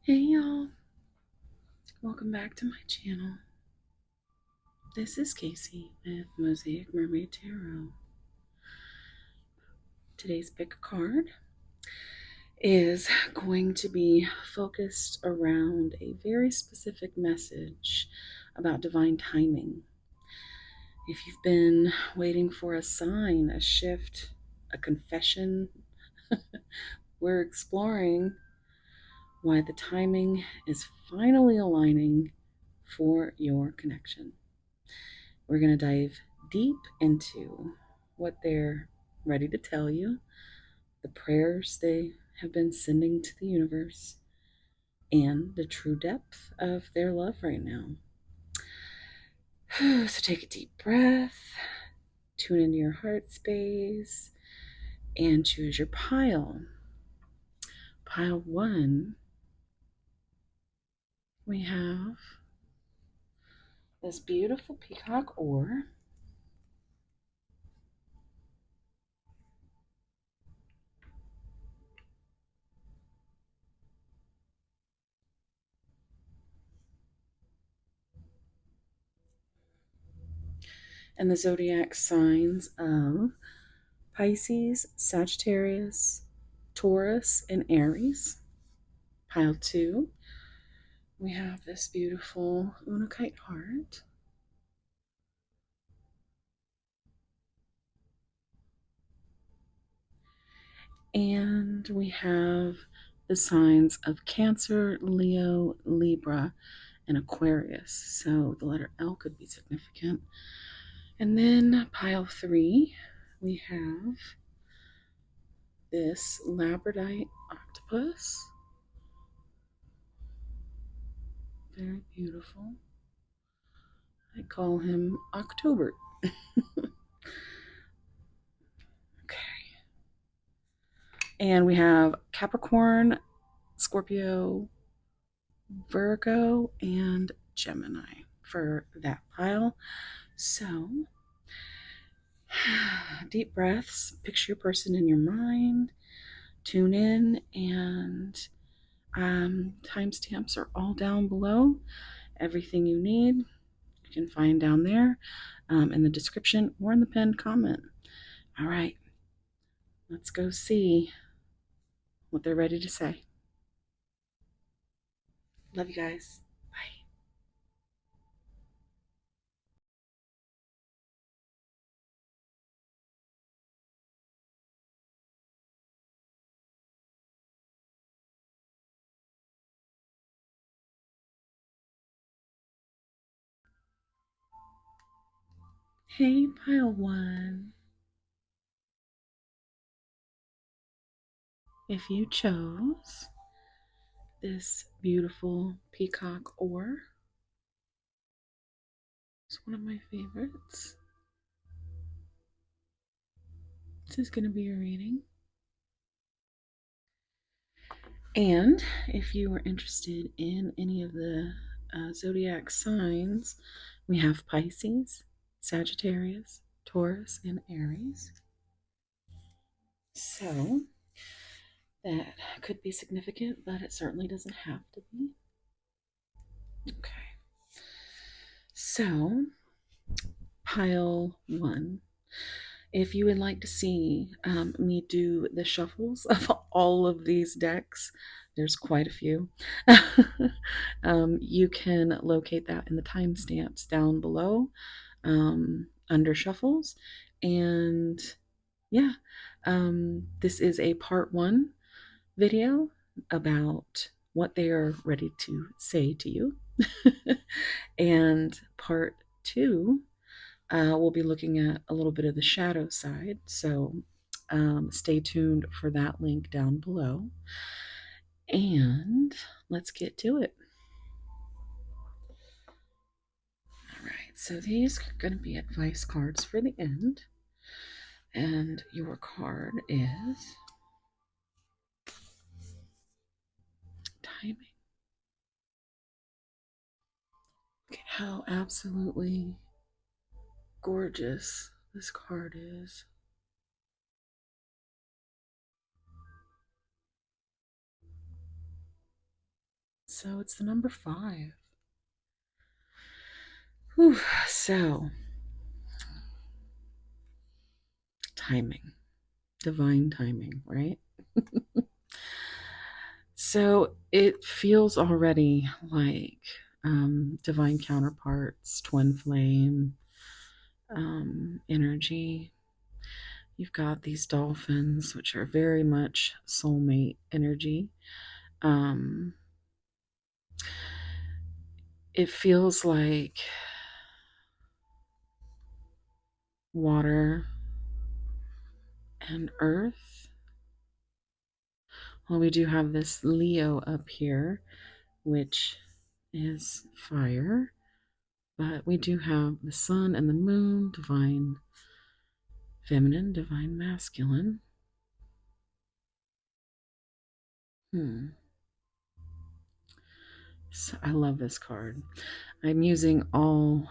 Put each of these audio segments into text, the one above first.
Hey y'all, welcome back to my channel. This is Casey with Mosaic Mermaid Tarot. Today's pick card is going to be focused around a very specific message about divine timing. If you've been waiting for a sign, a shift, a confession, we're exploring why the timing is finally aligning for your connection. We're going to dive deep into what they're ready to tell you, the prayers they have been sending to the universe, and the true depth of their love right now. So take a deep breath, tune into your heart space, and choose your pile. Pile 1, we have this beautiful peacock ore. And the zodiac signs of Pisces, Sagittarius, Taurus, and Aries. Pile 2, we have this beautiful Unakite heart. And we have the signs of Cancer, Leo, Libra, and Aquarius. So the letter L could be significant. And then pile 3, we have this Labradorite octopus. Very beautiful. I call him October. Okay. And we have Capricorn, Scorpio, Virgo, and Gemini for that pile. So, deep breaths, picture your person in your mind, tune in, and timestamps are all down below. Everything you need you can find down there in the description or in the pinned comment. All right, let's go see what they're ready to say. Love you guys. Bye. Hey, pile 1. If you chose this beautiful peacock ore, it's one of my favorites. This is going to be your reading. And if you are interested in any of the zodiac signs, we have Pisces, Sagittarius, Taurus, and Aries. So that could be significant, but it certainly doesn't have to be. Okay. So, pile 1. If you would like to see me do the shuffles of all of these decks, there's quite a few. You can locate that in the timestamps down below under shuffles. And yeah, this is a part 1 video about what they are ready to say to you. And part 2, we'll be looking at a little bit of the shadow side. So stay tuned for that link down below. And let's get to it. All right, so these are going to be advice cards for the end. And your card is timing. Look at how absolutely gorgeous this card is. So it's the number 5. Whew. So, timing, divine timing, right? So it feels already like divine counterparts, twin flame energy. You've got these dolphins, which are very much soulmate energy. Um, it feels like water and earth. Well, we do have this Leo up here, which is fire, but we do have the sun and the moon, divine feminine, divine masculine. So I love this card. I'm using all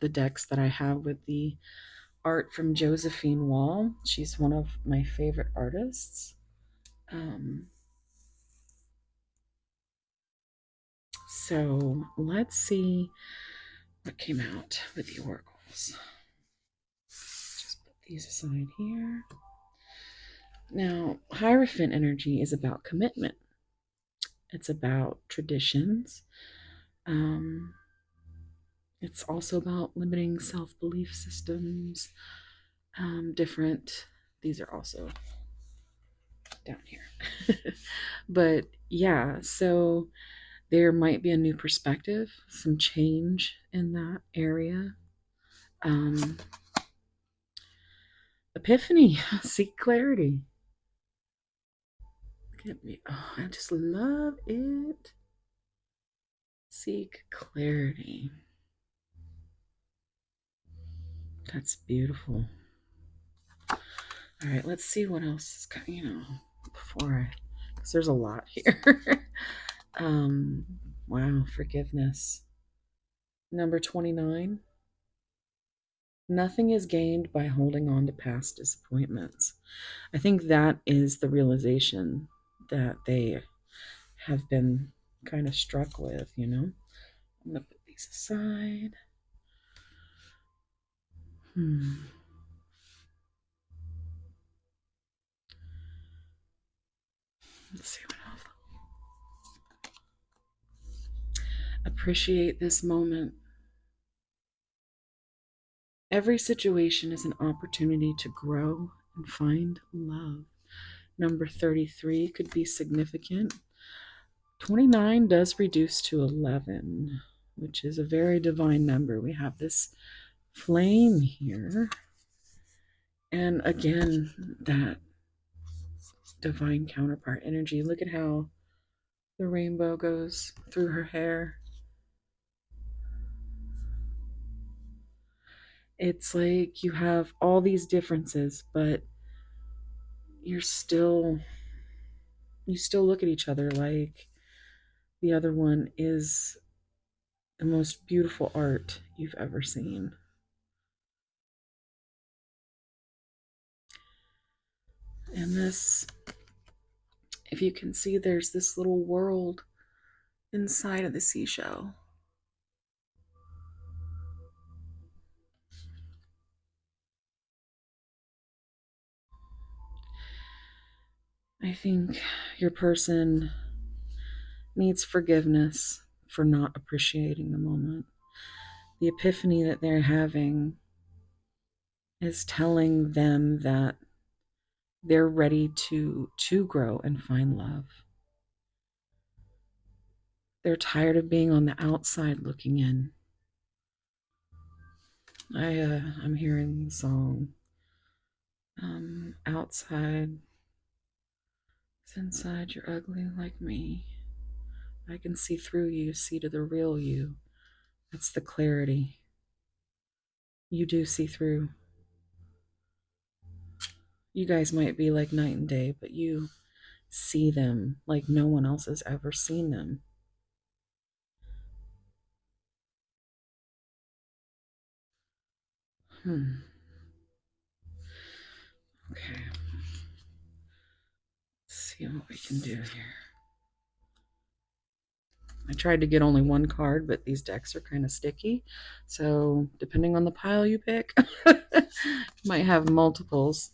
the decks that I have with the art from Josephine Wall. She's one of my favorite artists. So let's see what came out with the oracles. Just put these aside here. Now, Hierophant energy is about commitment. It's about traditions. Um, it's also about limiting self-belief systems. Different. These are also down here. But yeah, so there might be a new perspective, some change in that area. Epiphany, seek clarity. Look at me. Oh, I just love it. Seek clarity. That's beautiful. All right, let's see what else is coming, before because there's a lot here. Wow, forgiveness. Number 29. Nothing is gained by holding on to past disappointments. I think that is the realization that they have been kind of struck with, I'm going to put these aside. Let's see what else. Appreciate this moment. Every situation is an opportunity to grow and find love. Number 33 could be significant. 29 does reduce to 11, which is a very divine number. We have this flame here. And again, that divine counterpart energy. Look at how the rainbow goes through her hair. It's like you have all these differences, but you still look at each other like the other one is the most beautiful art you've ever seen. And this, if you can see, there's this little world inside of the seashell. I think your person needs forgiveness for not appreciating the moment. The epiphany that they're having is telling them that they're ready to grow and find love. They're tired of being on the outside looking in. I'm hearing the song outside is inside, you're ugly like me. I can see through you, see to the real you. That's the clarity. You do see through. You guys might be like night and day, but you see them like no one else has ever seen them. Okay. Let's see what we can do here. I tried to get only one card, but these decks are kind of sticky. So depending on the pile you pick, you might have multiples.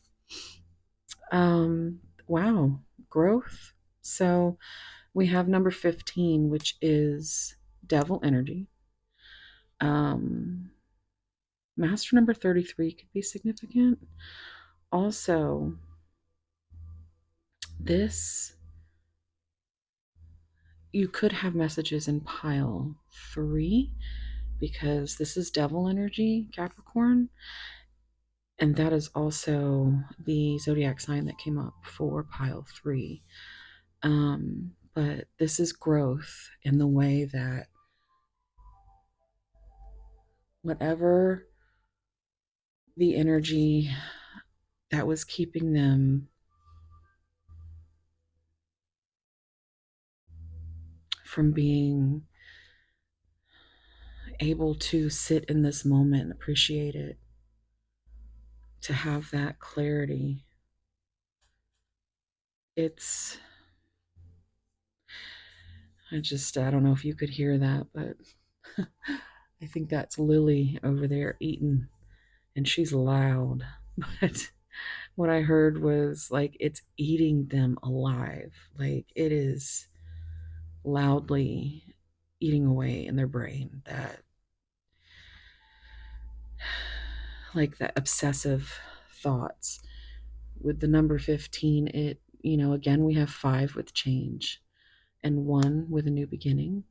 Wow, growth. So we have number 15, which is devil energy. Um, Master number 33 could be significant. Also, this, you could have messages in pile 3 because this is devil energy, Capricorn. And that is also the zodiac sign that came up for pile 3. But this is growth in the way that whatever the energy that was keeping them from being able to sit in this moment and appreciate it, to have that clarity. It's, I don't know if you could hear that, but I think that's Lily over there eating, and she's loud. But what I heard was like it's eating them alive. Like it is loudly eating away in their brain, that like that obsessive thoughts. With the number 15, it, again, we have 5 with change and 1 with a new beginning.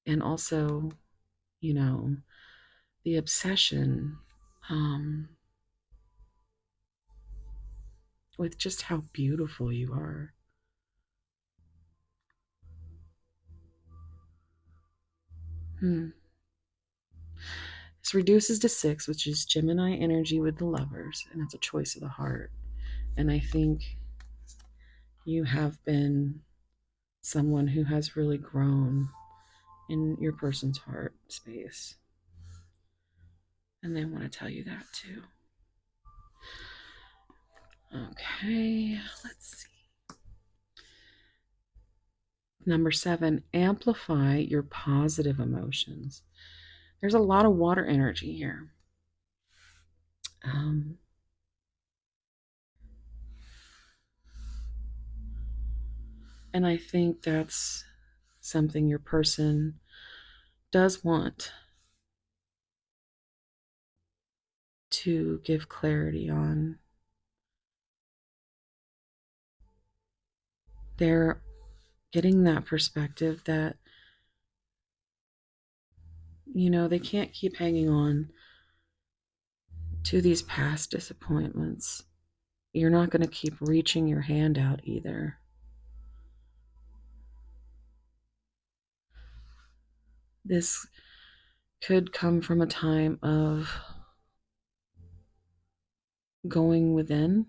And also, you know, the obsession with just how beautiful you are. This reduces to 6, which is Gemini energy with the lovers, and it's a choice of the heart. And I think you have been someone who has really grown in your person's heart space. And they want to tell you that too. Okay, let's see. Number 7, amplify your positive emotions. There's a lot of water energy here. And I think that's something your person does want to give clarity on. They're getting that perspective that, they can't keep hanging on to these past disappointments. You're not going to keep reaching your hand out either. This could come from a time of going within.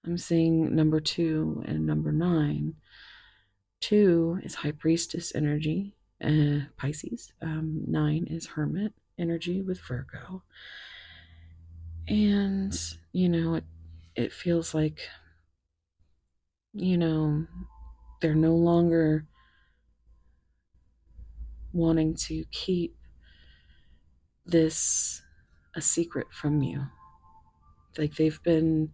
I'm seeing number 2 and number 9. 2 is High Priestess energy, Pisces. 9 is Hermit energy with Virgo. And, it feels like, they're no longer wanting to keep this a secret from you. Like they've been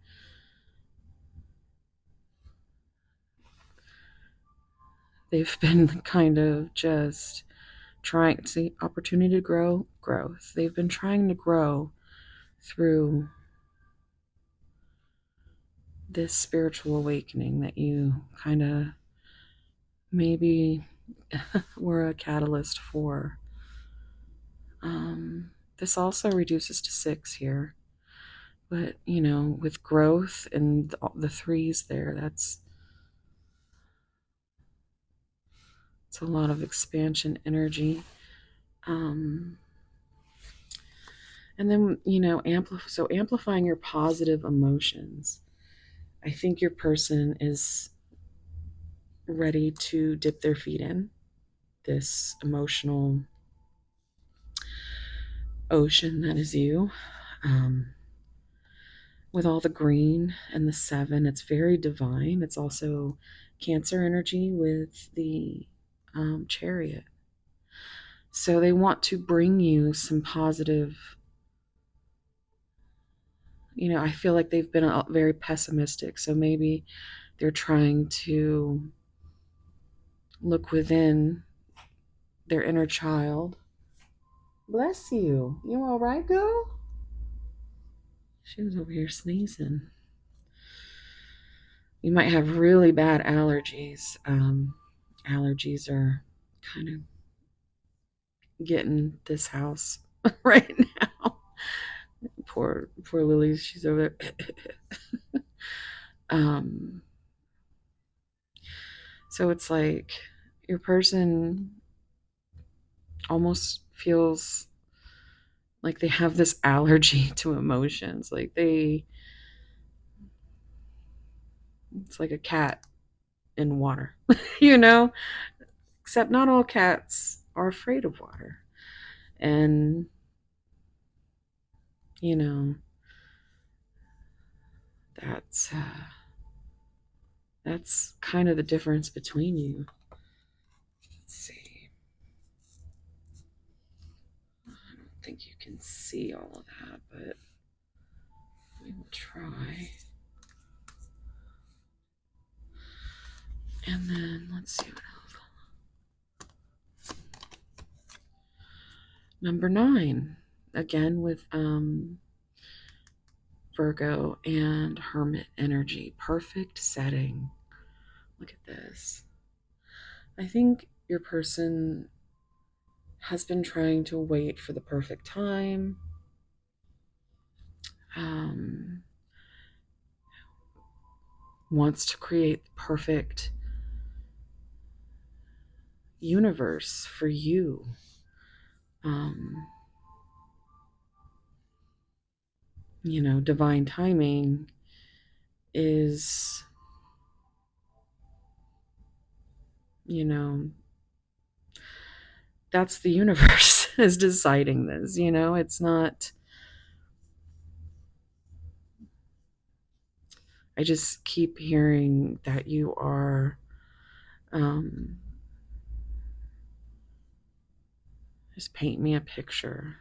kind of just trying to see opportunity to growth. They've been trying to grow through this spiritual awakening that you kind of maybe were a catalyst for. This also reduces to 6 here. But, with growth and the 3s there, it's a lot of expansion energy. And then, amplifying your positive emotions. I think your person is ready to dip their feet in this emotional ocean that is you. With all the green and the 7, it's very divine. It's also Cancer energy with the Chariot. So they want to bring you some positive, I feel like they've been very pessimistic. So maybe they're trying to look within their inner child. Bless you. You all right, girl? She was over here sneezing. You might have really bad allergies. Allergies are kind of getting this house right now. Poor Lily. She's over there. um, so it's like your person almost feels like they have this allergy to emotions. Like it's like a cat in water, you know? Except not all cats are afraid of water. And, you know, that's that's kind of the difference between you. Let's see. I don't think you can see all of that, but we will try. And then let's see what else. Number 9, again with Virgo and Hermit energy. Perfect setting. Look at this. I think your person has been trying to wait for the perfect time. Wants to create the perfect universe for you. Divine timing is, that's the universe is deciding this. It's not, I just keep hearing that you are, just paint me a picture.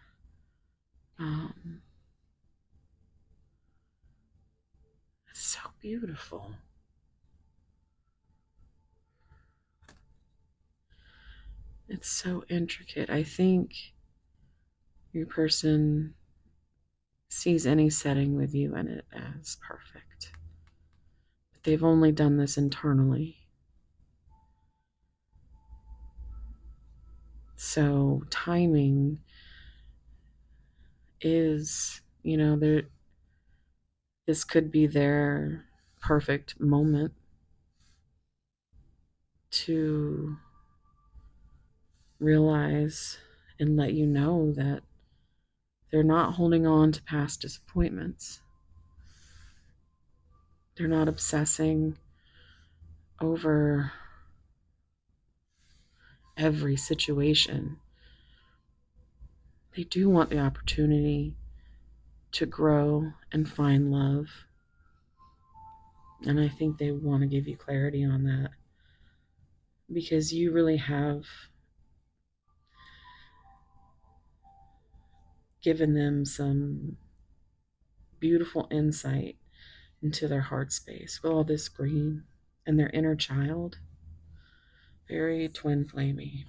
It's so beautiful. It's so intricate. I think your person sees any setting with you in it as perfect. But they've only done this internally. So timing is, this could be their perfect moment to realize and let you know that they're not holding on to past disappointments. They're not obsessing over every situation. They do want the opportunity to grow and find love. And I think they want to give you clarity on that, because you really have given them some beautiful insight into their heart space with all this green and their inner child. Very twin flamey.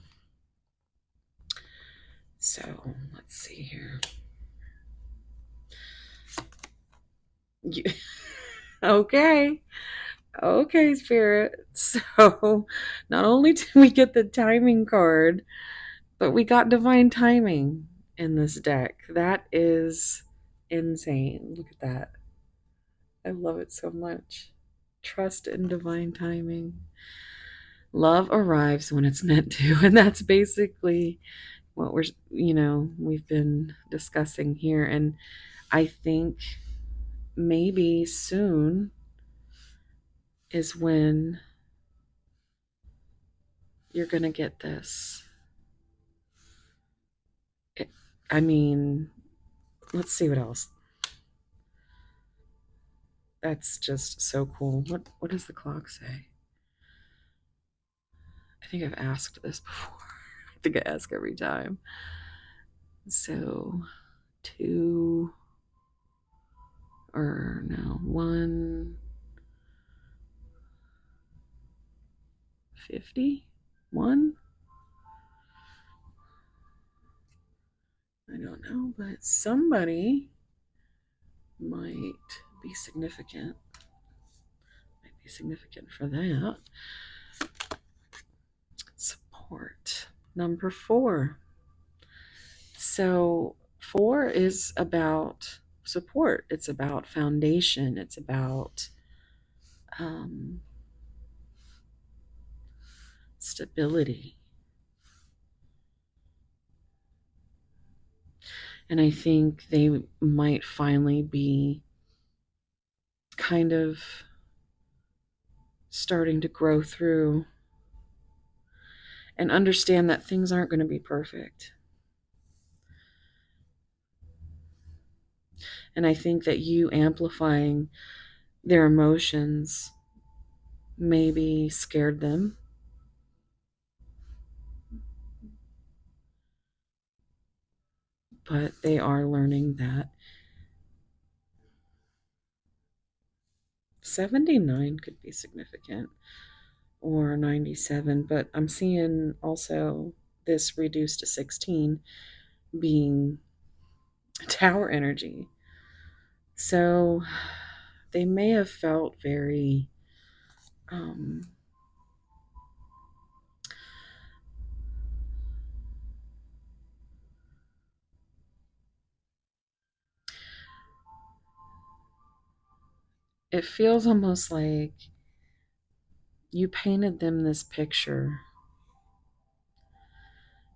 So let's see here. Okay. Okay, Spirit. So not only did we get the timing card, but we got divine timing in this deck. That is insane. Look at that. I love it so much. Trust in divine timing. Love arrives when it's meant to. And that's basically what we've been discussing here. And I think maybe soon is when you're going to get this. Let's see what else. That's just so cool. What does the clock say? I think I've asked this before. I think I ask every time. So, 2 or no, 150? 1? I don't know, but somebody might be significant. Might be significant for that. Support. Number 4. So 4 is about support. It's about foundation. It's about um, stability. And I think they might finally be kind of starting to grow through and understand that things aren't going to be perfect. And I think that you amplifying their emotions maybe scared them, but they are learning that 79 could be significant or 97, but I'm seeing also this reduced to 16 being tower energy. So they may have felt very um, it feels almost like you painted them this picture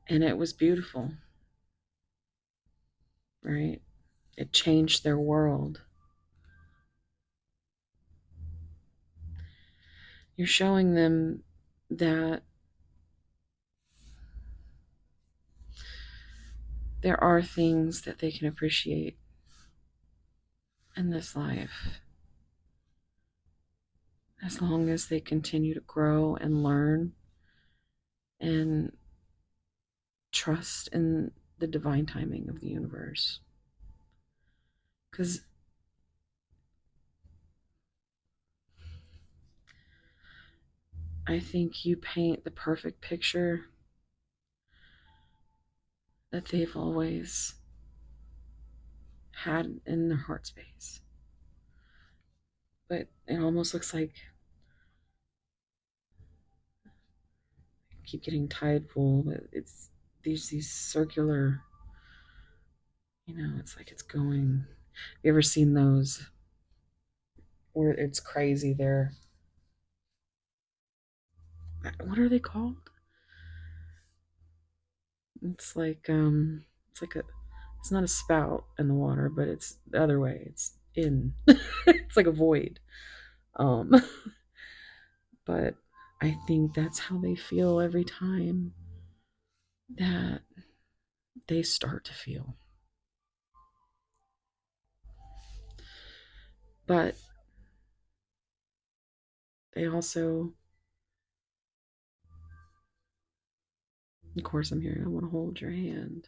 and it was beautiful, right? It changed their world. You're showing them that there are things that they can appreciate in this life as long as they continue to grow and learn and trust in the divine timing of the universe. Because I think you paint the perfect picture that they've always had in their heart space. But it almost looks like I keep getting tide pool, but it's these circular, it's like it's going. You ever seen those where it's crazy there? What are they called? It's like it's not a spout in the water, but it's the other way. It's in. It's like a void. Um but I think that's how they feel every time that they start to feel. But they also, of course, I'm here. I want to hold your hand.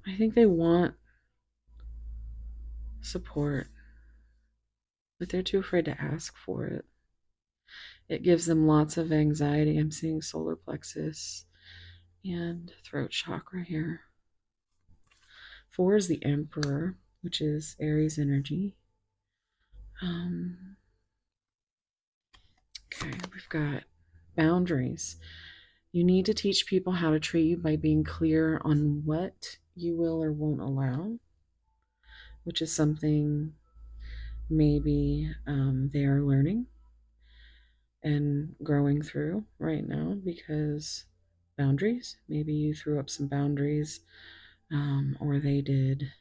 I think they want support, but they're too afraid to ask for it. It gives them lots of anxiety. I'm seeing solar plexus and throat chakra here. 4 is the Emperor, which is Aries energy. Okay, we've got boundaries. You need to teach people how to treat you by being clear on what you will or won't allow, which is something maybe they are learning and growing through right now because boundaries. Maybe you threw up some boundaries, or they did,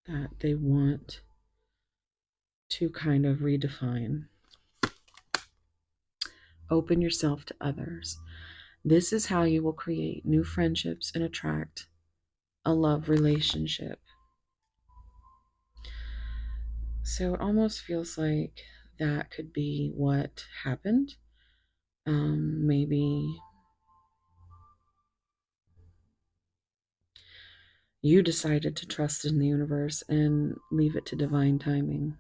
that they want to kind of redefine. Open yourself to others. This is how you will create new friendships and attract a love relationship. So it almost feels like that could be what happened. Maybe you decided to trust in the universe and leave it to divine timing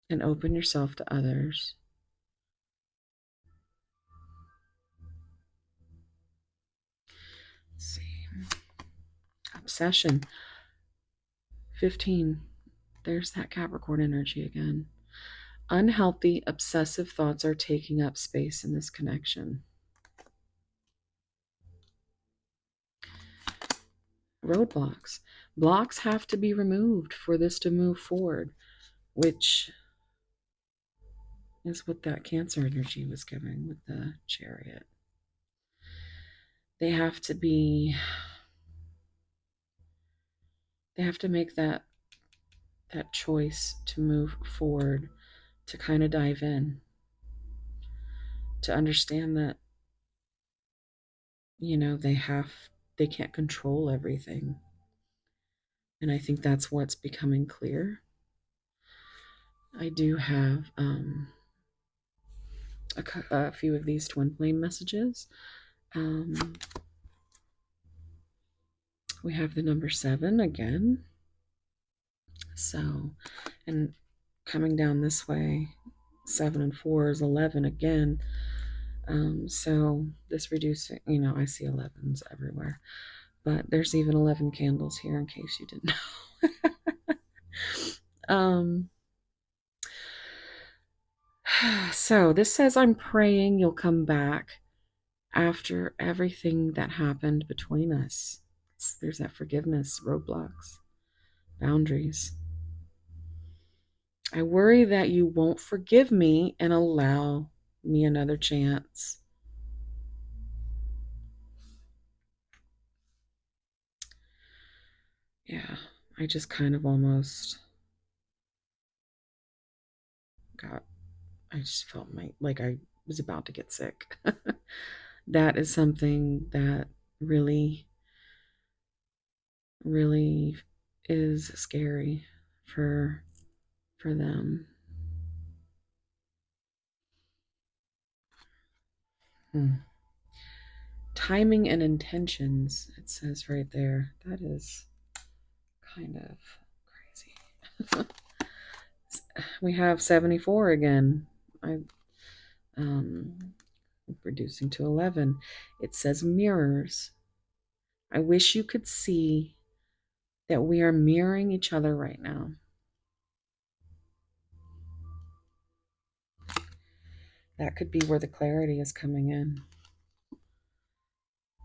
and open yourself to others. Let's see. Obsession. 15. There's that Capricorn energy again. Unhealthy, obsessive thoughts are taking up space in this connection. Roadblocks. Blocks have to be removed for this to move forward, which is what that Cancer energy was giving with the Chariot. They have to make that choice to move forward, to kind of dive in, to understand that, they can't control everything. And I think that's what's becoming clear. I do have a few of these twin flame messages. We have the number 7 again. So, and coming down this way, 7 and 4 is 11 again. So this reducing, I see 11s everywhere, but there's even 11 candles here in case you didn't know. So this says, I'm praying you'll come back after everything that happened between us. There's that forgiveness, roadblocks, boundaries. I worry that you won't forgive me and allow me another chance. Yeah, I just kind of almost I just felt like I was about to get sick. That is something that really, really is scary for them. Timing and intentions, it says right there. That is kind of crazy. We have 74 again. Reducing to 11. It says mirrors. I wish you could see that we are mirroring each other right now. That could be where the clarity is coming in.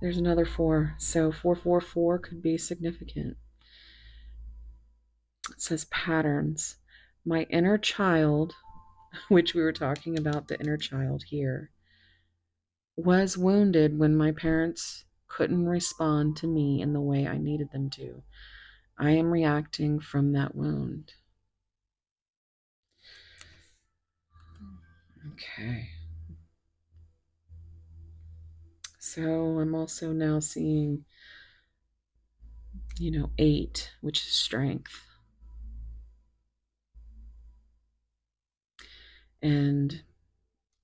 There's another 4. So 444 could be significant. It says patterns. My inner child, which we were talking about the inner child here, was wounded when my parents couldn't respond to me in the way I needed them to. I am reacting from that wound. Okay. So I'm also now seeing, 8, which is strength. And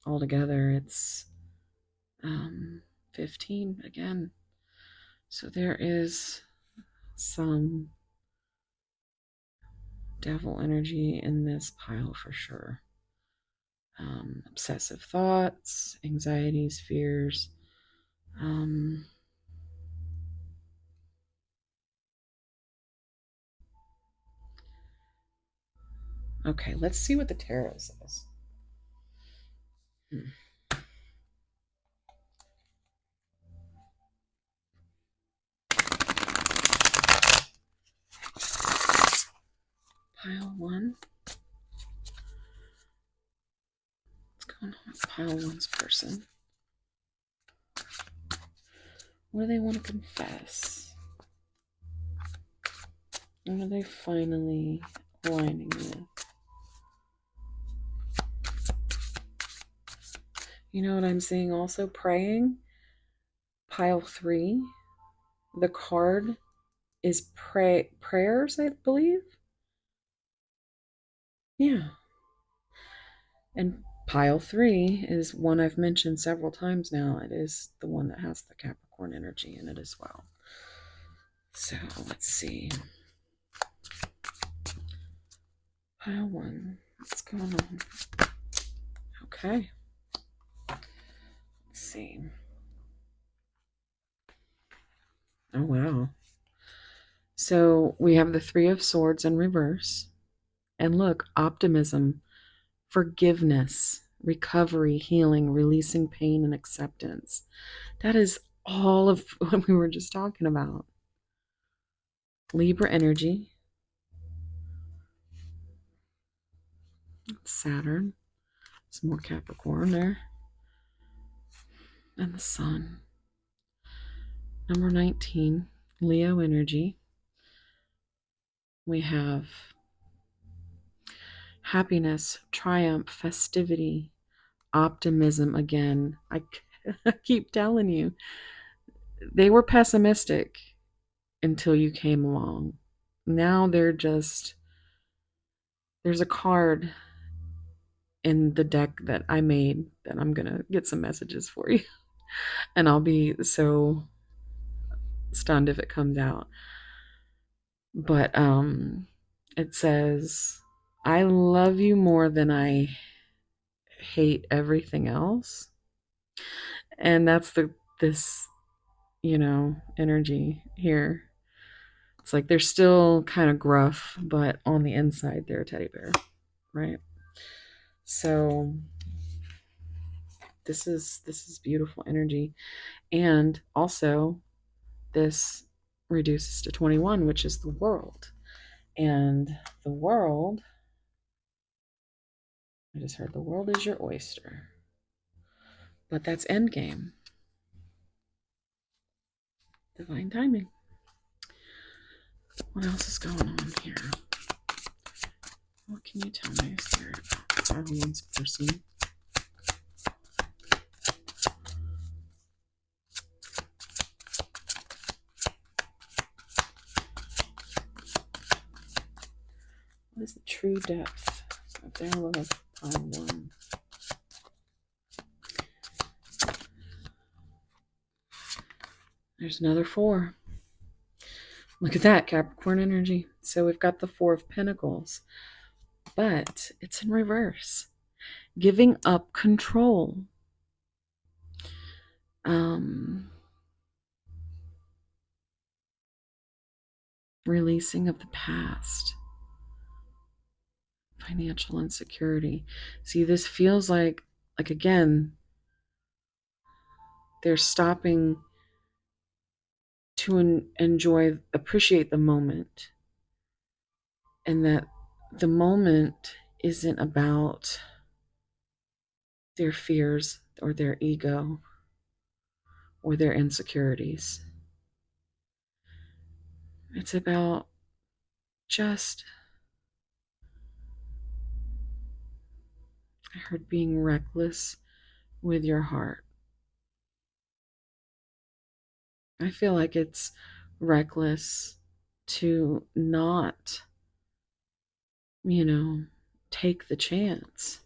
altogether it's 15 again. So there is some devil energy in this pile for sure. Obsessive thoughts, anxieties, fears. Okay, let's see what the tarot says. Pile 1. What's going on with pile 1's person? What do they want to confess? What are they finally aligning with? You know what I'm seeing also? Praying. Pile 3. The card is prayers, I believe. Yeah. And pile 3 is one I've mentioned several times now. It is the one that has the Capricorn energy in it as well. So let's see. Pile 1. What's going on? Okay. Let's see. Oh, wow. So we have the 3 of Swords in reverse. And look, optimism, forgiveness, recovery, healing, releasing pain, and acceptance. That is all of what we were just talking about. Libra energy, Saturn, some more Capricorn there, and the Sun. Number 19, Leo energy. We have happiness, triumph, festivity, optimism again. I keep telling you, they were pessimistic until you came along. Now there's a card in the deck that I made that I'm going to get some messages for you. And I'll be so stunned if it comes out. But it says, I love you more than I hate everything else. And that's this, energy here. It's like they're still kind of gruff, but on the inside they're a teddy bear, right? So this is beautiful energy. And also this reduces to 21, which is the world. And the world, I just heard the world is your oyster. But that's endgame. Divine timing. What else is going on here? What can you tell me, Spirit, about everyone's person? What is the true depth of their love? Pile 1. There's another 4. Look at that, Capricorn energy. So we've got the 4 of Pentacles, but it's in reverse. Giving up control. Releasing of the past. Financial insecurity. See, this feels like again, they're stopping to appreciate the moment. And that the moment isn't about their fears or their ego or their insecurities. It's about just, I heard, being reckless with your heart. I feel like it's reckless to not, take the chance.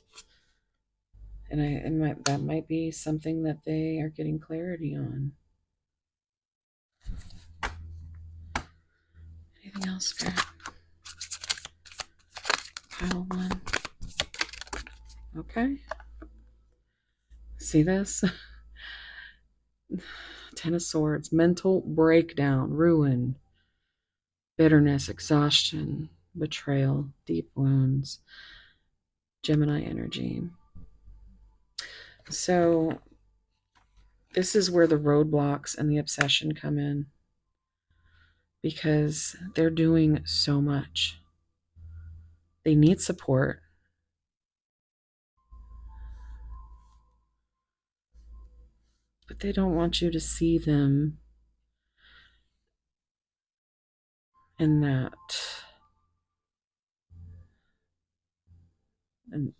And that might be something that they are getting clarity on. Anything else, Spirit? Pile 1. Okay. See this? 10 of Swords. Mental breakdown, ruin, bitterness, exhaustion, betrayal, deep wounds. Gemini energy. So this is where the roadblocks and the obsession come in, because they're doing so much. They need support. But they don't want you to see them in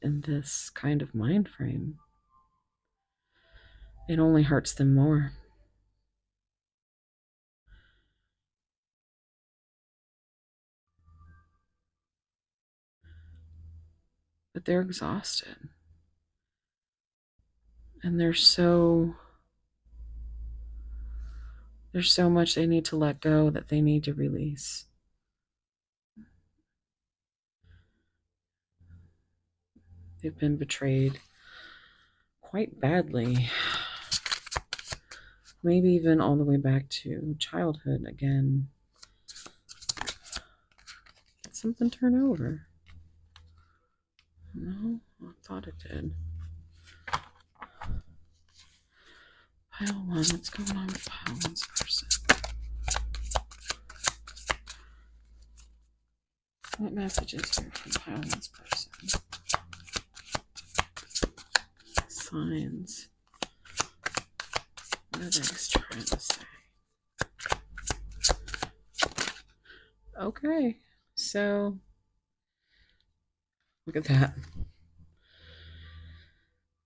this kind of mind frame. It only hurts them more. but they're exhausted. And there's so much they need to let go, that they need to release. They've been betrayed quite badly. Maybe even all the way back to childhood again. Did something turn over? No, I thought it did. Pile 1, what's going on with pile 1's person? What messages here from pile 1's person? Signs. What are they trying to say? Okay, so look at that.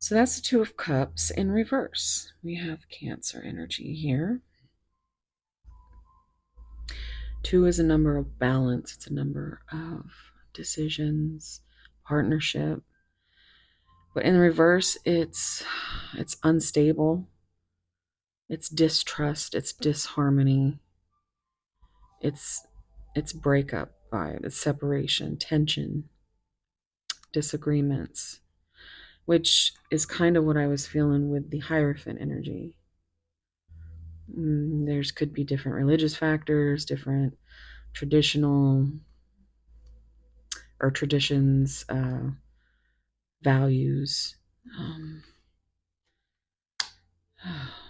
So that's the Two of Cups in reverse. We have Cancer energy here. 2 is a number of balance. It's a number of decisions, partnership. But in reverse, it's unstable. It's distrust. It's disharmony. It's breakup vibe. It's separation, tension, disagreements, which is kind of what I was feeling with the Hierophant energy. There's could be different religious factors, different traditional or traditions, values.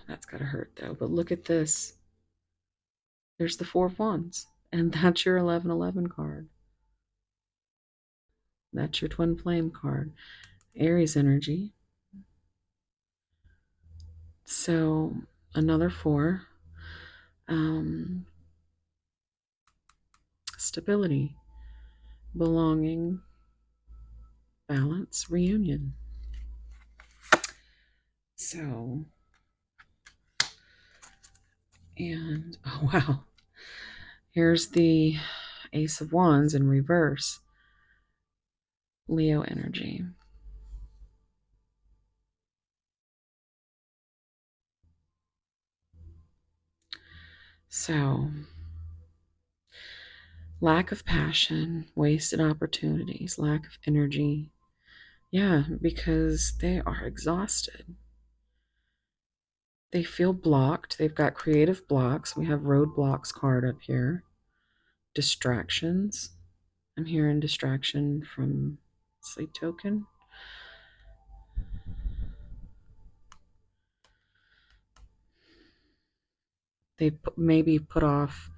That's gotta hurt though. But look at this. There's the Four of Wands, and that's your 1111 card. That's your Twin Flame card. Aries energy. So another 4. Stability, belonging, balance, reunion. So, and oh wow, here's the Ace of Wands in reverse. Leo energy. So, lack of passion, wasted opportunities, lack of energy. Yeah, because they are exhausted. They feel blocked. They've got creative blocks. We have roadblocks card up here. Distractions. I'm hearing distraction from sleep token. They maybe put off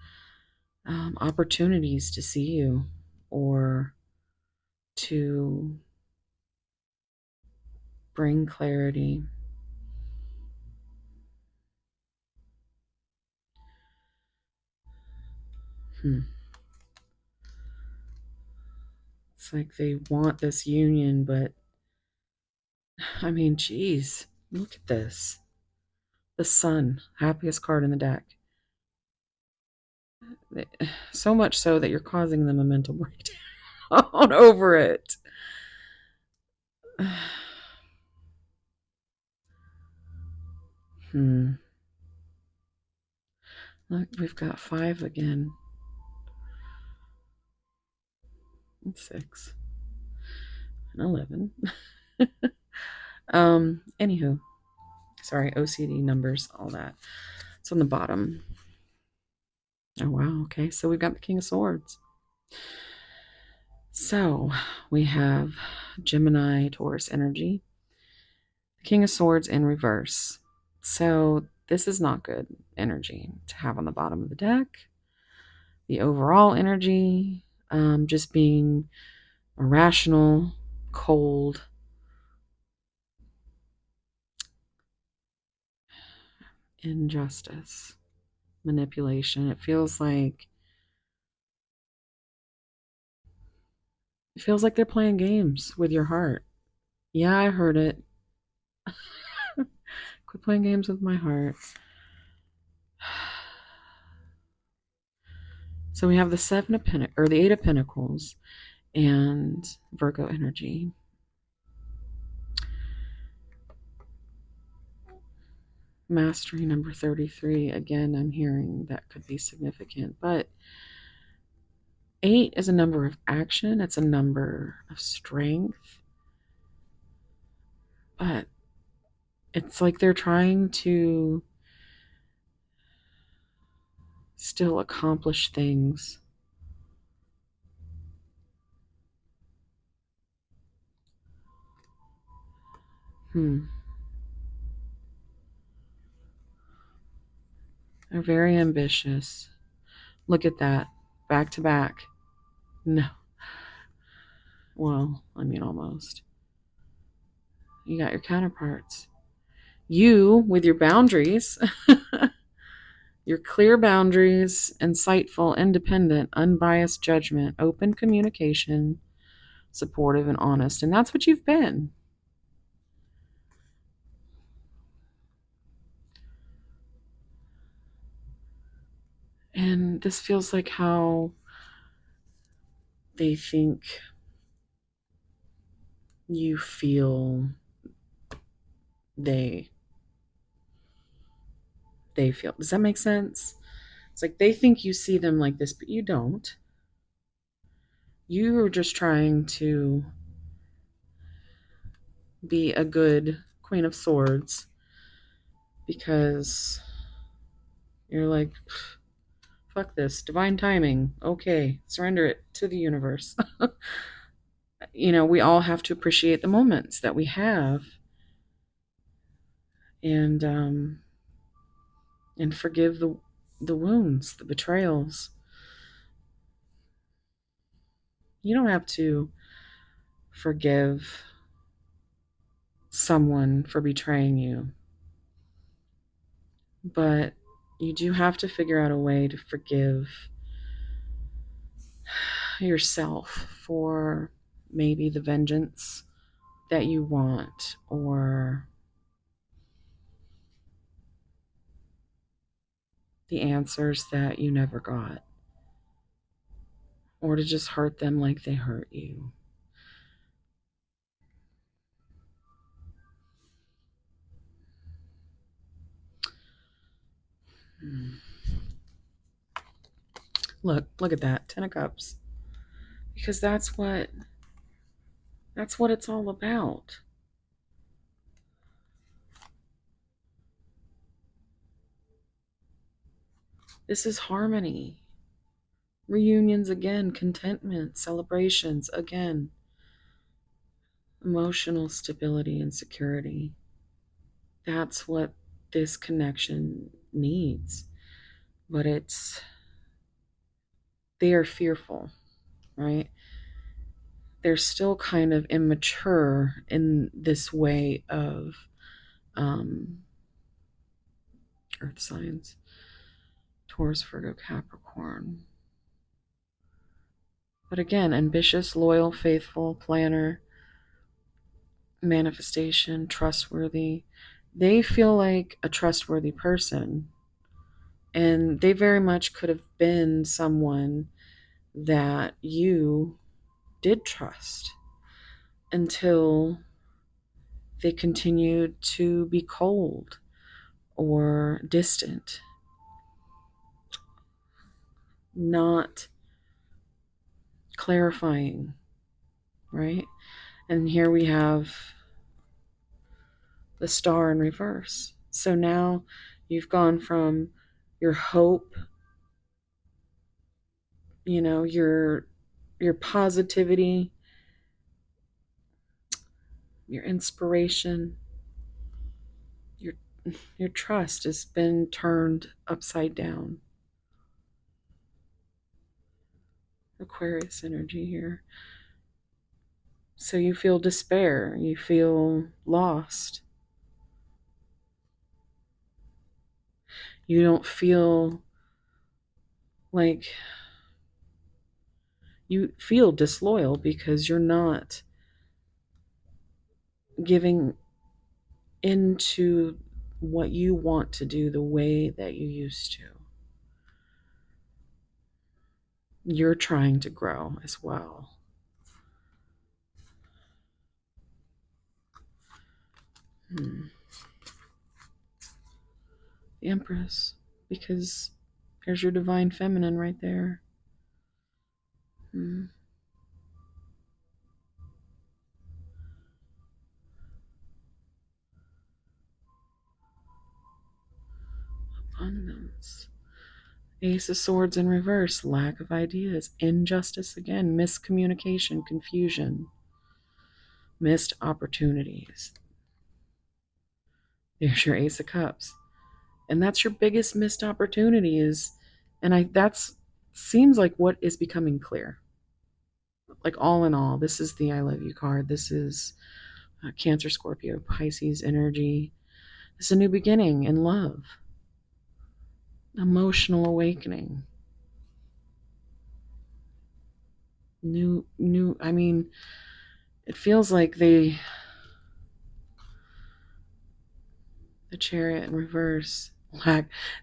opportunities to see you or to bring clarity. It's like they want this union, but I mean, geez, look at this. The Sun, happiest card in the deck. So much so that you're causing them a mental breakdown over it. Look, we've got 5 again. And 6. And 11. Anywho. Sorry, OCD numbers, all that. It's on the bottom. Oh, wow. Okay, so we've got the King of Swords. So we have Gemini, Taurus energy. The King of Swords in reverse. So this is not good energy to have on the bottom of the deck. The overall energy, just being irrational, cold, injustice, manipulation. It feels like they're playing games with your heart. Yeah, I heard it. Quit playing games with my heart. So we have the 7 of Pentacles, or the 8 of Pentacles, and Virgo energy. Mastery number 33. Again, I'm hearing that could be significant. But 8 is a number of action, it's a number of strength. But it's like they're trying to still accomplish things. They're very ambitious. Look at that. Back to back. No. Well, I mean, almost. You got your counterparts. You, with your boundaries, your clear boundaries, insightful, independent, unbiased judgment, open communication, supportive, and honest. And that's what you've been. And this feels like how they think you feel they feel. Does that make sense? It's like they think you see them like this, but you don't. You are just trying to be a good Queen of Swords because you're like, fuck this, divine timing. Okay, surrender it to the universe. We all have to appreciate the moments that we have and forgive the wounds, the betrayals. You don't have to forgive someone for betraying you, but you do have to figure out a way to forgive yourself for maybe the vengeance that you want, or the answers that you never got, or to just hurt them like they hurt you. Look at that, 10 of Cups. Because that's what it's all about. This is harmony. Reunions again, contentment, celebrations again. Emotional stability and security. That's what this connection needs. But they are fearful, right? They're still kind of immature in this way of earth signs. Taurus, Virgo, Capricorn. But again, ambitious, loyal, faithful, planner, manifestation, trustworthy. They feel like a trustworthy person. And they very much could have been someone that you did trust until they continued to be cold or distant, not clarifying, right? And here we have the star in reverse. So now you've gone from your hope, your positivity, your inspiration, your trust has been turned upside down. Aquarius energy here. So you feel despair, you feel lost. You don't feel like you feel disloyal because you're not giving into what you want to do the way that you used to. You're trying to grow as well. the Empress, because there's your divine feminine right there. Abundance. Ace of Swords in reverse, lack of ideas, injustice again, miscommunication, confusion, missed opportunities. There's your Ace of Cups. And that's your biggest missed opportunity is, and that's seems like what is becoming clear. Like all in all, this is the I love you card. This is Cancer, Scorpio, Pisces energy. It's a new beginning in love, emotional awakening. I mean, it feels like the Chariot in reverse.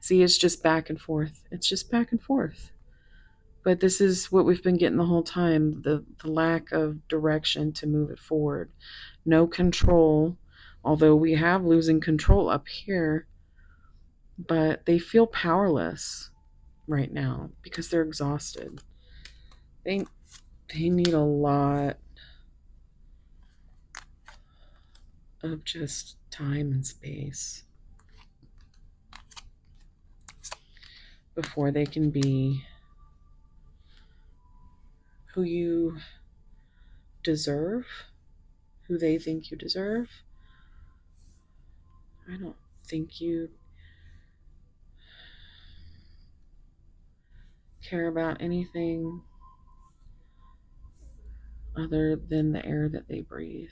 See, it's just back and forth. It's just back and forth. But this is what we've been getting the whole time, the lack of direction to move it forward. No control, although we have losing control up here, but they feel powerless right now because they're exhausted. They need a lot of just time and space before they can be who you deserve, who they think you deserve. I don't think you care about anything other than the air that they breathe.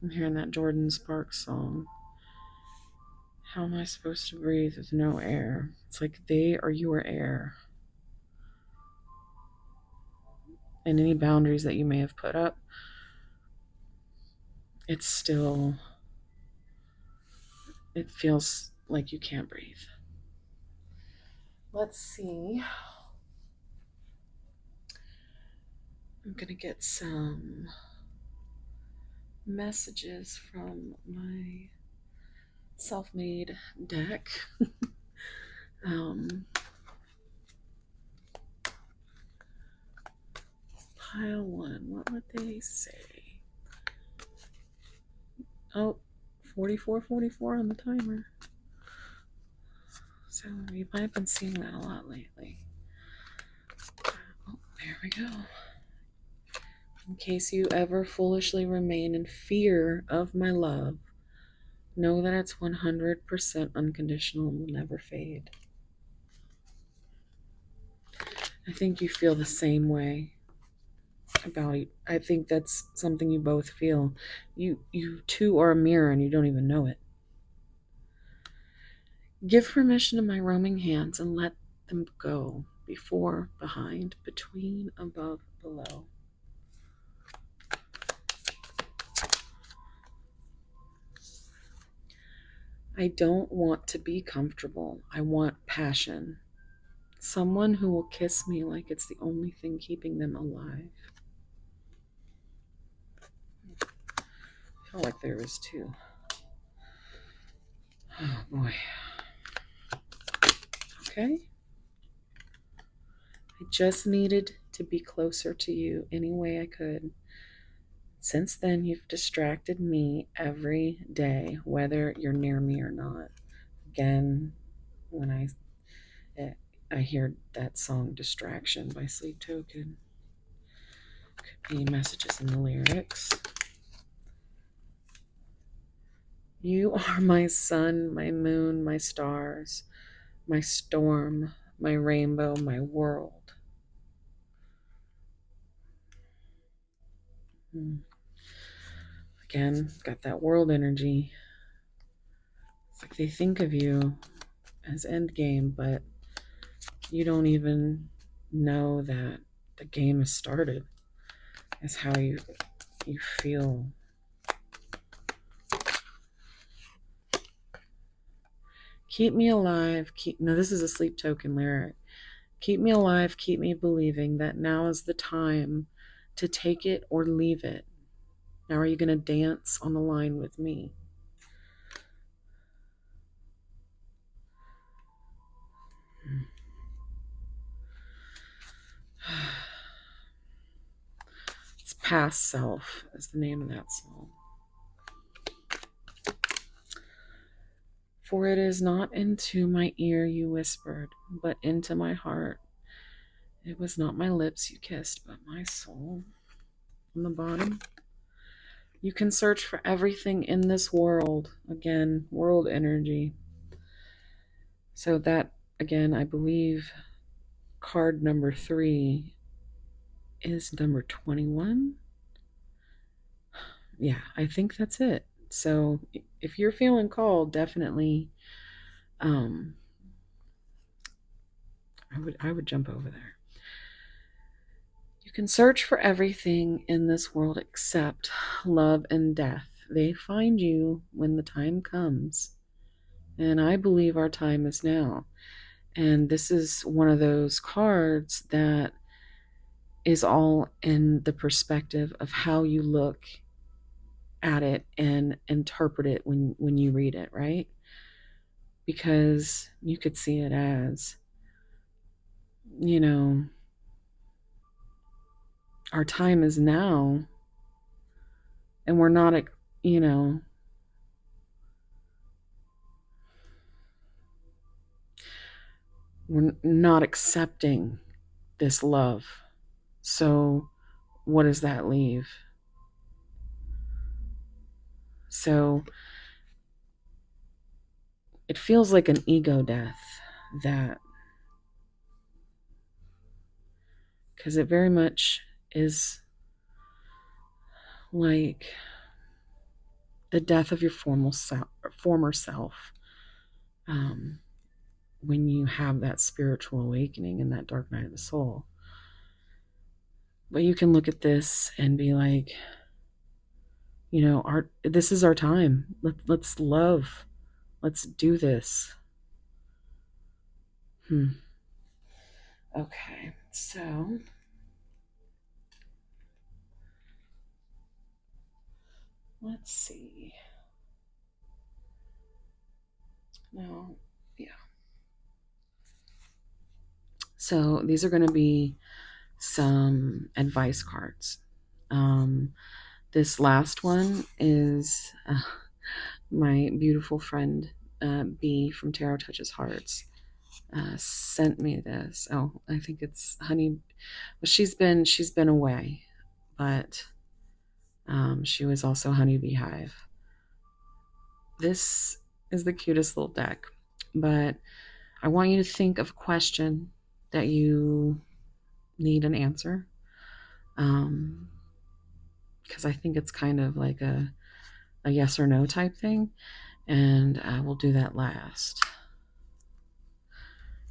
I'm hearing that Jordan Sparks song. How am I supposed to breathe with no air? It's like they are your air. And any boundaries that you may have put up, it feels like you can't breathe. Let's see. I'm going to get some messages from my self-made deck. Pile one, what would they say? Oh, 44 on the timer. So you might have been seeing that a lot lately. Oh, there we go. In case you ever foolishly remain in fear of my love, know that it's 100% unconditional and will never fade. I think you feel the same way about it. I think that's something you both feel. You two are a mirror and you don't even know it. Give permission to my roaming hands and let them go. Before, behind, between, above, below. I don't want to be comfortable. I want passion. Someone who will kiss me like it's the only thing keeping them alive. I felt like there was two. Oh boy. Okay. I just needed to be closer to you any way I could. Since then, you've distracted me every day, whether you're near me or not. Again, when I hear that song "Distraction" by Sleep Token, could be messages in the lyrics. You are my sun, my moon, my stars, my storm, my rainbow, my world. Again, got that world energy. It's like they think of you as endgame, but you don't even know that the game has started. Is how you feel. Keep me alive. This is a Sleep Token lyric. Keep me alive. Keep me believing that now is the time to take it or leave it. Now, are you going to dance on the line with me? It's Past Self is the name of that song. For it is not into my ear you whispered, but into my heart. It was not my lips you kissed, but my soul. On the bottom, you can search for everything in this world. Again, world energy. So that, again, I believe card number 3 is number 21. Yeah, I think that's it. So if you're feeling called, definitely I would jump over there. You can search for everything in this world except love and death. They find you when the time comes. And I believe our time is now. And this is one of those cards that is all in the perspective of how you look at it and interpret it when you read it, right? Because you could see it as, you know, our time is now, and we're not, you know, we're not accepting this love. So, what does that leave? So, it feels like an ego death, that, because it very much is like the death of your former self, um, when you have that spiritual awakening in that dark night of the soul. But you can look at this and be like, you know, this is our time. Let's love. Let's do this. Okay, so let's see. Now, yeah. So these are going to be some advice cards. This last one is my beautiful friend B from Tarot Touches Hearts sent me this. Oh, I think it's Honey. Well, she's been away, but she was also Honeybee Hive. This is the cutest little deck, but I want you to think of a question that you need an answer, because I think it's kind of like a yes or no type thing, and we'll do that last.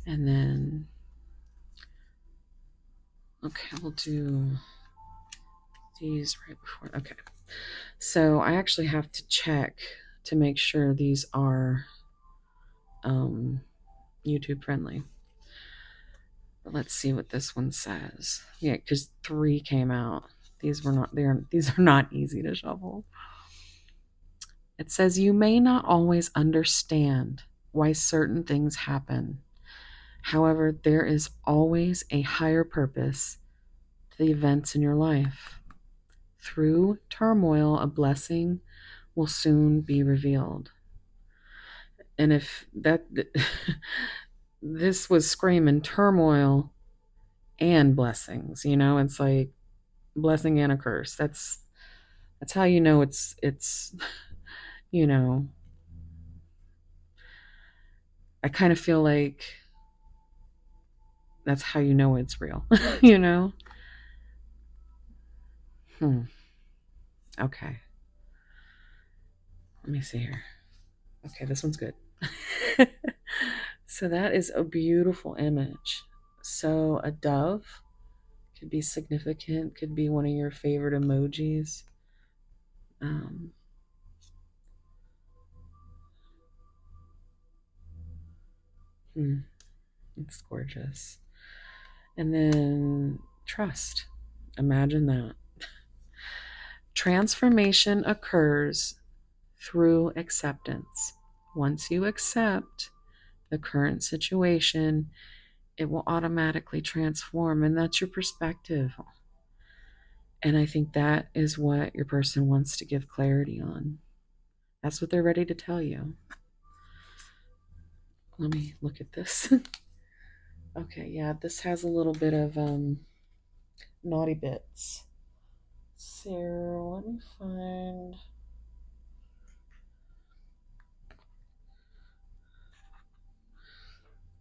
And then, okay, we'll do these right before. Okay, so I actually have to check to make sure these are YouTube friendly. But let's see what this one says. Yeah, because 3 came out. These are not easy to shuffle. It says you may not always understand why certain things happen. However, there is always a higher purpose to the events in your life. Through turmoil, a blessing will soon be revealed. And if that this was screaming turmoil and blessings, it's like blessing and a curse. That's how you know it's I kind of feel like that's how you know it's real. Okay. Let me see here. Okay, this one's good. So that is a beautiful image. So a dove could be significant, could be one of your favorite emojis. It's gorgeous. And then trust. Imagine that. Transformation occurs through acceptance. Once you accept the current situation, it will automatically transform. And that's your perspective. And I think that is what your person wants to give clarity on. That's what they're ready to tell you. Let me look at this. Okay, yeah, this has a little bit of naughty bits. So let me find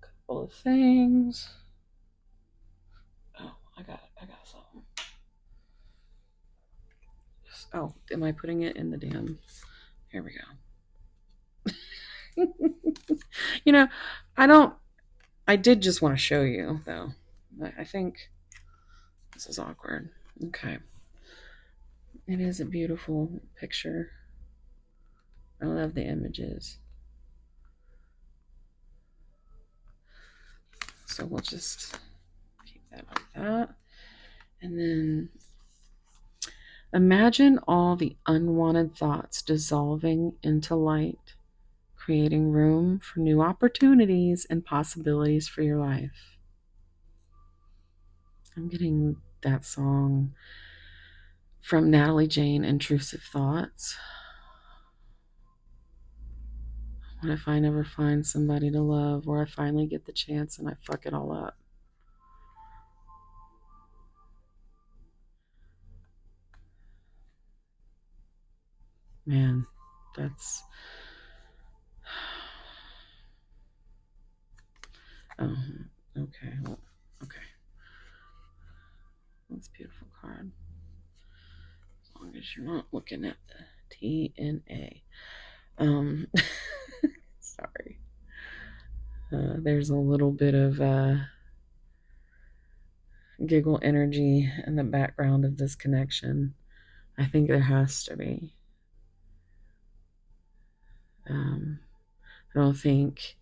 a couple of things. Oh, I got something. Oh, am I putting it in the damn? Here we go. You know, I did just want to show you, though. I think this is awkward. Okay. It is a beautiful picture. I love the images. So we'll just keep that like that. And then imagine all the unwanted thoughts dissolving into light, creating room for new opportunities and possibilities for your life. I'm getting that song from Natalie Jane, Intrusive Thoughts. What if I never find somebody to love, or I finally get the chance and I fuck it all up? Man, that's... Oh, okay. Well, okay. That's a beautiful card. As long as you're not looking at the T and A. Sorry. There's a little bit of giggle energy in the background of this connection. I think there has to be. I don't think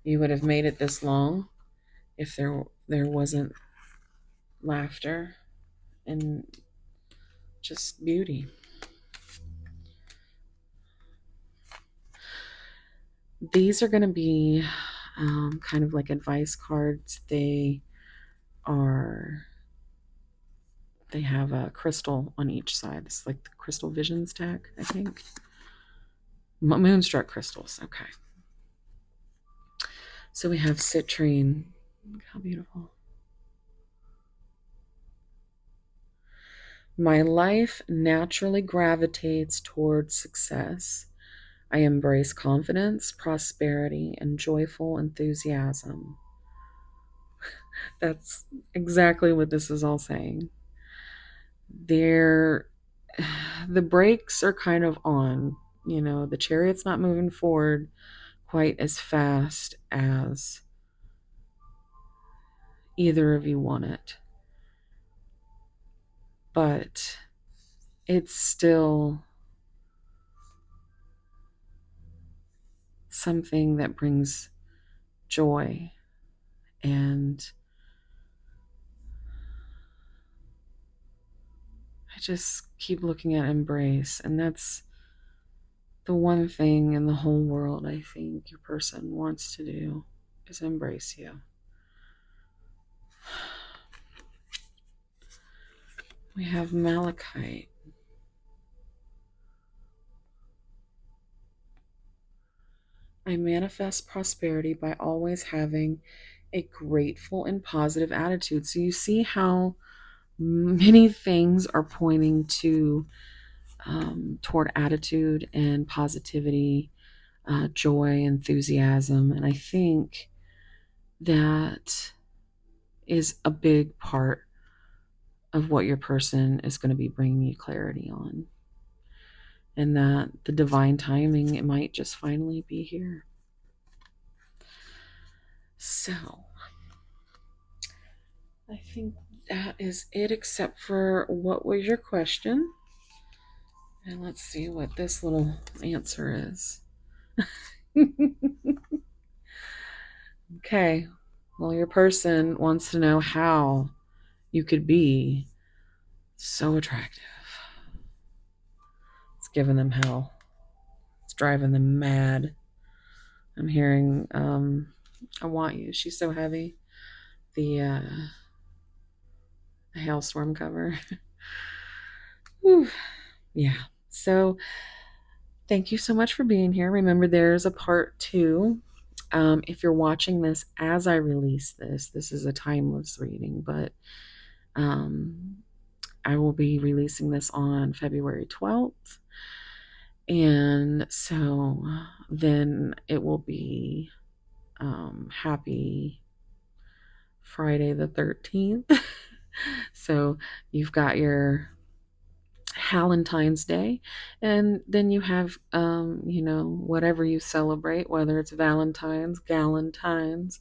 you would have made it this long if there wasn't laughter and just beauty. These are going to be kind of like advice cards. They have a crystal on each side. It's like the Crystal Visions deck, I think. Moonstruck crystals. Okay. So we have citrine. Look how beautiful. My life naturally gravitates towards success. I embrace confidence, prosperity, and joyful enthusiasm. That's exactly what this is all saying. The brakes are kind of on. You know, the chariot's not moving forward quite as fast as either of you want it. But it's still something that brings joy, and I just keep looking at embrace, and that's the one thing in the whole world I think your person wants to do is embrace you. We have malachite. I manifest prosperity by always having a grateful and positive attitude. So you see how many things are pointing to toward attitude and positivity, joy, enthusiasm. And I think that is a big part of what your person is going to be bringing you clarity on. And that the divine timing, it might just finally be here. So I think that is it, except for what was your question? And let's see what this little answer is. Okay. Well, your person wants to know how you could be so attractive. It's giving them hell. It's driving them mad. I'm hearing, I want you. She's so heavy. the hailstorm cover. Whew. Yeah. So thank you so much for being here. Remember, there's a part 2. If you're watching this as I release this, this is a timeless reading, but I will be releasing this on February 12th. And so then it will be happy Friday the 13th. So you've got your Valentine's Day, and then you have whatever you celebrate, whether it's Valentine's, Galentine's,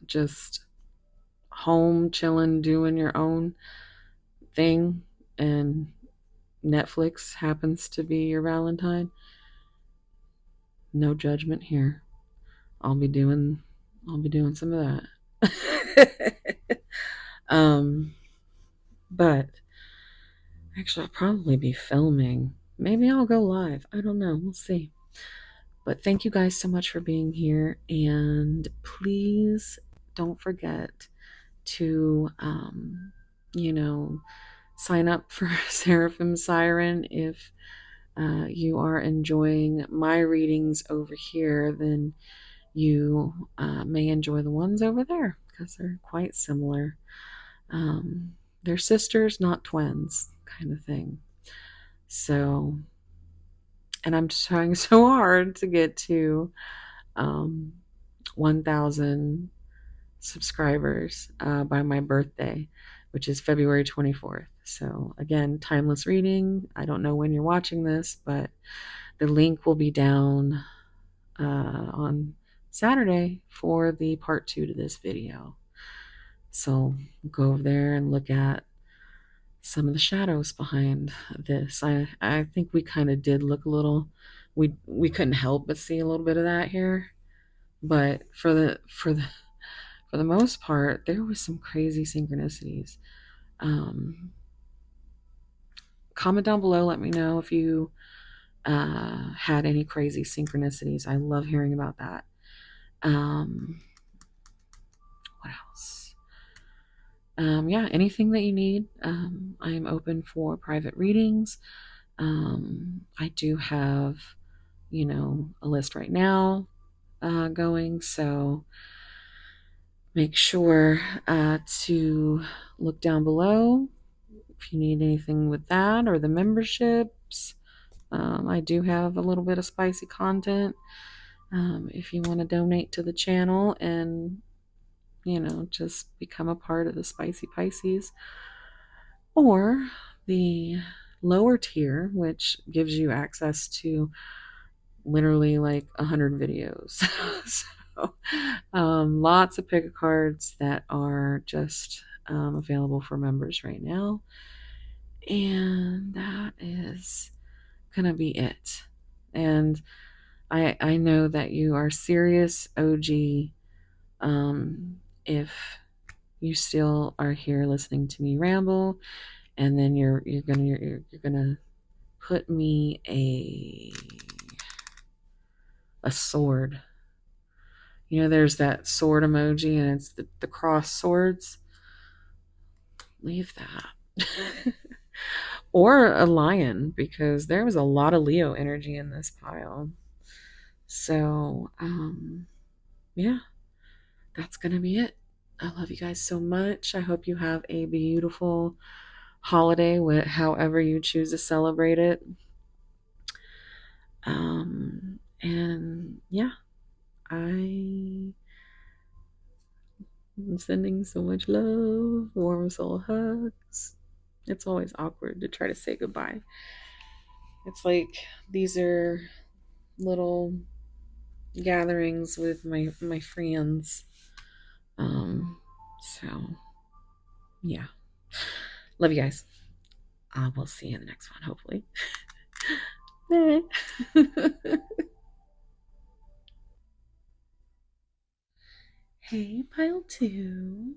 just home chilling, doing your own thing, and Netflix happens to be your Valentine. No judgment here. I'll be doing some of that. But actually, I'll probably be filming. Maybe I'll go live. I don't know. We'll see. But thank you guys so much for being here. And please don't forget to, sign up for Seraphim Siren. If you are enjoying my readings over here, then you may enjoy the ones over there because they're quite similar. They're sisters, not twins, kind of thing. So, and I'm trying so hard to get to 1,000 subscribers by my birthday, which is February 24th. So, again, timeless reading. I don't know when you're watching this, but the link will be down on Saturday for the part 2 to this video. So, go over there and look at some of the shadows behind this. I think we kind of did look a little, we couldn't help but see a little bit of that here, but for the most part, there was some crazy synchronicities. Comment down below, let me know if you had any crazy synchronicities. I love hearing about that. What else? Yeah, anything that you need. I'm open for private readings. I do have, a list right now going, so make sure to look down below if you need anything with that or the memberships. I do have a little bit of spicy content. If you want to donate to the channel and just become a part of the Spicy Pisces, or the lower tier, which gives you access to literally like 100 videos. So lots of pick cards that are just available for members right now. And that is gonna be it. And I know that you are serious OG if you still are here listening to me ramble, and then you're gonna put me a sword. There's that sword emoji, and it's the cross swords. Leave that. Or a lion, because there was a lot of Leo energy in this pile. So, yeah, that's gonna be it. I love you guys so much. I hope you have a beautiful holiday, with however you choose to celebrate it. And yeah, I'm sending so much love, warm soul hugs. It's always awkward to try to say goodbye. It's like these are little gatherings with my friends. So yeah, love you guys. We'll see you in the next one, hopefully. Hey, pile 2.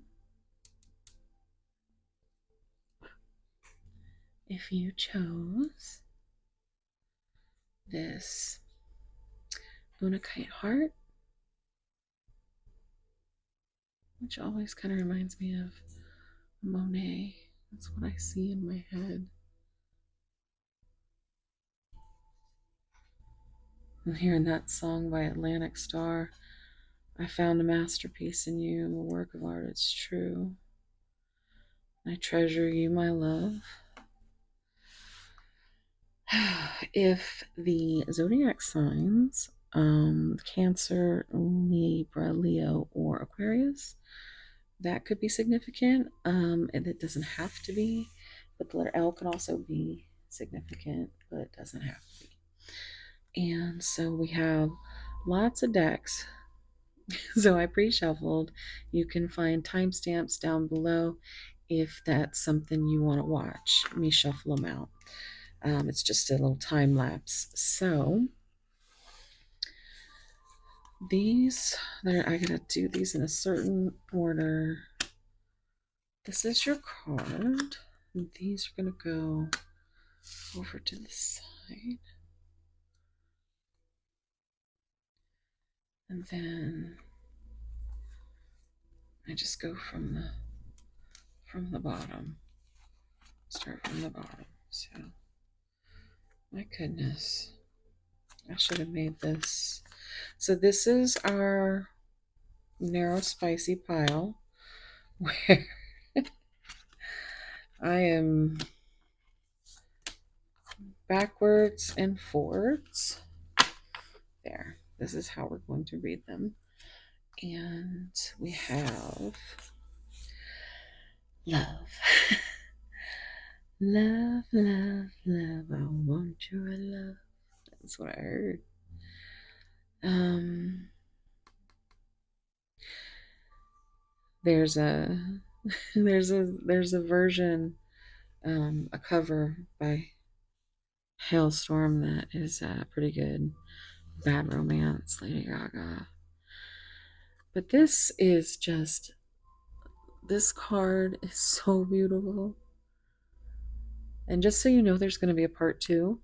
If you chose this Unakite heart, which always kind of reminds me of Monet. That's what I see in my head. And hearing that song by Atlantic Starr, I found a masterpiece in you, a work of art, it's true. I treasure you, my love. If the zodiac signs, Cancer, Libra, Leo, or Aquarius, that could be significant. And it doesn't have to be, but the letter L can also be significant, but it doesn't have to be. And so we have lots of decks. So I pre-shuffled. You can find timestamps down below if that's something you want to watch me shuffle them out. It's just a little time lapse. So these, I gotta do these in a certain order. This is your card. And these are gonna go over to the side. And then I just go from the bottom. Start from the bottom. So my goodness. I should have made this. So this is our narrow spicy pile where I am backwards and forwards. There. This is how we're going to read them. And we have love. Love, love, love. I want your love. That's what I heard. There's a version, a cover by Hailstorm that is pretty good. Bad Romance, Lady Gaga. But this card is so beautiful. And just so you know, there's going to be a part 2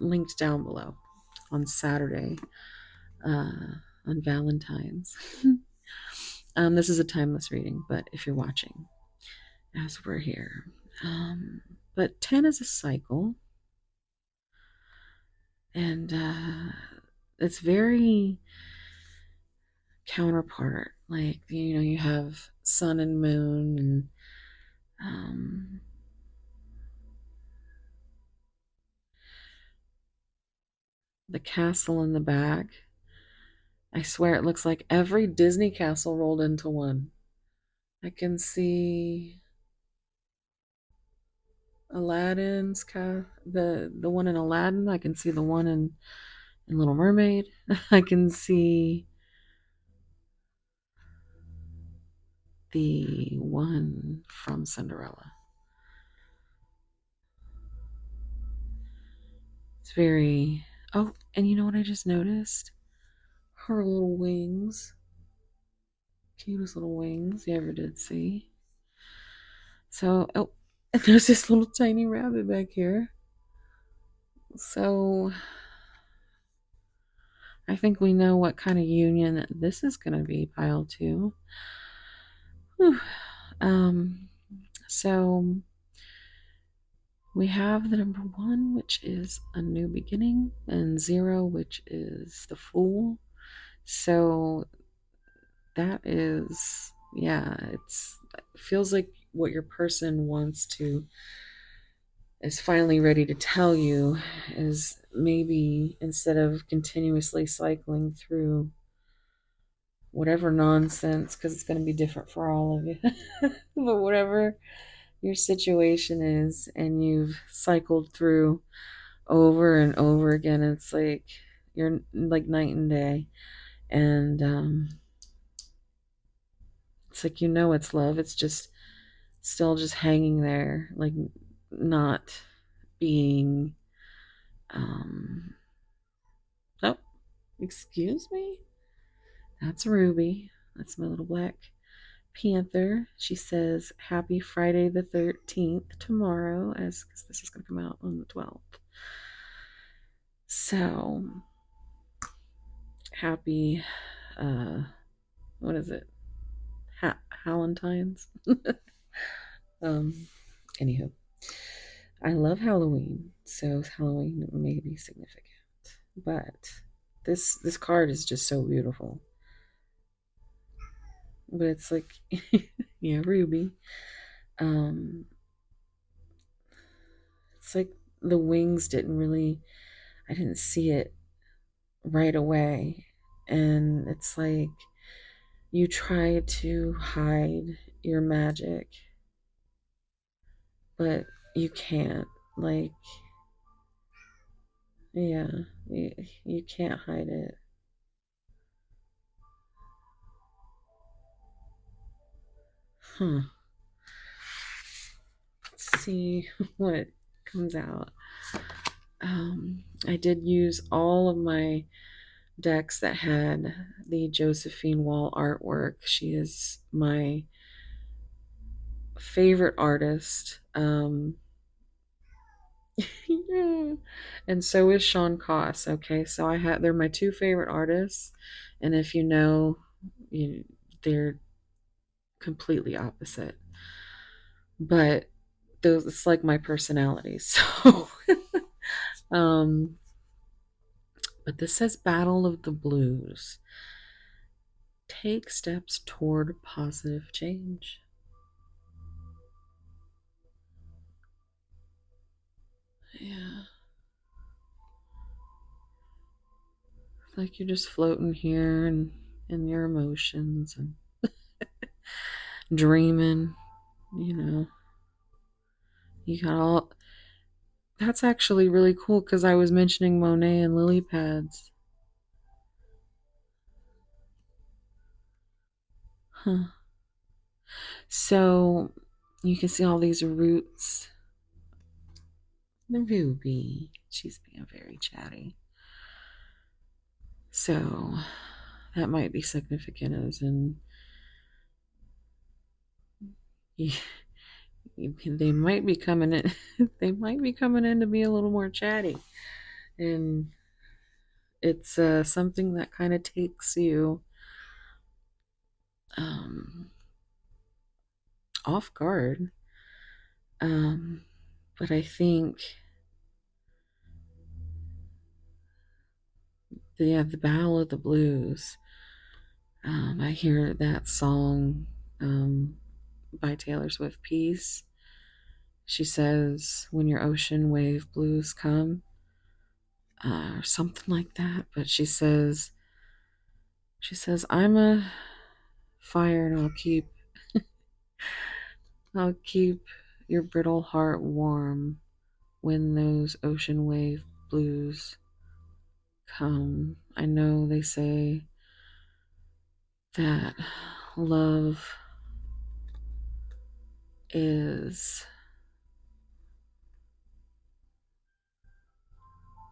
linked down below on Saturday, on Valentine's. This is a timeless reading, but if you're watching, as we're here. But 10 is a cycle. And it's very counterpart. Like, you have sun and moon and the castle in the back. I swear it looks like every Disney castle rolled into one. I can see Aladdin's the one in Aladdin. I can see the one in Little Mermaid. I can see the one from Cinderella. It's very... Oh, and you know what I just noticed? Her little wings. Cutest little wings you ever did see. So, oh, and there's this little tiny rabbit back here. So, I think we know what kind of union this is going to be, pile 2. Whew. So we have the number 1, which is a new beginning, and 0, which is the Fool. So that is, yeah, it feels like what your person is finally ready to tell you is maybe instead of continuously cycling through whatever nonsense, because it's going to be different for all of you, but whatever your situation is, and you've cycled through over and over again, it's like you're like night and day. And it's like, it's love, it's just still just hanging there, like not being oh, excuse me, that's Ruby, that's my little black panther. She says happy Friday the 13th tomorrow, as because this is going to come out on the 12th. So happy what is it? Hallentine's. um, Anywho, I love Halloween, so Halloween may be significant. But this card is just so beautiful. But it's like, yeah, Ruby. Um, it's like the wings didn't really. I didn't see it right away, and it's like you try to hide your magic, but you can't. Like, yeah, you can't hide it. Huh. Let's see what comes out. I did use all of my decks that had the Josephine Wall artwork. She is my favorite artist. Yeah. And so is Sean Koss. Okay, so they're my two favorite artists, and if you know, you, they're completely opposite. But those it's like my personality. So um but this says Battle of the Blues. Take steps toward positive change. Yeah. Like you're just floating here and in your emotions and dreaming, you know. You got all That's actually really cool because I was mentioning Monet and lily pads. Huh. So you can see all these roots. The ruby. She's being very chatty. So that might be significant as in they might be coming in they might be coming in to be a little more chatty. And it's something that kind of takes you um, off guard. Um, but I think the Battle of the Blues. I hear that song by Taylor Swift, Peace. She says, "When your ocean wave blues come," or something like that. But she says, "I'm a fire, and I'll keep your brittle heart warm when those ocean wave blues come." I know they say that love is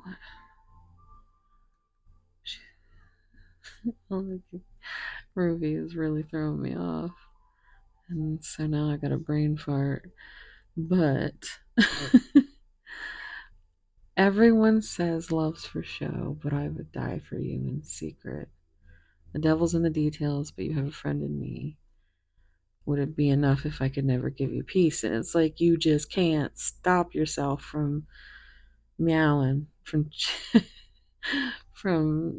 what? Oh, Ruby is really throwing me off. And so now I got a brain fart. But everyone says love's for show, but I would die for you in secret. The devil's in the details, but you have a friend in me. Would it be enough if I could never give you peace? And it's like you just can't stop yourself from meowing, from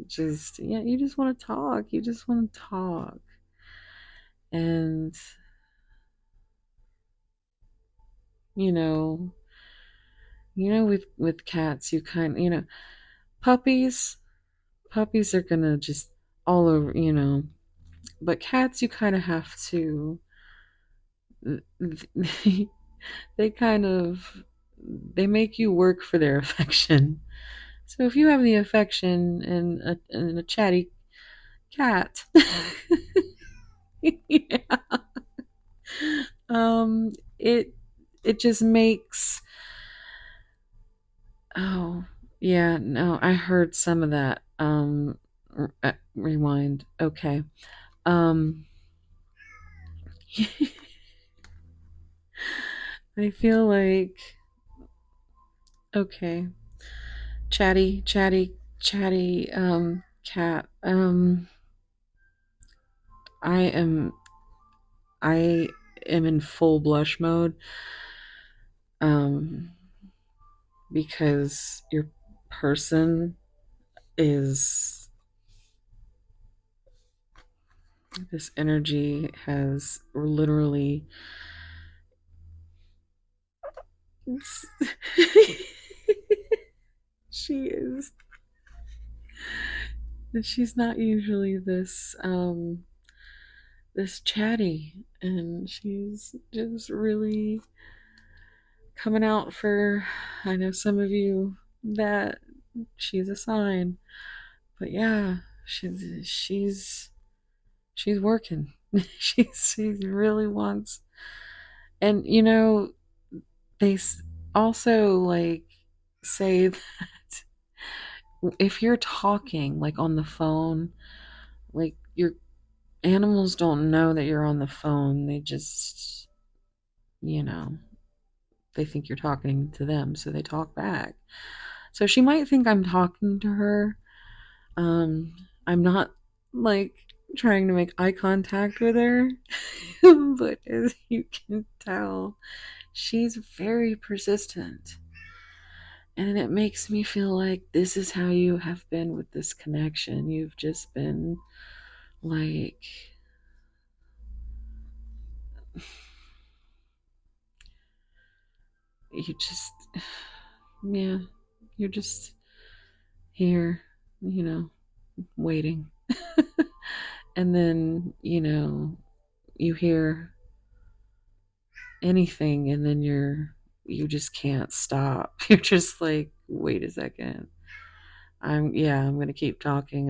just, yeah, you just want to talk. You just want to talk. And you know, with cats, you kind, puppies, puppies are gonna just all over, but cats, you kind of have to, they kind of, they make you work for their affection. So if you have the affection in a chatty cat, yeah, it just makes, oh, yeah, no, I heard some of that. Rewind. Okay. Um, I feel like, okay, chatty, cat. I am I am in full blush mode um because your person is this energy has literally she is she's not usually this chatty, and she's just really coming out for, I know some of you that she's a sign, but yeah, she's working. She really wants, and they also like say that if you're talking like on the phone, like your animals don't know that you're on the phone. They just, you know, they think you're talking to them, so they talk back. So she might think I'm talking to her. I'm not like trying to make eye contact with her, but as you can tell, she's very persistent. And it makes me feel like this is how you have been with this connection. You've just been like, you just, yeah, you're just here, waiting. And then, you hear anything, and then you just can't stop. You're just like, wait a second. I'm gonna keep talking.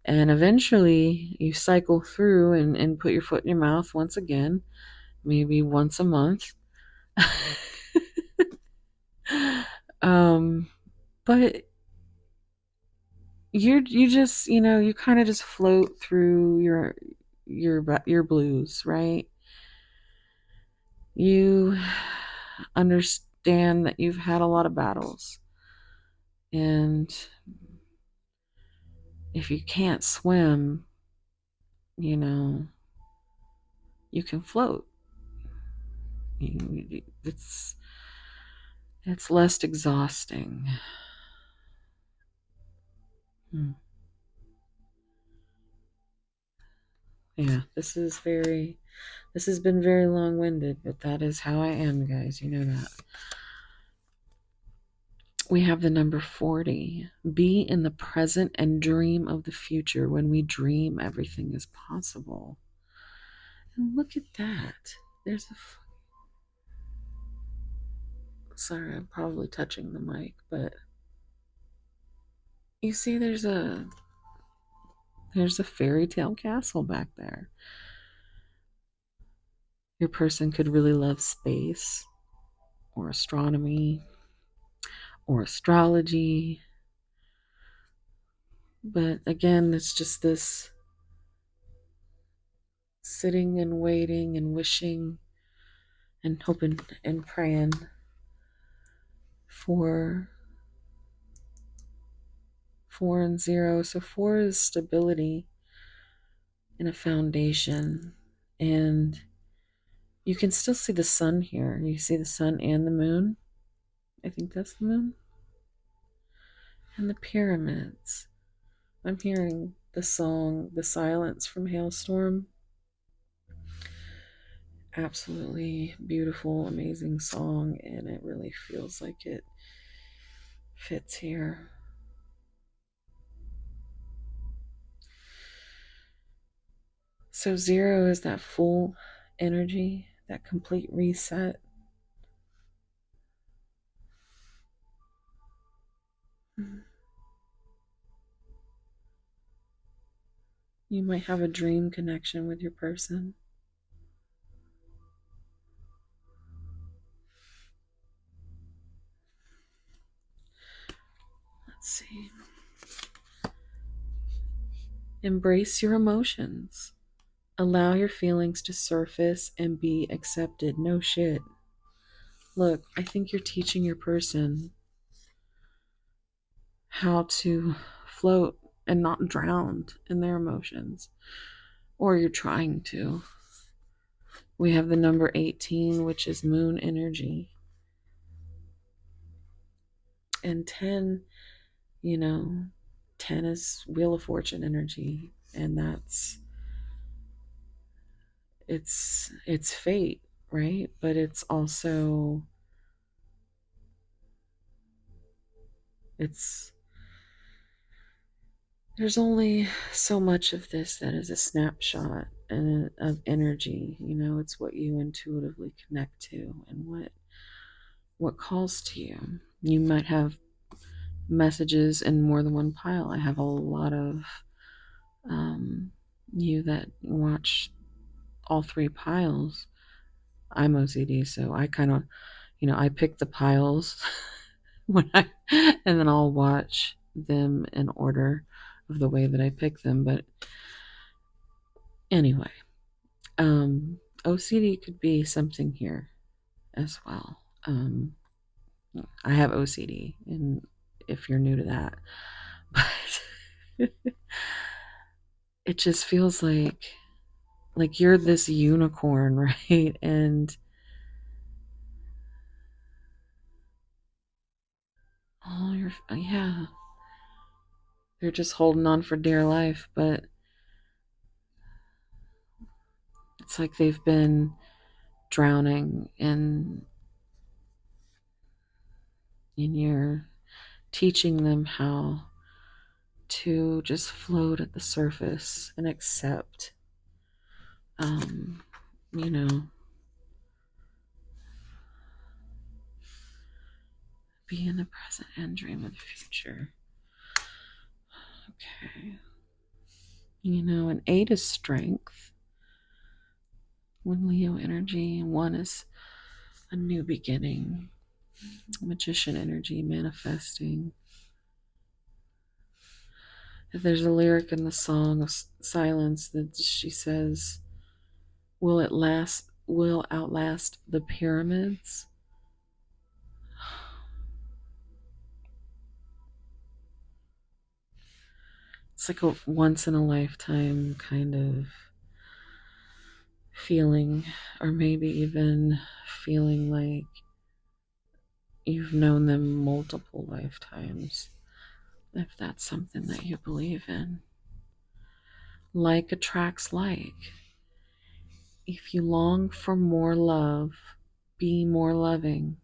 And eventually you cycle through and put your foot in your mouth once again, maybe once a month. um, but you just, you kind of just float through your blues, right? You understand that you've had a lot of battles, and if you can't swim, you know, you can float. It's less exhausting. Hmm. Yeah, this has been very long-winded, but that is how I am, guys. You know that. We have the number 40. Be in the present and dream of the future. When we dream, everything is possible. And look at that. There's a. Sorry, I'm probably touching the mic, but you see, there's a fairy tale castle back there. Your person could really love space or astronomy or astrology. But again, it's just this sitting and waiting and wishing and hoping and praying for 4 and 0. So 4 is stability and a foundation. And you can still see the sun here. You see the sun and the moon. I think that's the moon. And the pyramids. I'm hearing the song The Silence from Hailstorm. Absolutely beautiful, amazing song, and it really feels like it fits here. So 0 is that full energy, that complete reset. You might have a dream connection with your person. Let's see. Embrace your emotions. Allow your feelings to surface and be accepted. No shit. Look, I think you're teaching your person how to float and not drown in their emotions. or you're trying to. We have the number 18, which is moon energy. And 10, you know, 10 is Wheel of Fortune energy. And it's fate, right? But it's also, it's, there's only so much of this that is a snapshot and of energy. It's what you intuitively connect to and what calls to you. You might have messages in more than one pile. I have a lot of you that watch all three piles. I'm OCD, so I kind of, I pick the piles and then I'll watch them in order of the way that I pick them. But anyway, OCD could be something here as well. I have OCD, and if you're new to that, but it just feels like you're this unicorn, right? And yeah, they're just holding on for dear life, but it's like they've been drowning and you're teaching them how to just float at the surface and accept, um, you know, be in the present and dream of the future. Okay. An 8 is strength. 1 Leo energy, 1 is a new beginning. Magician energy, manifesting. There's a lyric in the song of Silence that she says, will outlast the pyramids? It's like a once in a lifetime kind of feeling, or maybe even feeling like you've known them multiple lifetimes, if that's something that you believe in. Like attracts like. If you long for more love, be more loving.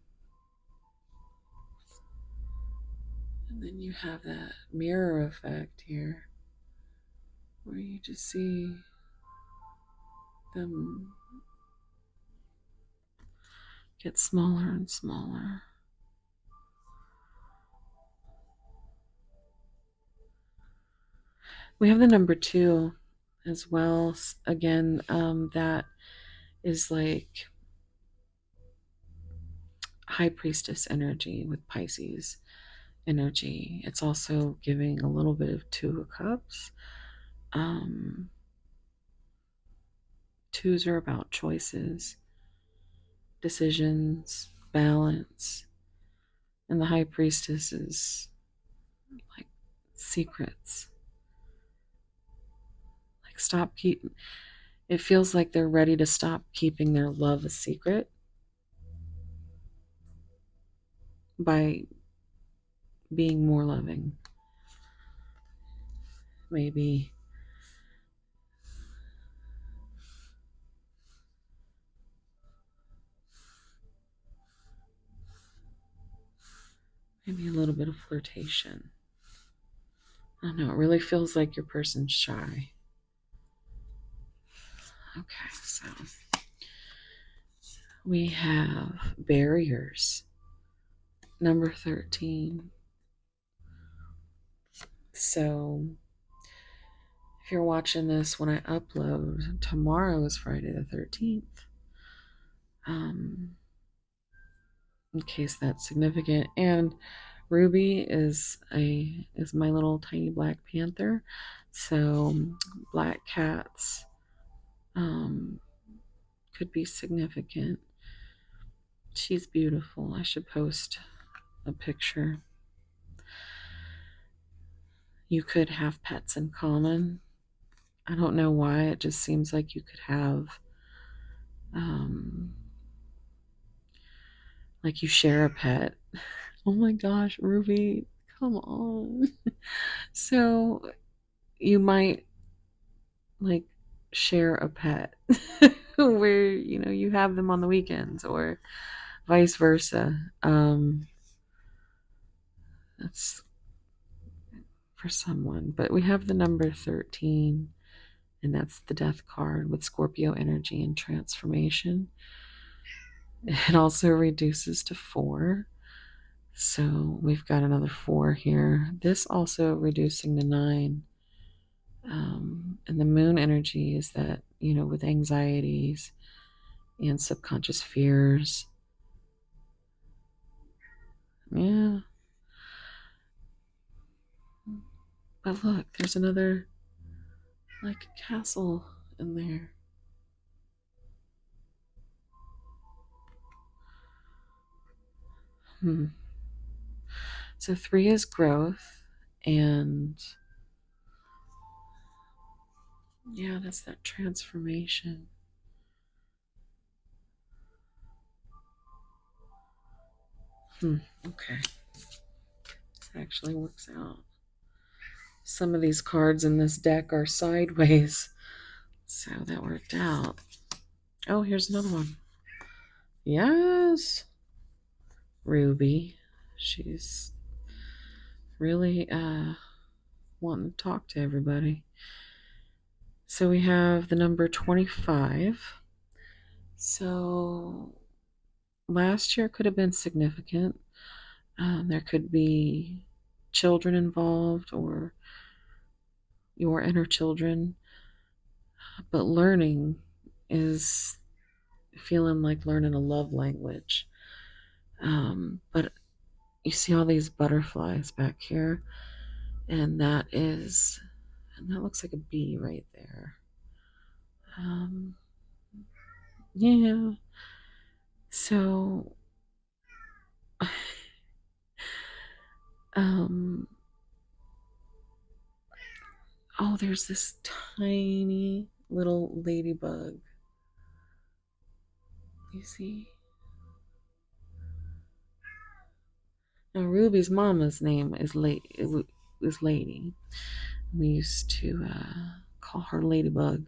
And then you have that mirror effect here, where you just see them get smaller and smaller. We have the number 2 as well. Again, that is like High Priestess energy with Pisces energy. It's also giving a little bit of 2 of Cups. 2s are about choices, decisions, balance. And the High Priestess is like secrets. Like it feels like they're ready to stop keeping their love a secret by being more loving. Maybe a little bit of flirtation. I don't know, it really feels like your person's shy. Okay, so we have barriers. Number 13. So if you're watching this when I upload, tomorrow is Friday the 13th. In case that's significant. And Ruby is my little tiny black panther. So black cats could be significant. She's beautiful. I should post a picture. You could have pets in common. I don't know why. It just seems like you could have, um, like you share a pet. Oh my gosh, Ruby, come on. So you might like share a pet where, you have them on the weekends or vice versa. That's for someone. But we have the number 13, and that's the death card with Scorpio energy and transformation. It also reduces to 4. So we've got another 4 here. This also reducing to 9. And the moon energy is that, with anxieties and subconscious fears. Yeah. But look, there's another, like, castle in there. So 3 is growth, and yeah, that's that transformation. Okay. This actually works out. Some of these cards in this deck are sideways, so that worked out. Oh, here's another one. Yes. Ruby. She's really wanting to talk to everybody. So we have the number 25. So last year could have been significant. There could be children involved or your inner children. But learning is feeling like learning a love language. But you see all these butterflies back here, and that looks like a bee right there. Yeah. So, um, oh, there's this tiny little ladybug. You see? Now, Ruby's mama's name is Lady. We used to call her Ladybug.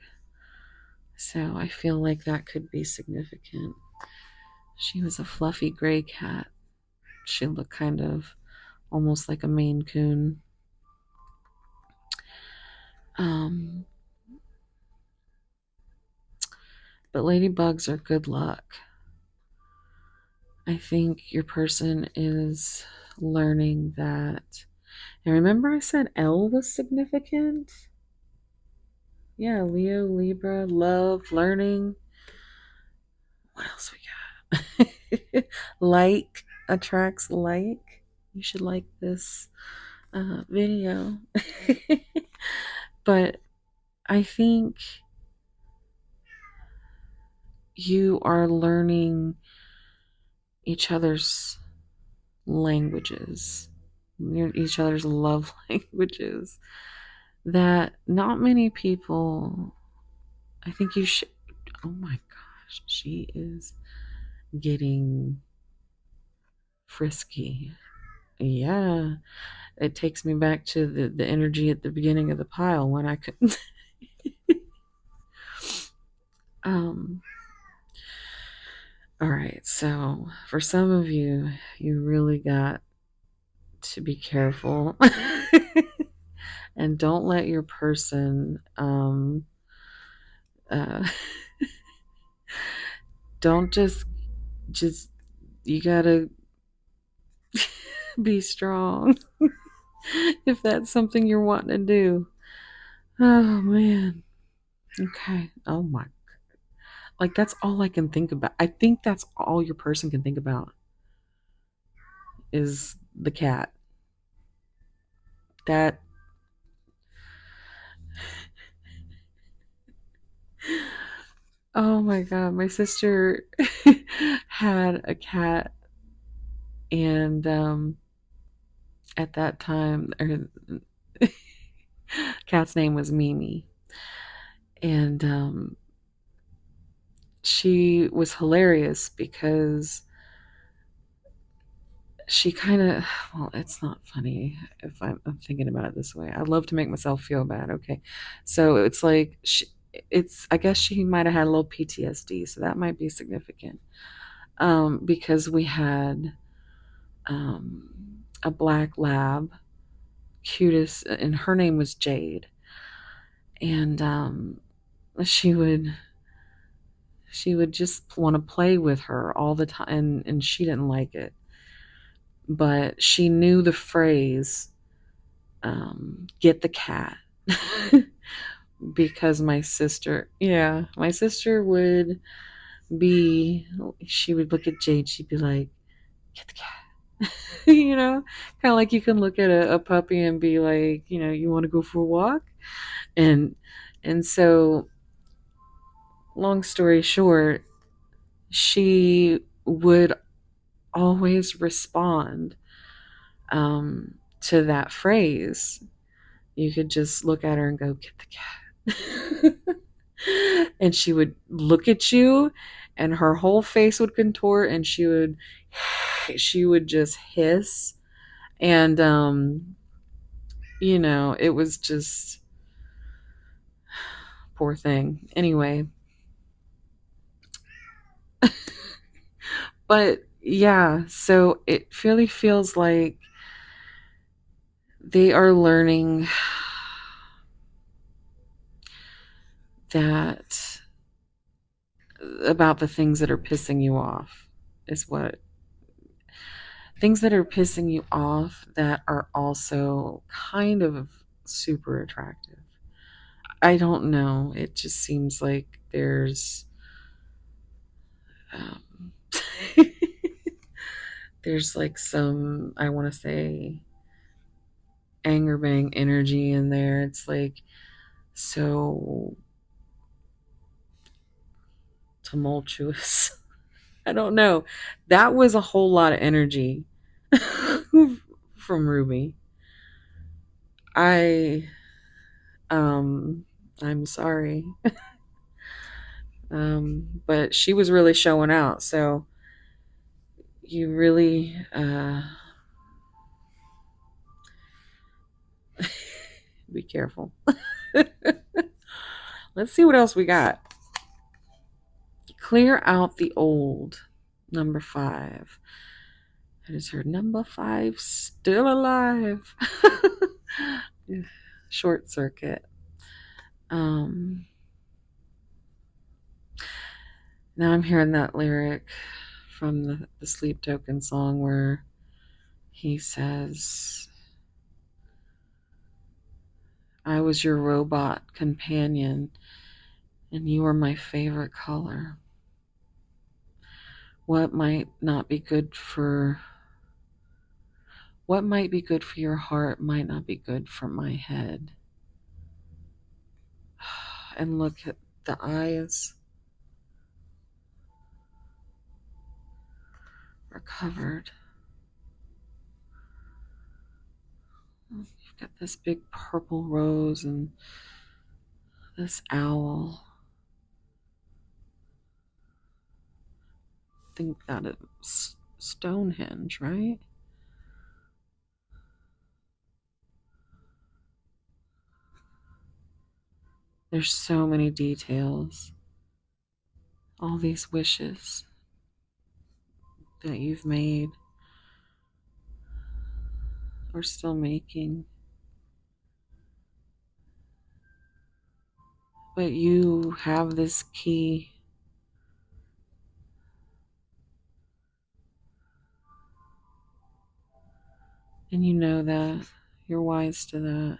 So I feel like that could be significant. She was a fluffy gray cat. She looked kind of almost like a Maine Coon. But ladybugs are good luck. I think your person is learning that. And remember, I said L was significant? Yeah, Leo, Libra, love, learning. What else we got? Like attracts like. You should like this video. But I think you are learning each other's languages, each other's love languages that not many people, I think you should. Oh my gosh, she is getting frisky. Yeah, it takes me back to the energy at the beginning of the pile when I couldn't. All right, so for some of you, you really got to be careful and don't let your person uh, don't just you gotta be strong if that's something you're wanting to do. Oh man. Okay. Oh my. Like that's all I can think about. I think that's all your person can think about is the cat. That oh my god, my sister had a cat, and at that time, cat's name was Mimi, And she was hilarious because she kind of, well, it's not funny if I'm thinking about it this way. I love to make myself feel bad. Okay. So it's like, I guess she might have had a little PTSD. So that might be significant. Because we had a black lab, cutest, and her name was Jade. And she would she would just want to play with her all the time, and she didn't like it, but she knew the phrase, get the cat. Because my sister would be, she would look at Jade, she'd be like, get the cat. Kind of like you can look at a puppy and be like, you want to go for a walk? And so, long story short, she would always respond, to that phrase. You could just look at her and go, get the cat. And she would look at you, and her whole face would contort, and she would just hiss. And it was just, poor thing. Anyway, but yeah, so it really feels like they are learning that about the things that are pissing you off, is what things that are pissing you off that are also kind of super attractive. I don't know. It just seems like um, there's like some, I want to say, anger bang energy in there. It's like so tumultuous. I don't know. That was a whole lot of energy from Ruby. I I'm sorry. But she was really showing out, so you really be careful. Let's see what else we got. Clear out the old. Number 5. That is her number 5 still alive. Short circuit. Now I'm hearing that lyric from the Sleep Token song where he says, I was your robot companion and you were my favorite color. What might be good for your heart might not be good for my head. And look at the eyes are covered. You've got this big purple rose and this owl. I think that is Stonehenge, right? There's so many details. All these wishes that you've made or still making. But you have this key. And you know that. You're wise to that.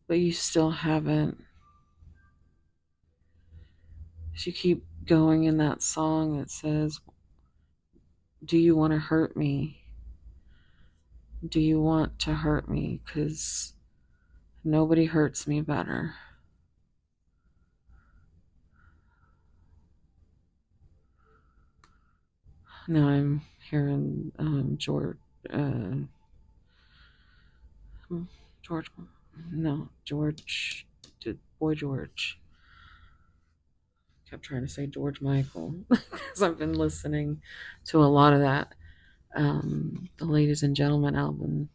But you still haven't. You keep going in that song that says, do you want to hurt me? Do you want to hurt me? Because nobody hurts me better. Now I'm hearing George, George, no, George, Boy George. Kept trying to say George Michael because I've been listening to a lot of that. The Ladies and Gentlemen album,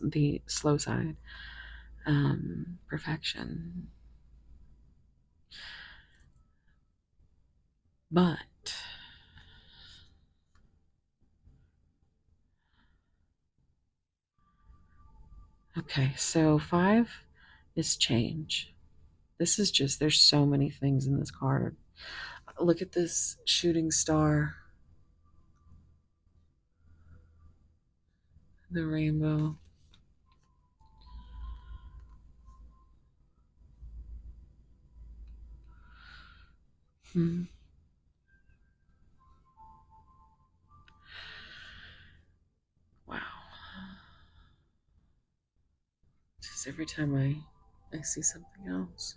the slow side, Perfection. But okay, so 5 is change. This is just, there's so many things in this card. Look at this shooting star, the rainbow. Hmm. Wow. Just every time I see something else,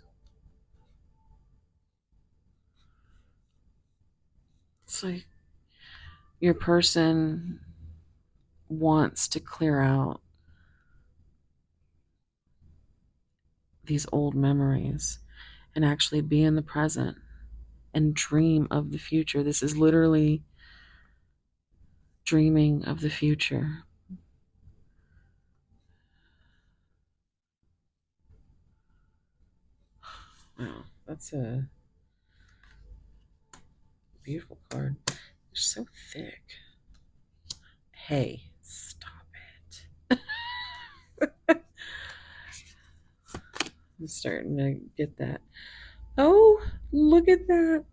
it's like your person wants to clear out these old memories and actually be in the present and dream of the future. This is literally dreaming of the future. Wow, that's a beautiful card. They're so thick. Hey, stop it. I'm starting to get that. Oh, look at that.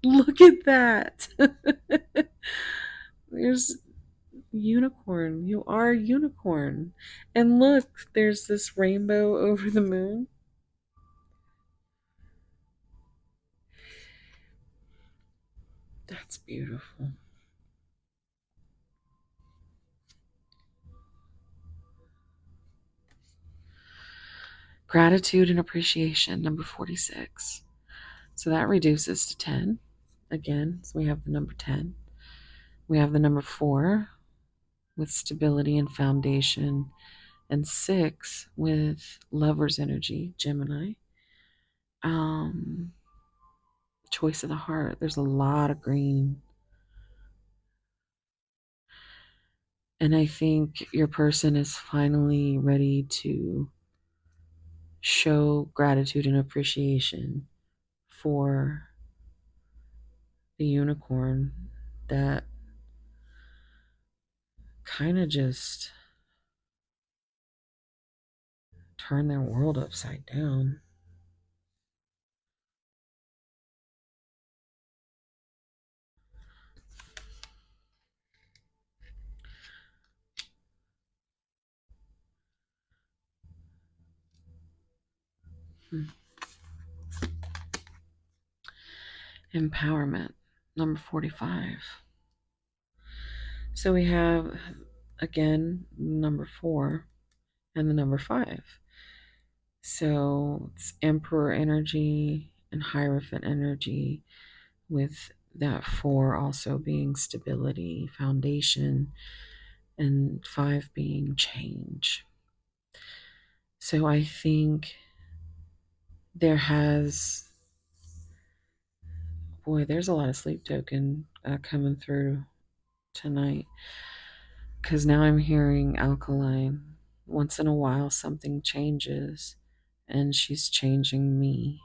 Look at that. There's unicorn. You are a unicorn. And look, there's this rainbow over the moon. That's beautiful. Gratitude and appreciation, number 46. So that reduces to 10. Again, so we have the number 10. We have the number 4 with stability and foundation, and 6 with lover's energy, Gemini. Choice of the heart. There's a lot of green. And I think your person is finally ready to show gratitude and appreciation for the unicorn that kind of just turned their world upside down. Empowerment, number 45. So we have, again, number 4 and the number 5. So it's Emperor energy and Hierophant energy, with that 4 also being stability, foundation, and 5 being change. So I think there has, boy, there's a lot of sleep token coming through tonight, because now I'm hearing alkaline. Once in a while, something changes, and she's changing me.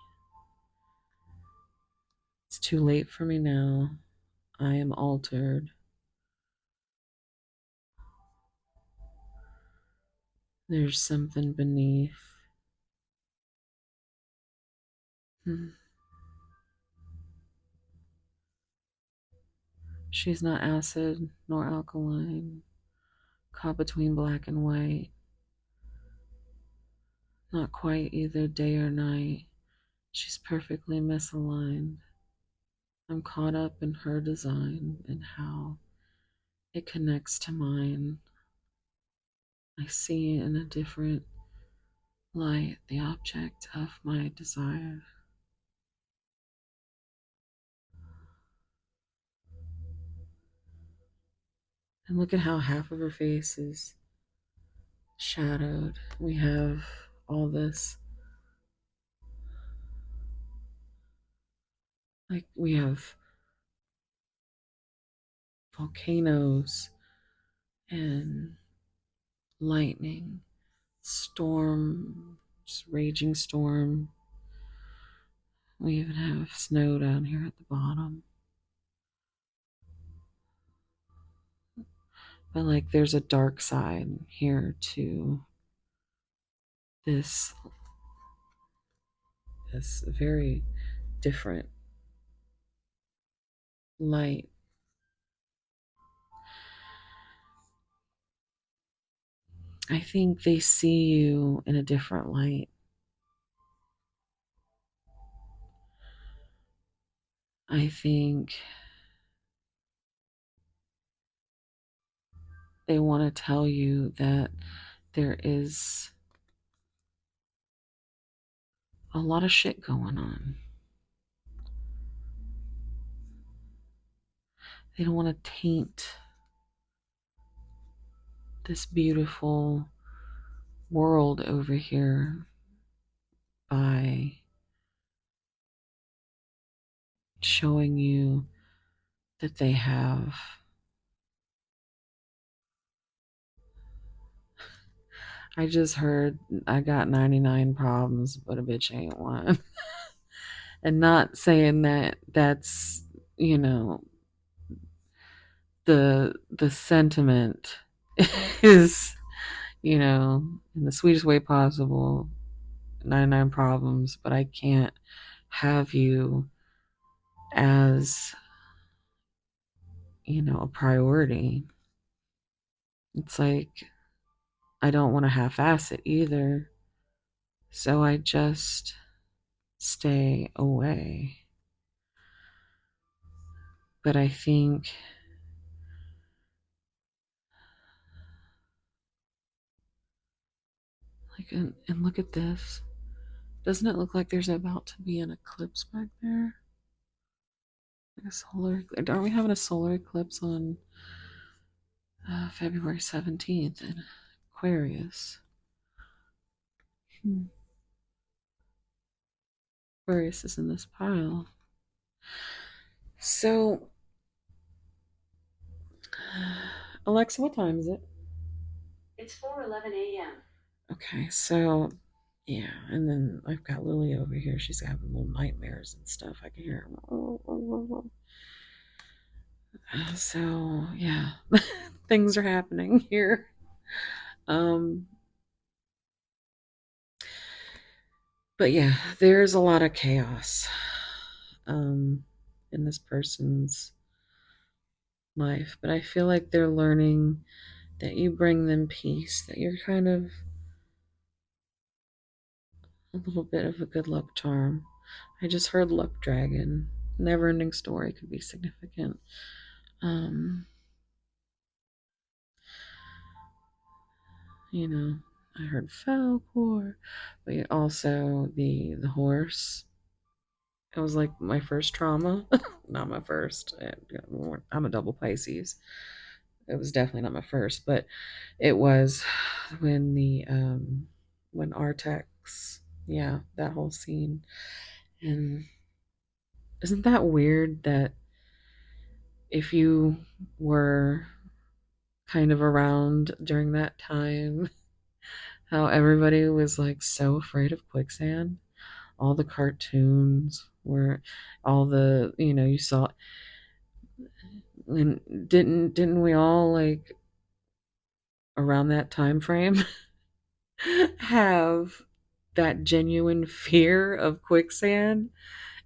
It's too late for me now. I am altered. There's something beneath. She's not acid nor alkaline, caught between black and white. Not quite either day or night. She's perfectly misaligned. I'm caught up in her design and how it connects to mine. I see in a different light the object of my desire. And look at how half of her face is shadowed. We have all this Like we have volcanoes and lightning, storm, just raging storm. We even have snow down here at the bottom. But like there's a dark side here to this this very different light. I think they see you in a different light. I think they want to tell you that there is a lot of shit going on. They don't want to taint this beautiful world over here by showing you that they have. I just heard I got 99 problems, but a bitch ain't one. And not saying that that's, you know, the sentiment is, you know, in the sweetest way possible, 99 problems, but I can't have you as, you know, a priority. It's like I don't want to half ass it either. So I just stay away. But I think like and look at this. Doesn't it look like there's about to be an eclipse back there? Like a solar, aren't we having a solar eclipse on February 17th in Aquarius? Aquarius is in this pile. So, Alexa, what time is it? It's 4:11 a.m. Okay, so yeah, and then I've got Lily over here. She's having little nightmares and stuff. I can hear her. So yeah, things are happening here. Um, but yeah, there's a lot of chaos um, in this person's life. But I feel like they're learning that you bring them peace, that you're kind of a little bit of a good luck charm. I just heard luck dragon. Never ending story could be significant. Um, you know, I heard Falcor, but also the horse. It was like my first trauma. Not my first. I'm a double Pisces. It was definitely not my first, but it was when the when Artex, yeah, that whole scene. And isn't that weird that if you were kind of around during that time, how everybody was like so afraid of quicksand? All the cartoons were all the, you know, you saw, and didn't we all like around that time frame have that genuine fear of quicksand?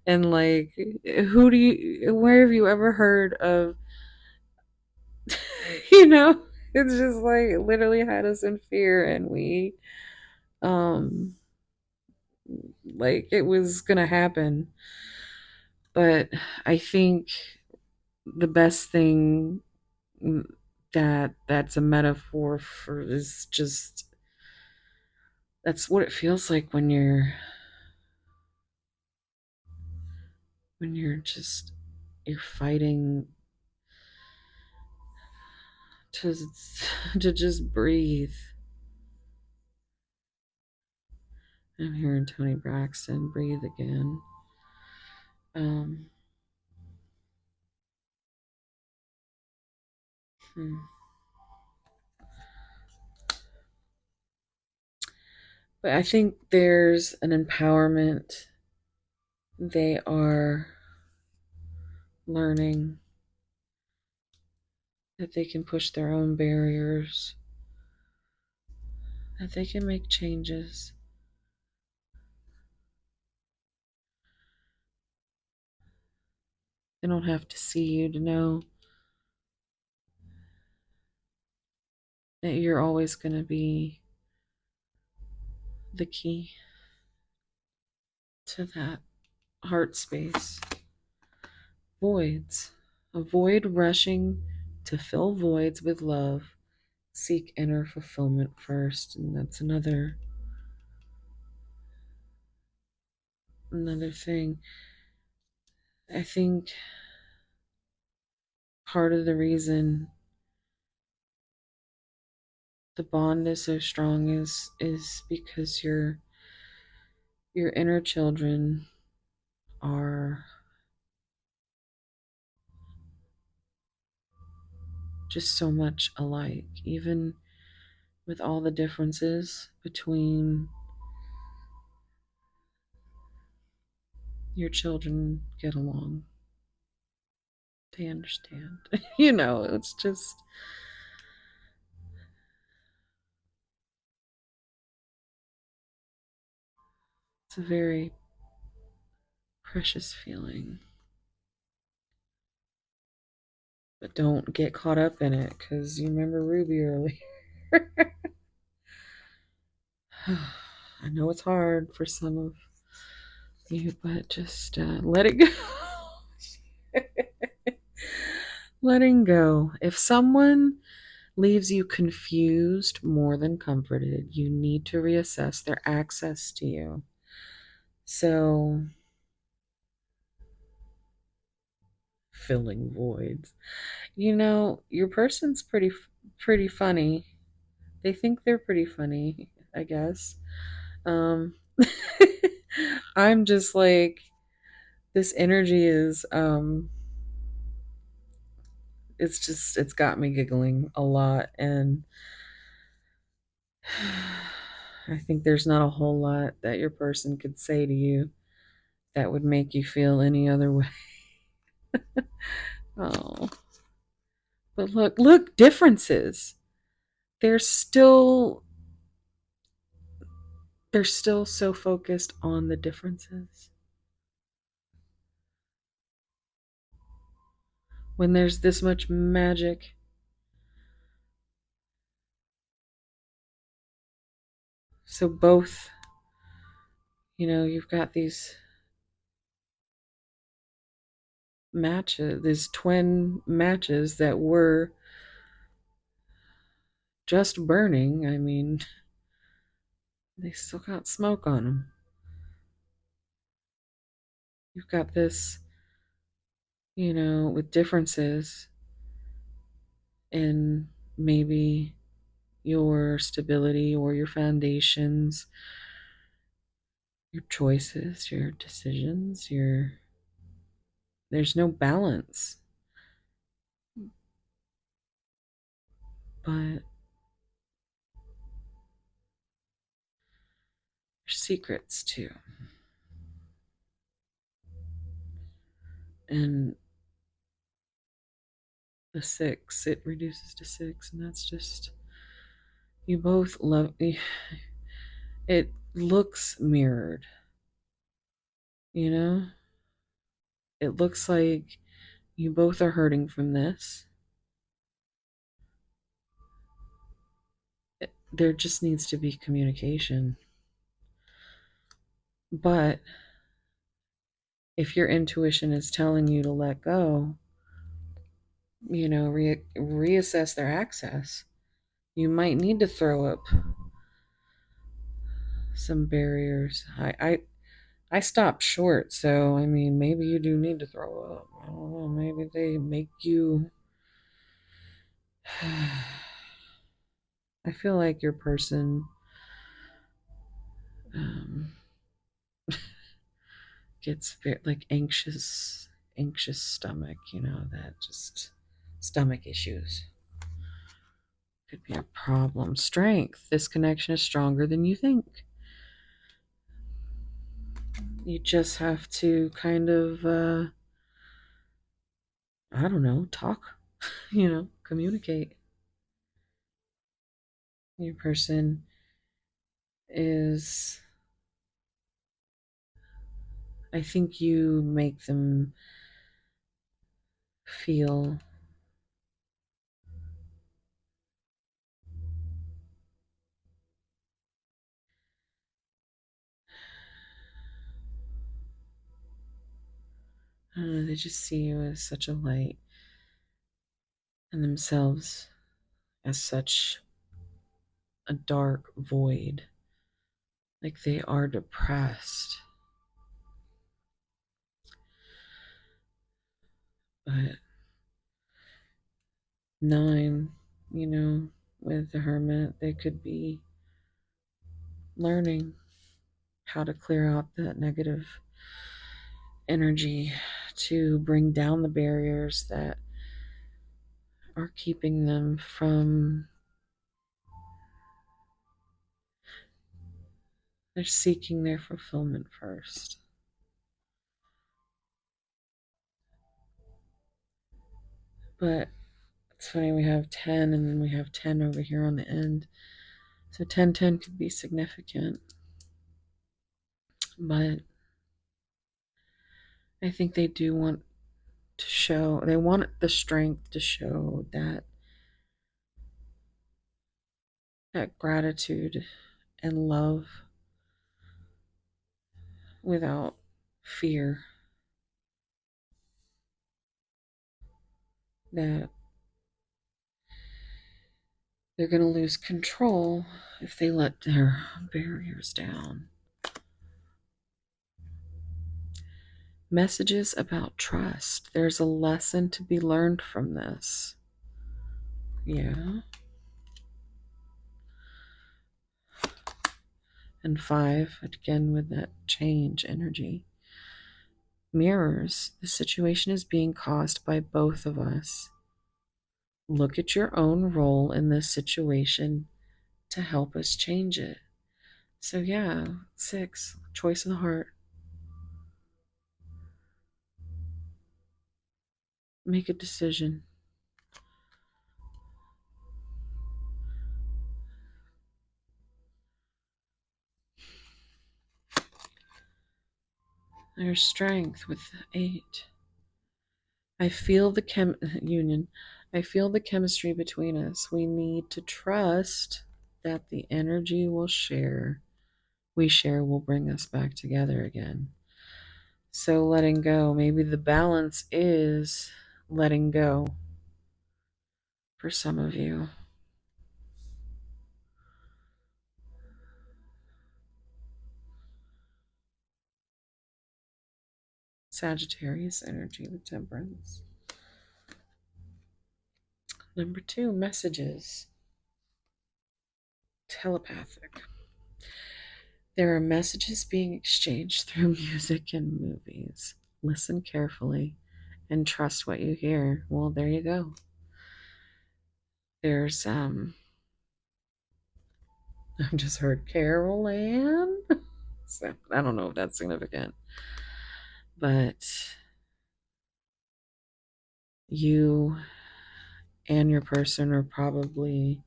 And like, where have you ever heard of, you know, it's just like it literally had us in fear, and we um like it was gonna happen. But I think the best thing that's a metaphor for is just that's what it feels like when you're just you're fighting to to just breathe. I'm hearing Tony Braxton breathe again. Hmm. But I think there's an empowerment. They are learning that they can push their own barriers, that they can make changes. They don't have to see you to know that you're always going to be the key to that heart space. Voids. Avoid rushing to fill voids with love. Seek inner fulfillment first. And that's another thing. I think part of the reason the bond is so strong is because your inner children are just so much alike, even with all the differences between your children get along. They understand. It's just it's a very precious feeling. But don't get caught up in it because you remember Ruby earlier. I know it's hard for some of you, but just let it go. Letting go. If someone leaves you confused more than comforted, you need to reassess their access to you. So, filling voids. Your person's pretty funny. They think they're pretty funny, I guess. Um I'm just like this energy is it's got me giggling a lot, and I think there's not a whole lot that your person could say to you that would make you feel any other way. Oh, but look, differences. They're still they're still so focused on the differences. When there's this much magic, so both, you've got these matches, these twin matches that were just burning. I mean, they still got smoke on them. You've got this, with differences in maybe your stability or your foundations, your choices, your decisions, there's no balance. But there's secrets too. And the six, it reduces to six, and that's just you both love. It looks mirrored, you know. It looks like you both are hurting from this. There just needs to be communication. But if your intuition is telling you to let go, reassess their access. You might need to throw up some barriers. I stopped short, so I mean, maybe you do need to throw up. I don't know. Maybe they make you. I feel like your person um, gets very, like anxious stomach. That just stomach issues. Could be a problem. Strength. This connection is stronger than you think. You just have to kind of, I don't know, talk, communicate. Your person is, I think you make them feel I don't know, they just see you as such a light and themselves as such a dark void. Like they are depressed. But nine, with the hermit, they could be learning how to clear out that negative energy to bring down the barriers that are keeping them from they're seeking their fulfillment first. But it's funny, we have 10 and then we have 10 over here on the end. So 1010 could be significant. But I think they do want to show, they want the strength to show that gratitude and love without fear, that they're going to lose control if they let their barriers down. Messages about trust. There's a lesson to be learned from this. Yeah. And 5, again with that change energy. Mirrors. The situation is being caused by both of us. Look at your own role in this situation to help us change it. So, yeah, 6, choice of the heart. Make a decision. There's strength with 8. I feel the union. I feel the chemistry between us. We need to trust that the energy we share will bring us back together again. So letting go, maybe the balance is letting go for some of you. Sagittarius energy with temperance. Number 2, messages. Telepathic. There are messages being exchanged through music and movies. Listen carefully and trust what you hear. Well, there you go. There's I just heard Carol Ann. So I don't know if that's significant. But you and your person are probably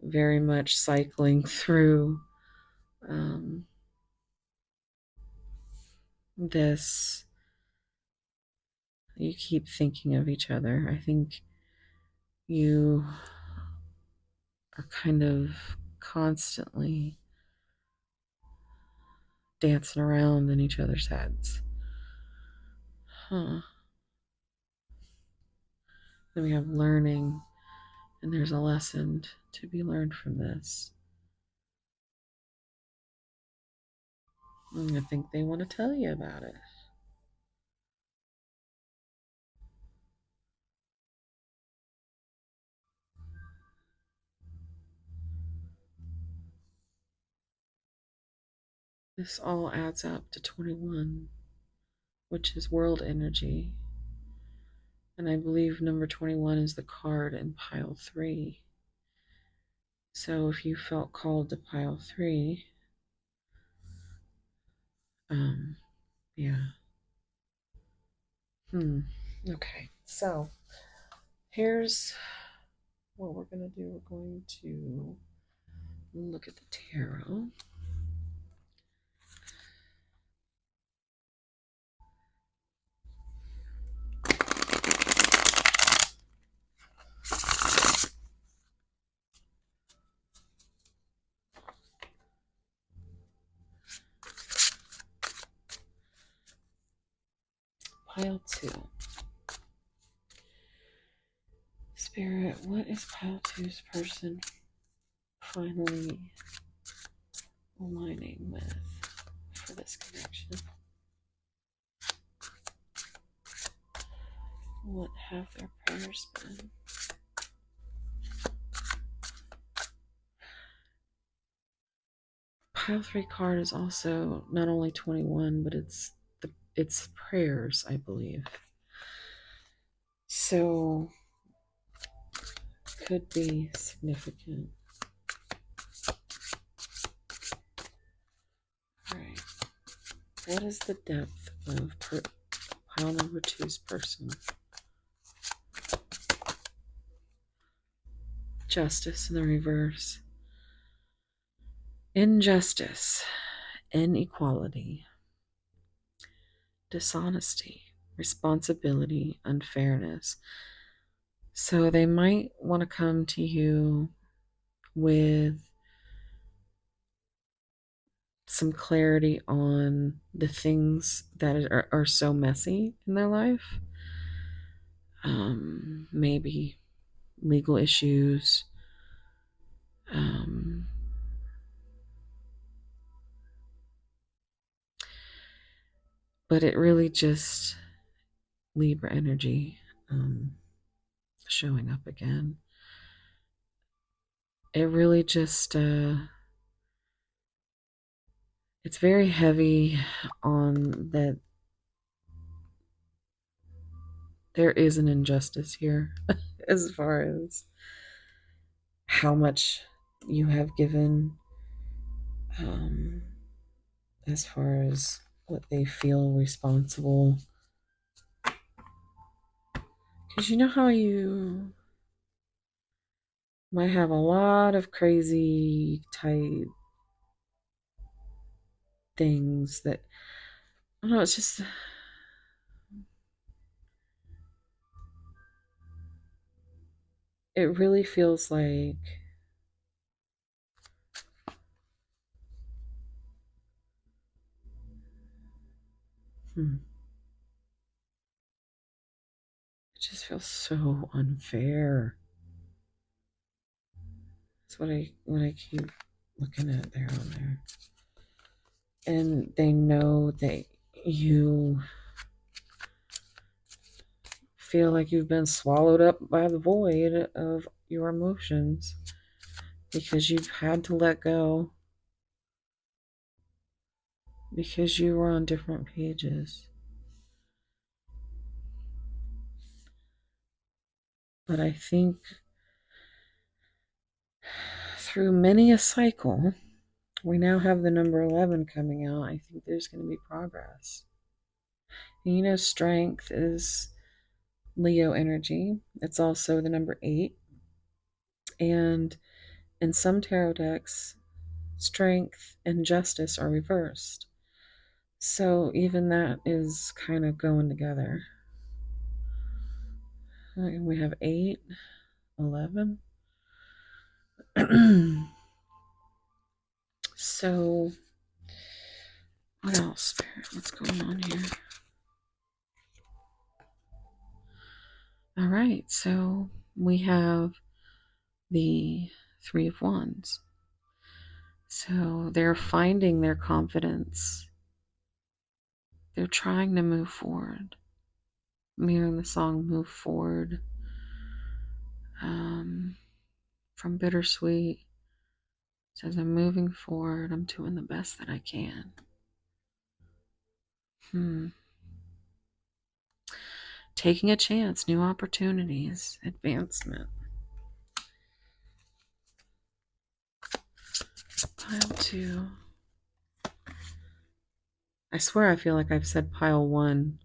very much cycling through this. You keep thinking of each other. I think you are kind of constantly dancing around in each other's heads. Huh. Then we have learning, and there's a lesson to be learned from this. And I think they want to tell you about it. This all adds up to 21, which is world energy. And I believe number 21 is the card in pile 3. So if you felt called to pile 3, yeah. Okay, so here's what we're going to do. We're going to look at the tarot. Pile 2. Spirit, what is pile 2's person finally aligning with for this connection? What have their prayers been? Pile 3 card is also not only 21, but it's prayers, I believe. So could be significant. All right. What is the depth of pile number 2's person? Justice in the reverse. Injustice, inequality, dishonesty, responsibility, unfairness. So they might want to come to you with some clarity on the things that are so messy in their life. Maybe legal issues. But it really just Libra energy showing up again. It really just it's very heavy on that there is an injustice here as far as how much you have given, as far as what they feel responsible. Because you know how you might have a lot of crazy type things that, I don't know, it's just, it really feels like it just feels so unfair. That's what I keep looking at there on there. And they know that you feel like you've been swallowed up by the void of your emotions because you've had to let go because you were on different pages. But I think through many a cycle, we now have the number 11 coming out. I think there's going to be progress. And you know, strength is Leo energy. It's also the number 8. And in some tarot decks, strength and justice are reversed. So even that is kind of going together. We have 8, 11. So what else, Spirit? What's going on here? All right, so we have the 3 of Wands. So they're finding their confidence. They're trying to move forward. Mirroring the song Move Forward. From Bittersweet. It says, I'm moving forward. I'm doing the best that I can. Taking a chance, new opportunities, advancement. Pile 2. I swear I feel like I've said pile 1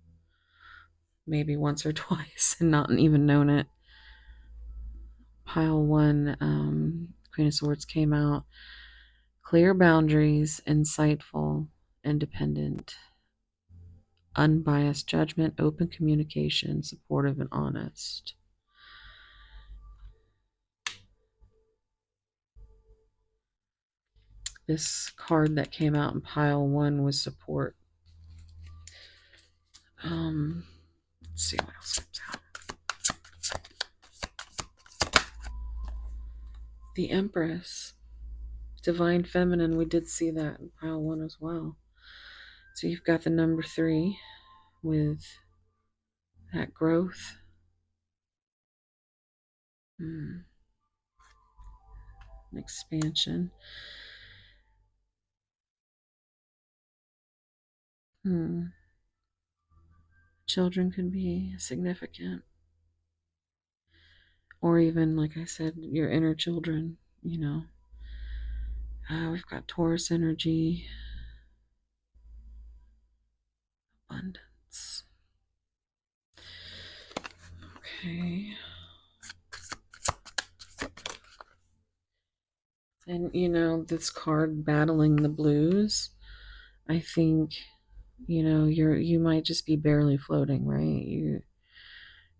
maybe once or twice and not even known it. Pile 1, Queen of Swords came out. Clear boundaries, insightful, independent, unbiased judgment, open communication, supportive and honest. This card that came out in pile 1 was support. Let's see what else comes out. The Empress, Divine Feminine. We did see that in pile 1 as well. So you've got the number 3 with that growth. Expansion. Children can be significant. Or even, like I said, your inner children, you know. We've got Taurus energy. Abundance. Okay. And, you know, this card, Battling the Blues, I think, you know, you might just be barely floating, right?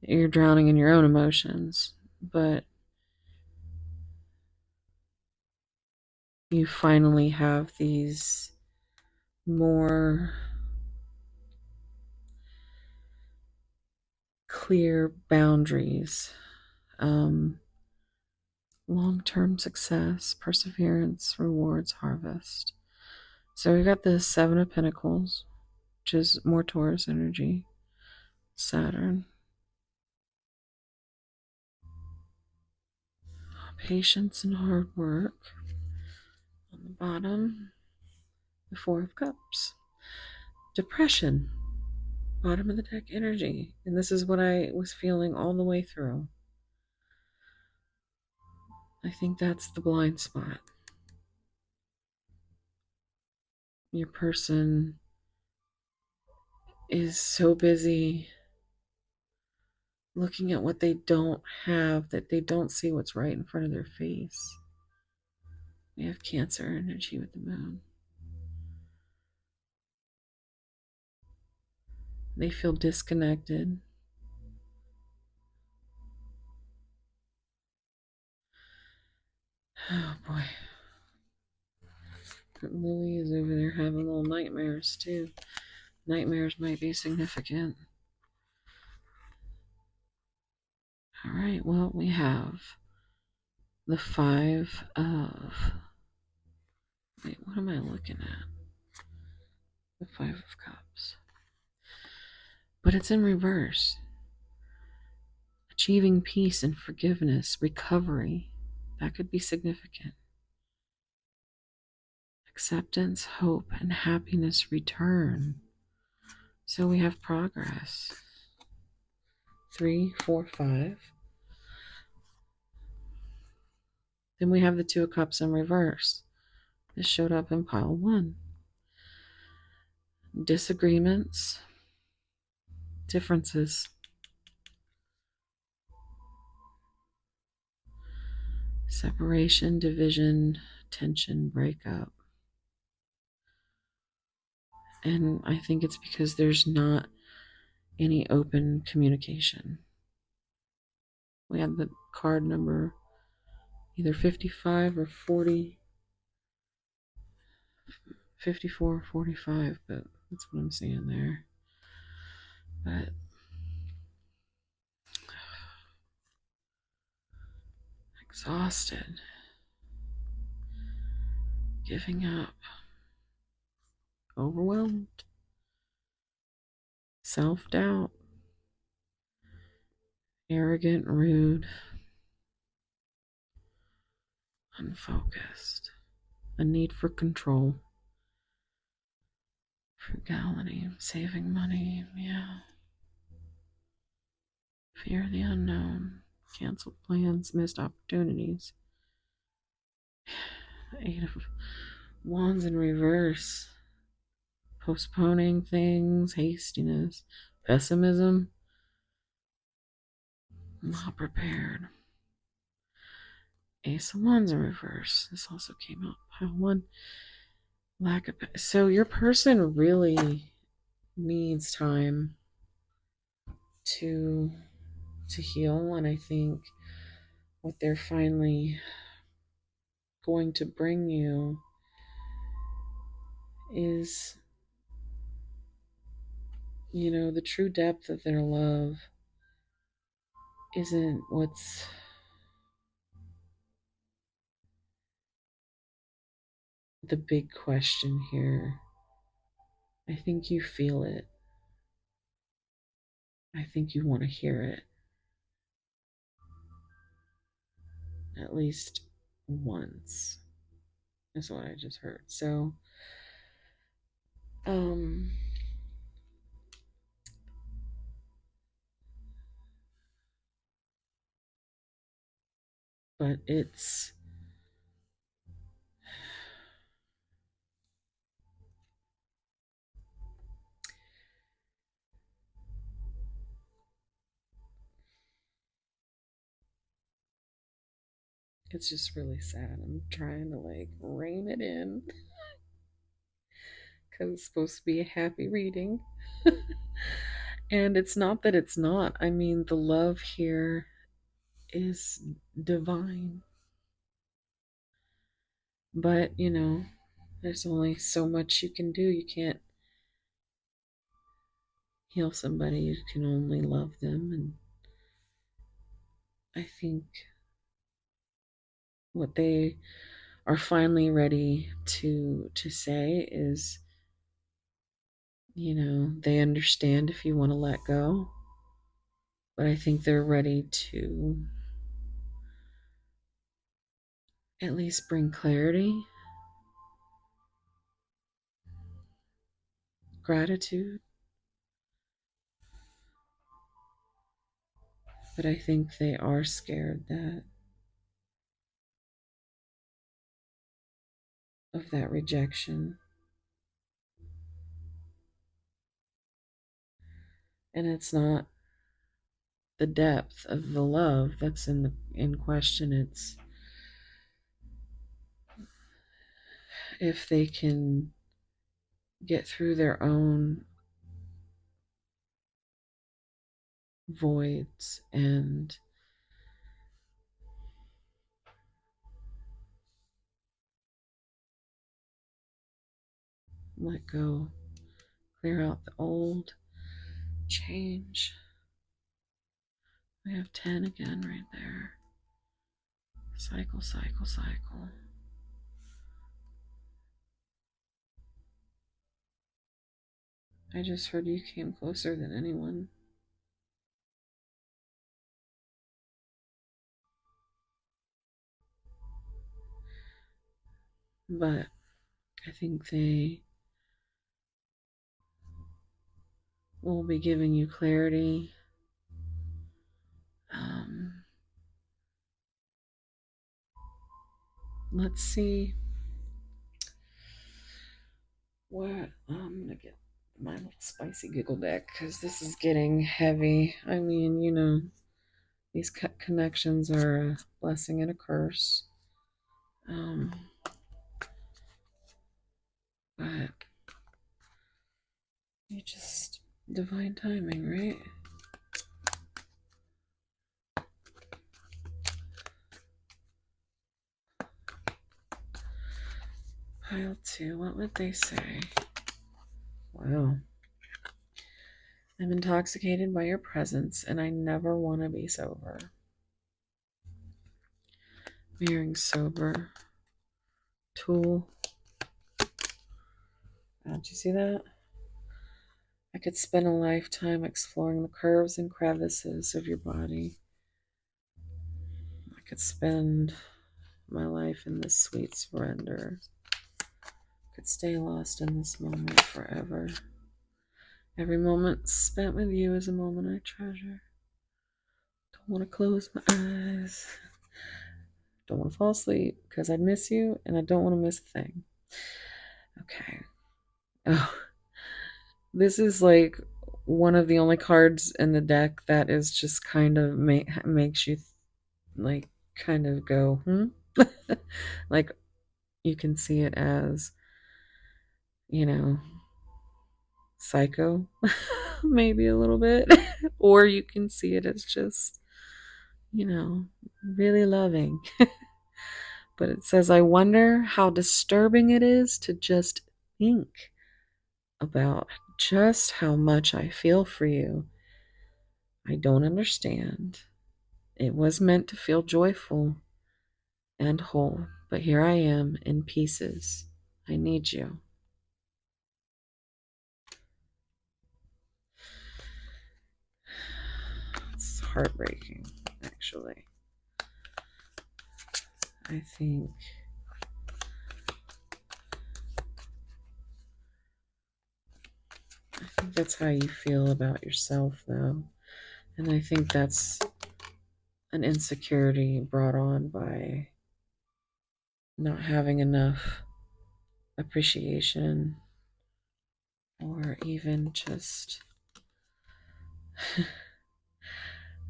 You're drowning in your own emotions, but you finally have these more clear boundaries, long-term success, perseverance, rewards, harvest. So we've got the Seven of Pentacles, which is more Taurus energy, Saturn. Patience and hard work. On the bottom, the Four of Cups. Depression, bottom of the deck energy. And this is what I was feeling all the way through. I think that's the blind spot. Your person is so busy looking at what they don't have that they don't see what's right in front of their face. We have Cancer energy with the moon. They feel disconnected. Oh boy. Lily is over there having little nightmares too. Nightmares might be significant. All right, well, we have the Five of... Wait, what am I looking at? The Five of Cups. But it's in reverse. Achieving peace and forgiveness, recovery. That could be significant. Acceptance, hope, and happiness return. So we have progress. 3, 4, 5. Then we have the Two of Cups in reverse. This showed up in pile 1. Disagreements, differences. Separation, division, tension, breakup. And I think it's because there's not any open communication. We had the card number either 55 or 40, 54 or 45, but that's what I'm seeing there. But exhausted, giving up, overwhelmed, self-doubt, arrogant, rude, unfocused, a need for control, frugality, saving money, yeah. Fear of the unknown, canceled plans, missed opportunities. Wands in reverse. Postponing things, hastiness, pessimism, not prepared. Ace of Wands in reverse. This also came out pile one. Lack of. So your person really needs time to heal, and I think what they're finally going to bring you is, the true depth of their love isn't what's the big question here. I think you feel it. I think you want to hear it at least once, is what I just heard. So, um, but it's just really sad. I'm trying to like rein it in because it's supposed to be a happy reading. And it's not that it's not. I mean, the love here is divine. But, there's only so much you can do. You can't heal somebody, you can only love them. And I think what they are finally ready to say is, they understand if you want to let go, but I think they're ready to at least bring clarity, gratitude. But I think they are scared that of that rejection. And it's not the depth of the love that's in question. It's if they can get through their own voids and let go, clear out the old, change. We have 10 again right there. Cycle, cycle, cycle. I just heard you came closer than anyone. But I think they will be giving you clarity. Let's see what I'm gonna get my little spicy giggle deck because this is getting heavy. I mean, these connections are a blessing and a curse. Um, but you just divine timing, right? Pile two, what would they say? Wow. I'm intoxicated by your presence and I never want to be sober. Being sober. Tool. Did you see that? I could spend a lifetime exploring the curves and crevices of your body. I could spend my life in this sweet surrender. I could stay lost in this moment forever. Every moment spent with you is a moment I treasure. Don't want to close my eyes. Don't want to fall asleep because I'd miss you and I don't want to miss a thing. Okay. Oh, this is like one of the only cards in the deck that is just kind of makes you like kind of go, hmm? Like you can see it as, you know, psycho, maybe a little bit, or you can see it as just, really loving. But it says, I wonder how disturbing it is to just think about just how much I feel for you. I don't understand. It was meant to feel joyful and whole, but here I am in pieces. I need you. It's heartbreaking, actually. I think that's how you feel about yourself, though. And I think that's an insecurity brought on by not having enough appreciation or even just,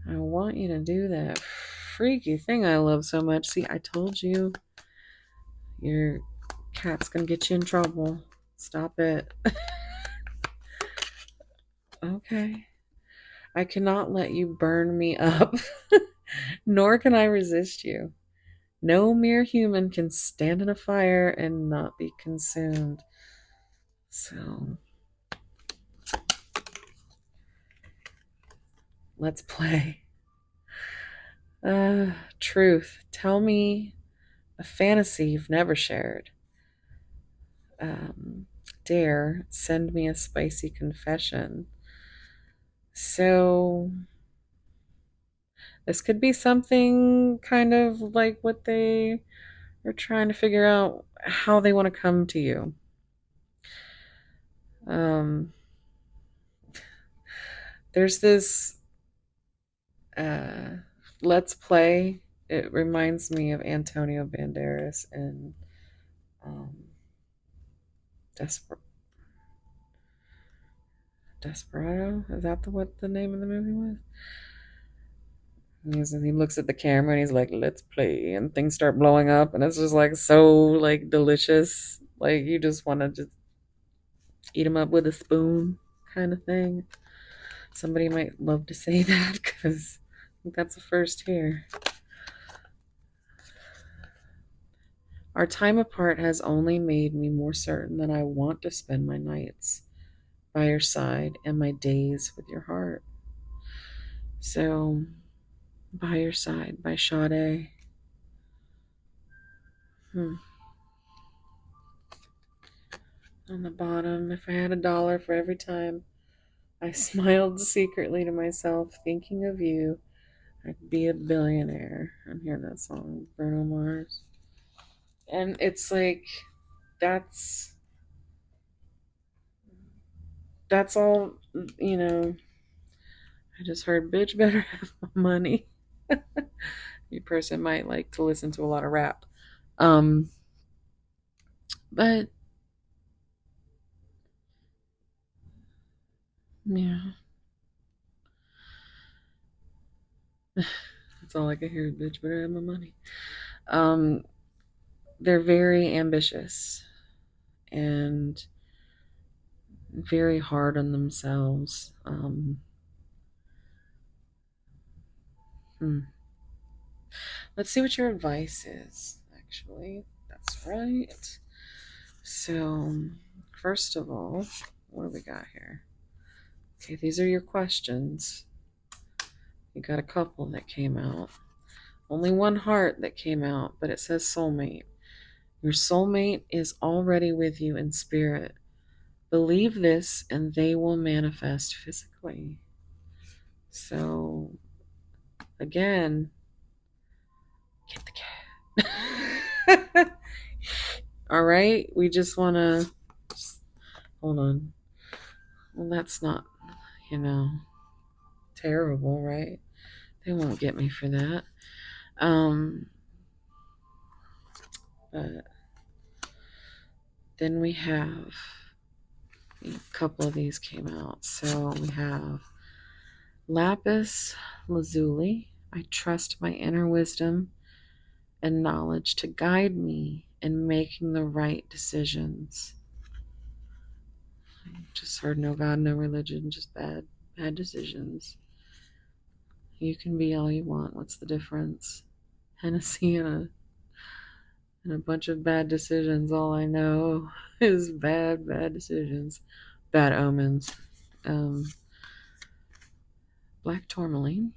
I want you to do that freaky thing I love so much. See, I told you your cat's gonna get you in trouble. Stop it. Okay. I cannot let you burn me up, nor can I resist you. No mere human can stand in a fire and not be consumed. So, let's play. Truth. Tell me a fantasy you've never shared. Um, Dare. Send me a spicy confession. So, this could be something kind of like what they are trying to figure out how they want to come to you. Um, there's this uh, Let's Play. It reminds me of Antonio Banderas and um, Desper- Desperado. Is that what the name of the movie was? He looks at the camera and he's like, "Let's play," and things start blowing up, and it's just like so like delicious. Like you just want to just eat them up with a spoon, kind of thing. Somebody might love to say that because I think that's a first here. Our time apart has only made me more certain that I want to spend my nights by your side and my days with your heart. So, by your side by Sade. Hmm. On the bottom, if I had $1 for every time I smiled secretly to myself, thinking of you, I'd be a billionaire. I'm hearing that song, Bruno Mars. And it's like, that's that's all, you know. I just heard, bitch better have my money. You person might like to listen to a lot of rap. Um, but yeah, that's all I can hear, bitch better have my money. Um, they're very ambitious and very hard on themselves. Hmm. Let's see what your advice is, actually. That's right. So, first of all, what do we got here? Okay, these are your questions. You got a couple that came out. Only one heart that came out, but it says soulmate. Your soulmate is already with you in spirit. Believe this and they will manifest physically. So, again, get the cat. All right, we just want to hold on. Well, that's not, you know, terrible, right? They won't get me for that. Um, but Then we have a couple of these came out. So we have lapis lazuli. I trust my inner wisdom and knowledge to guide me in making the right decisions. Just heard no God, no religion, just bad decisions. You can be all you want. What's the difference? Hennessy and a bunch of bad decisions. All I know is bad decisions, bad omens. Um, Black tourmaline.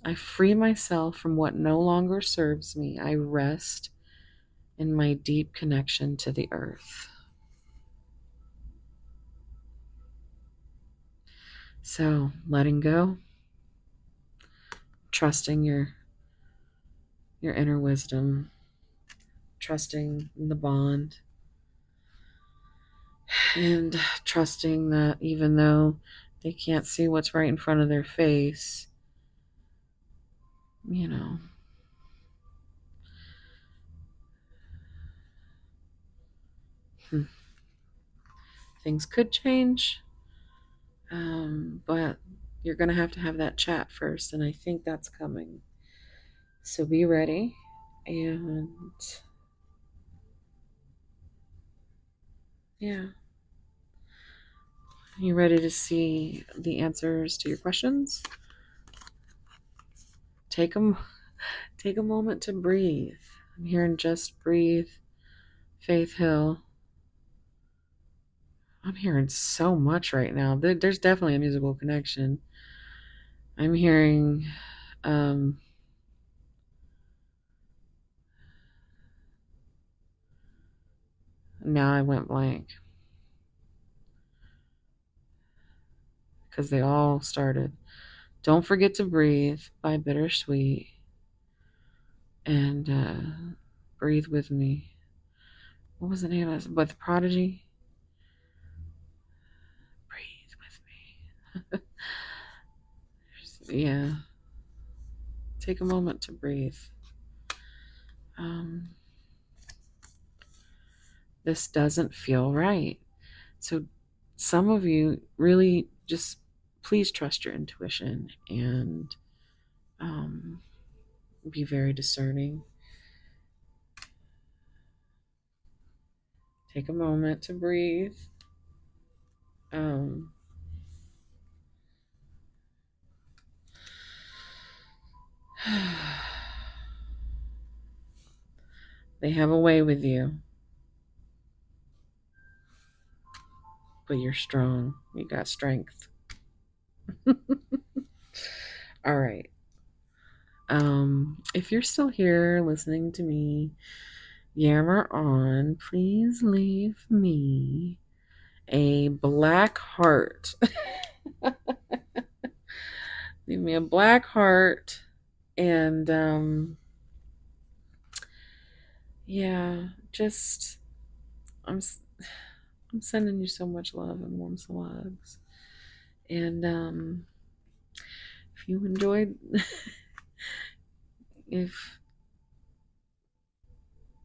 I free myself from what no longer serves me. I rest in my deep connection to the earth. So, letting go, trusting your inner wisdom, trusting in the bond, and trusting that even though they can't see what's right in front of their face, you know, things could change, but you're going to have that chat first, and I think that's coming. So be ready, and yeah, you ready to see the answers to your questions? Take them. Take a moment to breathe. I'm hearing just breathe, Faith Hill. I'm hearing so much right now. There's definitely a musical connection. I'm hearing now I went blank because they all started. Don't Forget to Breathe by Bittersweet, and Breathe With Me. What was the name of it? With Prodigy? Breathe With Me. Yeah. Take a moment to breathe. This doesn't feel right. So, some of you really just please trust your intuition and be very discerning. Take a moment to breathe. Um, they have a way with you, but you're strong. You got strength. All right. If you're still here listening to me yammer on, please leave me a black heart. Leave me a black heart, and yeah, just I'm I'm sending you so much love and warm hugs. And if you enjoyed, if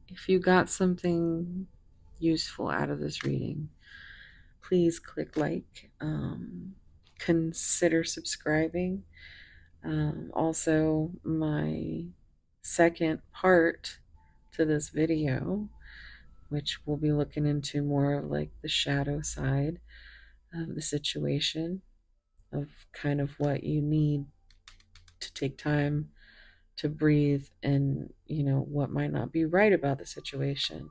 if you got something useful out of this reading, please click like. Consider subscribing. Also, my second part to this video, which we'll be looking into more of like the shadow side of the situation, of kind of what you need to take time to breathe, and what might not be right about the situation.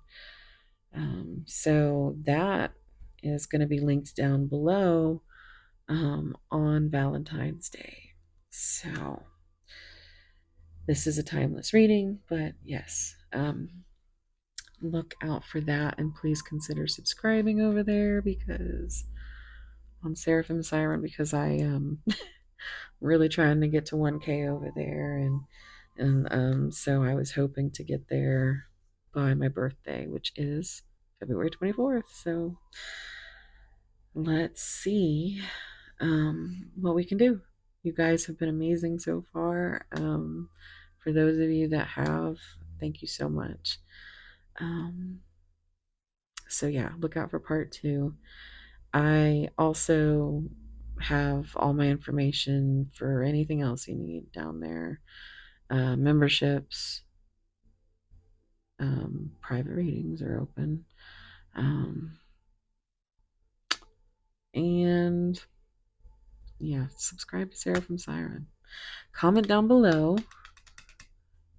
So that is going to be linked down below on Valentine's Day. So this is a timeless reading, but yes, look out for that, and please consider subscribing over there because on Seraphim Siren, because I am really trying to get to 1K over there, and so I was hoping to get there by my birthday, which is February 24th. So let's see what we can do. You guys have been amazing so far. For those of you that have, thank you so much. So, yeah, look out for part two. I also have all my information for anything else you need down there, memberships, private readings are open. Um, and yeah, subscribe to Sarah from Siren. Comment down below.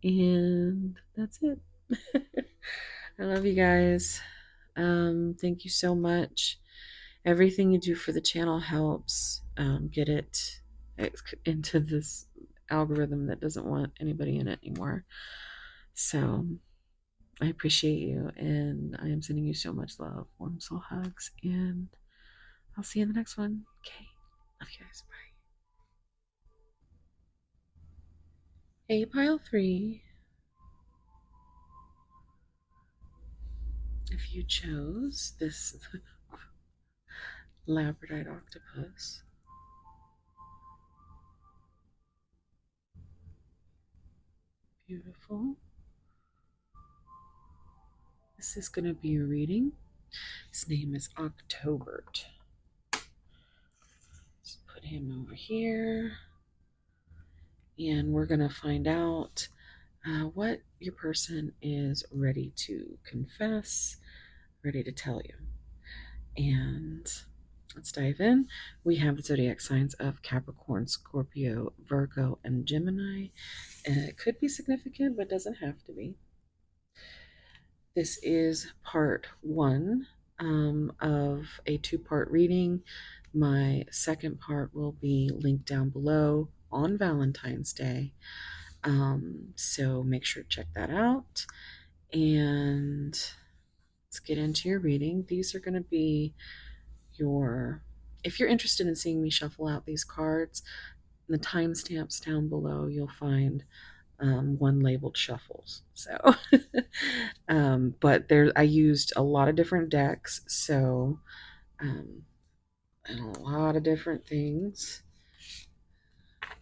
And that's it. I love you guys. Thank you so much. Everything you do for the channel helps get it into this algorithm that doesn't want anybody in it anymore. So I appreciate you, and I am sending you so much love, warm soul hugs, and I'll see you in the next one. Okay, love you guys. Bye. Hey, pile three. If you chose this Labradorite octopus, beautiful. This is going to be a reading. His name is Octobert. Let's put him over here. And we're going to find out what your person is ready to confess, ready to tell you. And let's dive in. We have the zodiac signs of Capricorn, Scorpio, Virgo, and Gemini. It could be significant, but doesn't have to be. This is part one of a two-part reading. My second part will be linked down below on Valentine's Day. So make sure to check that out. And let's get into your reading. These are going to be if you're interested in seeing me shuffle out these cards, the timestamps down below, you'll find one labeled shuffles. So, but I used a lot of different decks, so and a lot of different things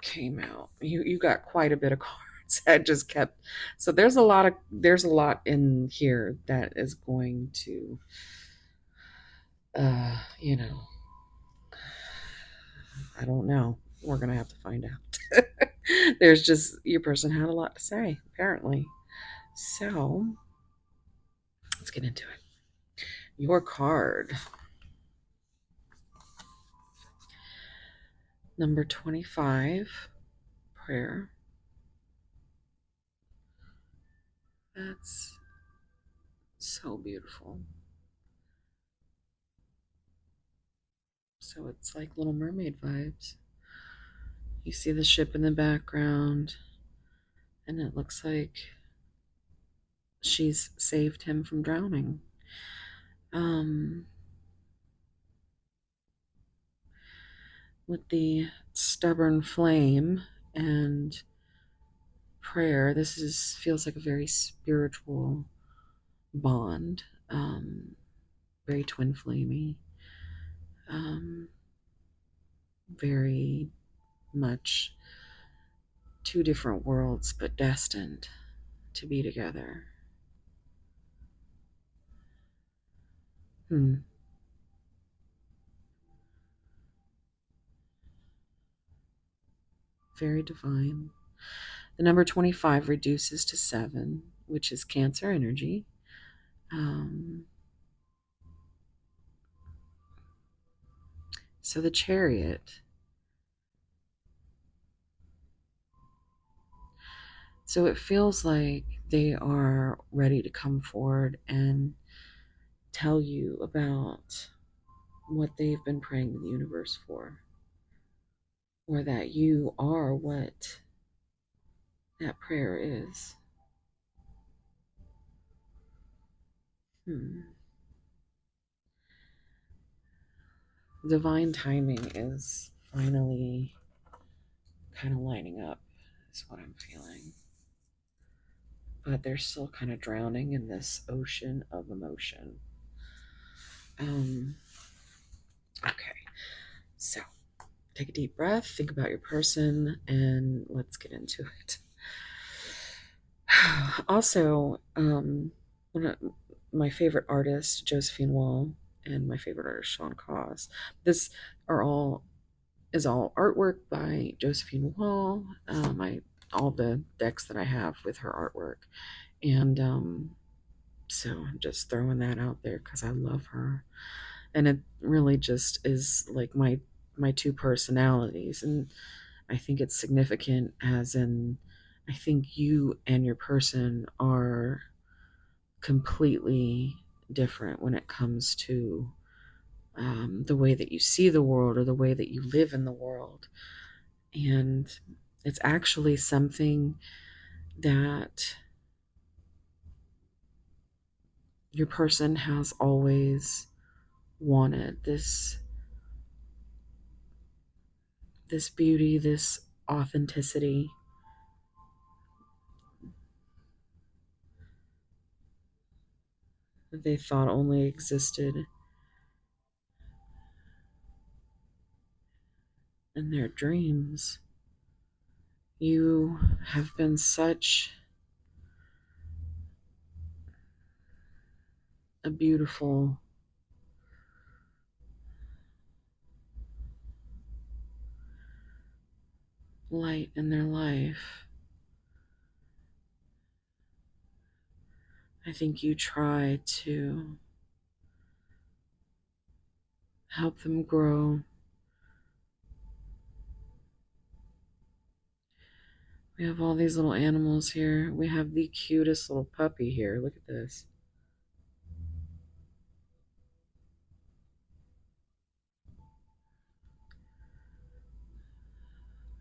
came out. You got quite a bit of cards. I just kept so there's a lot in here that is going to you know, I don't know. We're gonna have to find out. There's just your person had a lot to say, apparently. So let's get into it. Your card. Number 25, prayer. That's so beautiful. So it's like Little Mermaid vibes. You see the ship in the background, and it looks like she's saved him from drowning. With the stubborn flame and prayer, feels like a very spiritual bond, very twin flamey, very much two different worlds, but destined to be together. Very divine. The number 25 reduces to 7, which is Cancer energy. So the Chariot. So it feels like they are ready to come forward and tell you about what they've been praying to the universe for, or that you are what that prayer is. Divine timing is finally kind of lining up, is what I'm feeling. But they're still kind of drowning in this ocean of emotion. Okay, so take a deep breath, think about your person, and let's get into it. Also, my favorite artist, Josephine Wall, and my favorite artist, Sean Cause. This are all is all artwork by Josephine Wall. All the decks that I have with her artwork, and so I'm just throwing that out there because I love her, and it really just is like my two personalities, and I think it's significant as in I think you and your person are completely different when it comes to the way that you see the world or the way that you live in the world. And it's actually something that your person has always wanted, this beauty, this authenticity that they thought only existed in their dreams. You have been such a beautiful light in their life. I think you try to help them grow. We have all these little animals here. We have the cutest little puppy here. Look at this.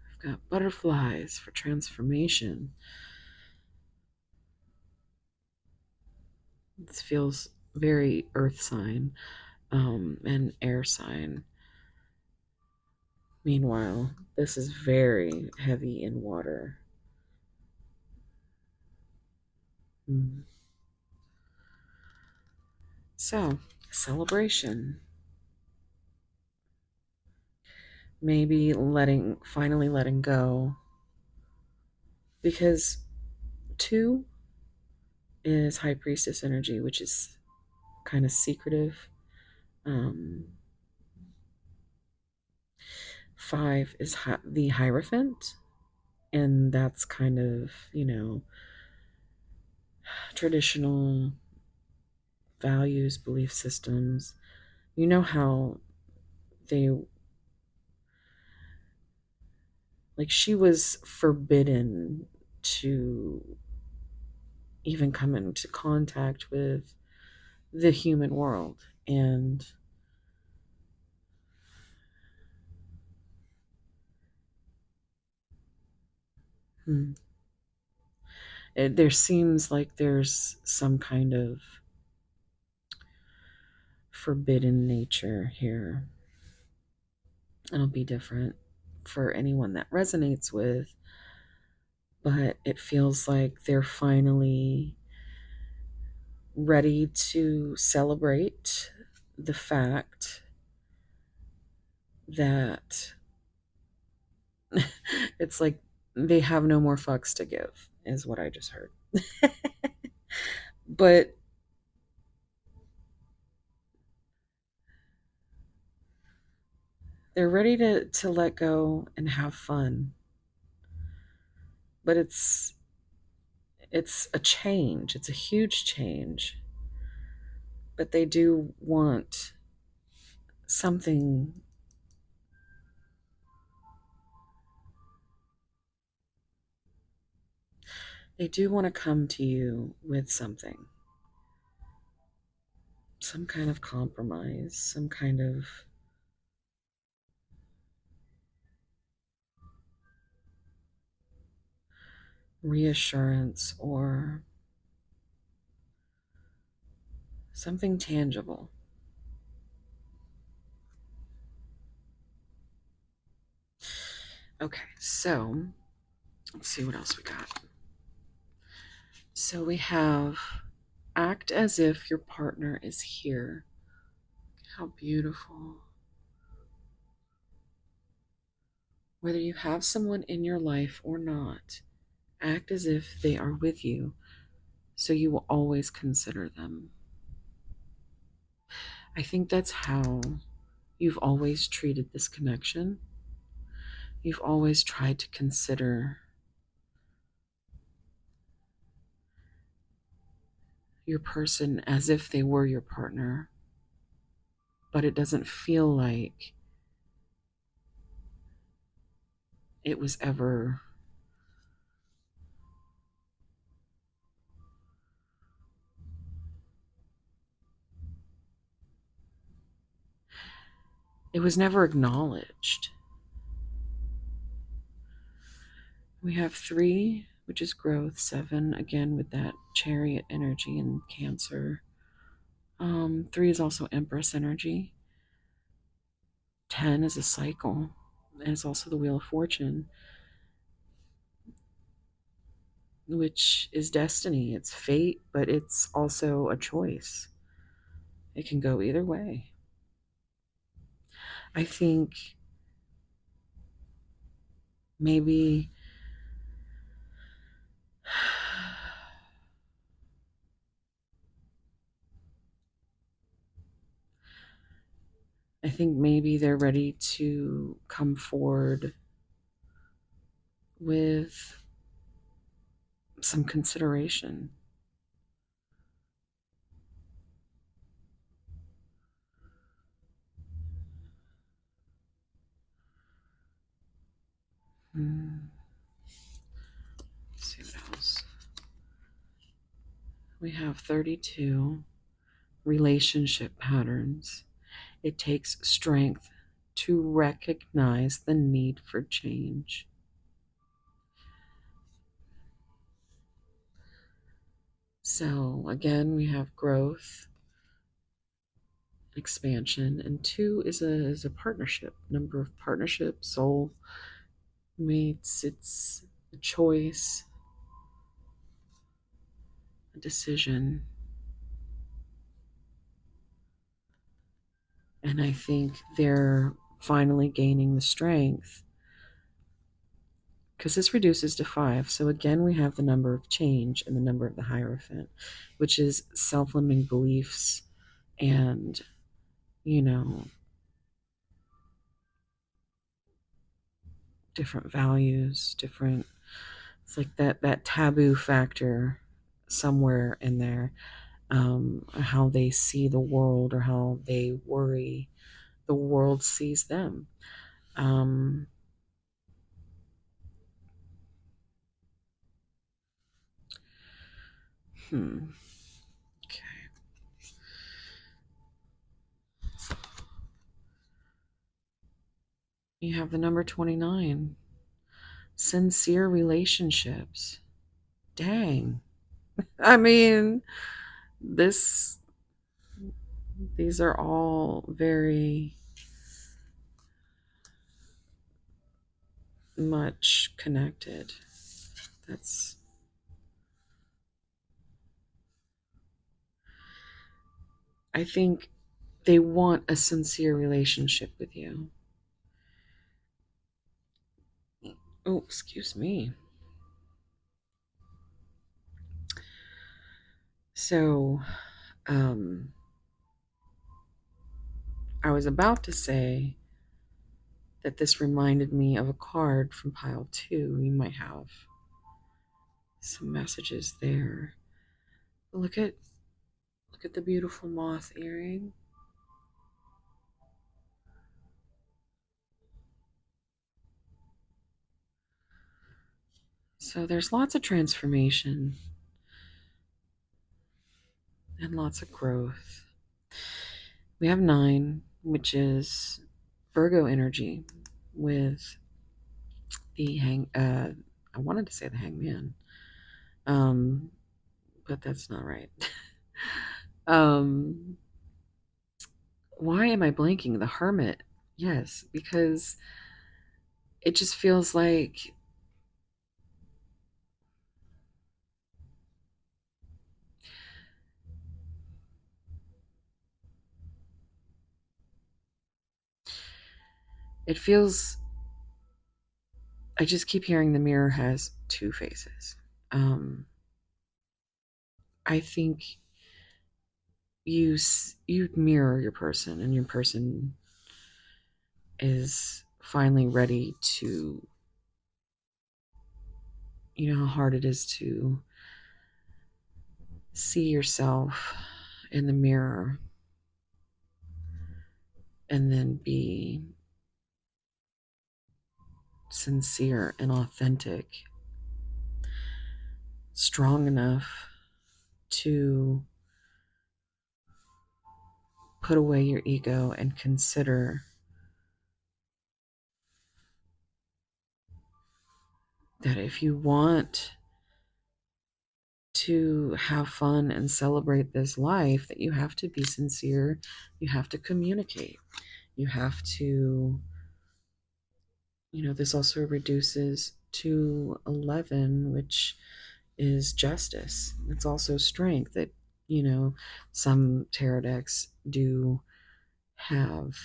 We've got butterflies for transformation. This feels very earth sign and air sign. Meanwhile, this is very heavy in water. Mm. So, celebration. Maybe finally letting go. Because 2 is High Priestess energy, which is kind of secretive. Um, 5 is the Hierophant, and that's kind of, traditional values, belief systems. You know how they, like, she was forbidden to even come into contact with the human world. And hmm, there seems like there's some kind of forbidden nature here. It'll be different for anyone that resonates with, but it feels like they're finally ready to celebrate the fact that it's like they have no more fucks to give, is what I just heard. But they're ready to let go and have fun. But it's a change. It's a huge change. But they do want something. They do want to come to you with something, some kind of compromise, some kind of reassurance, or something tangible. Okay, so let's see what else we got. So we have act as if your partner is here. How beautiful. Whether you have someone in your life or not, act as if they are with you so you will always consider them. I think that's how you've always treated this connection. You've always tried to consider your person as if they were your partner, but it doesn't feel like it was ever it was never acknowledged. We have 3, which is growth, 7 again with that chariot energy and Cancer. 3 is also Empress energy. 10 is a cycle, and it's also the Wheel of Fortune, which is destiny. It's fate, but it's also a choice. It can go either way. I think maybe I think maybe they're ready to come forward with some consideration. Let's see what else. We have 32 relationship patterns. It takes strength to recognize the need for change. So, again, we have growth, expansion, and 2 is a partnership, number of partnerships, soul mates. It's a choice, a decision. And I think they're finally gaining the strength because this reduces to 5. So again, we have the number of change and the number of the Hierophant, which is self-limiting beliefs and, you know, different values, different, it's like that taboo factor somewhere in there, how they see the world or how they worry the world sees them. Um, hmm. Okay. You have the number 29. Sincere relationships. Dang. I mean, this these are all very much connected. That's I think they want a sincere relationship with you. Oh, excuse me. So, um I was about to say that this reminded me of a card from pile 2. You might have some messages there. Look at the beautiful moth earring. So there's lots of transformation and lots of growth. We have 9, which is Virgo energy with the I wanted to say the hangman. Um but that's not right. um why am I blanking? The hermit. Yes, because it just feels like it feels I just keep hearing the mirror has 2 faces. Um I think you mirror your person, and your person is finally ready to, you know how hard it is to see yourself in the mirror and then be sincere and authentic, strong enough to put away your ego and consider that if you want to have fun and celebrate this life, that you have to be sincere, you have to communicate, you have to, this also reduces to 11, which is justice. It's also strength. That, some tarot decks do have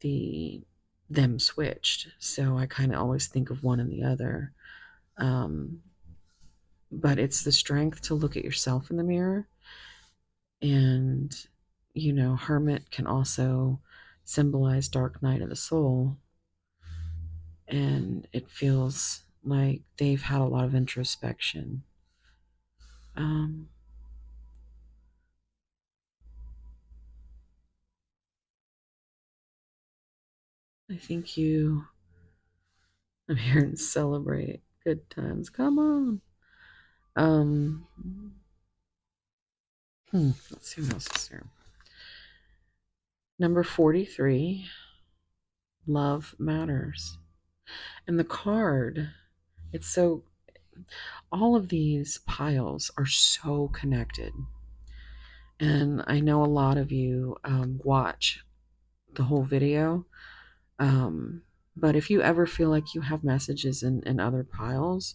the them switched, so I kind of always think of one and the other. um, but it's the strength to look at yourself in the mirror. And hermit can also symbolize dark night of the soul, and it feels like they've had a lot of introspection. um, I think I'm here to celebrate good times, come on. um let's see what else is there. Number 43, love matters. And the card, it's so, all of these piles are so connected. And I know a lot of you watch the whole video. Um, but if you ever feel like you have messages in other piles,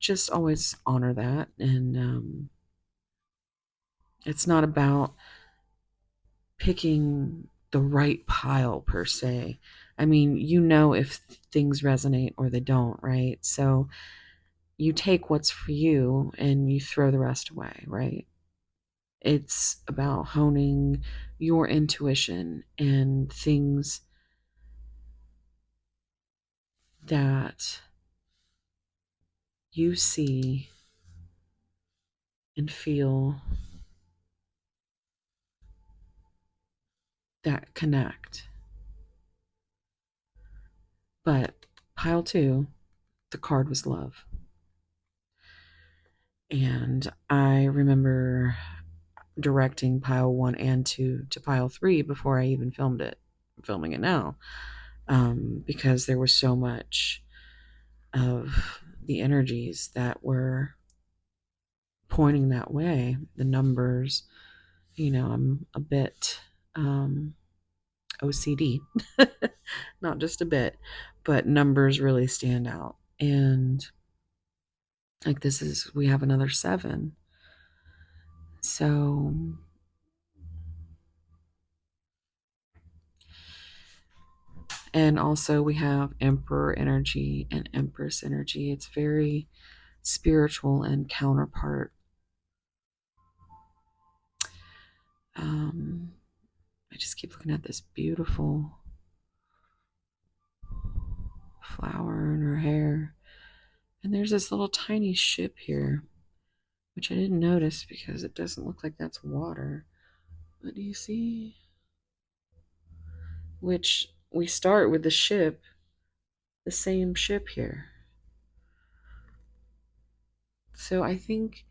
just always honor that. And it's not about picking the right pile per se. I mean, if things resonate or they don't, right? So you take what's for you and you throw the rest away, right? It's about honing your intuition and things that you see and feel that connect. But pile two, the card was love. And I remember directing pile one and two to pile three before I even filmed it. I'm filming it now, because there was so much of the energies that were pointing that way. The numbers, I'm a bit OCD, not just a bit, but numbers really stand out. And like we have another 7. So, and also we have Emperor energy and Empress energy. It's very spiritual and counterpart. Um, I just keep looking at this beautiful flower in her hair. And there's this little tiny ship here, which I didn't notice because it doesn't look like that's water. But do you see? Which we start with the ship, the same ship here. So I think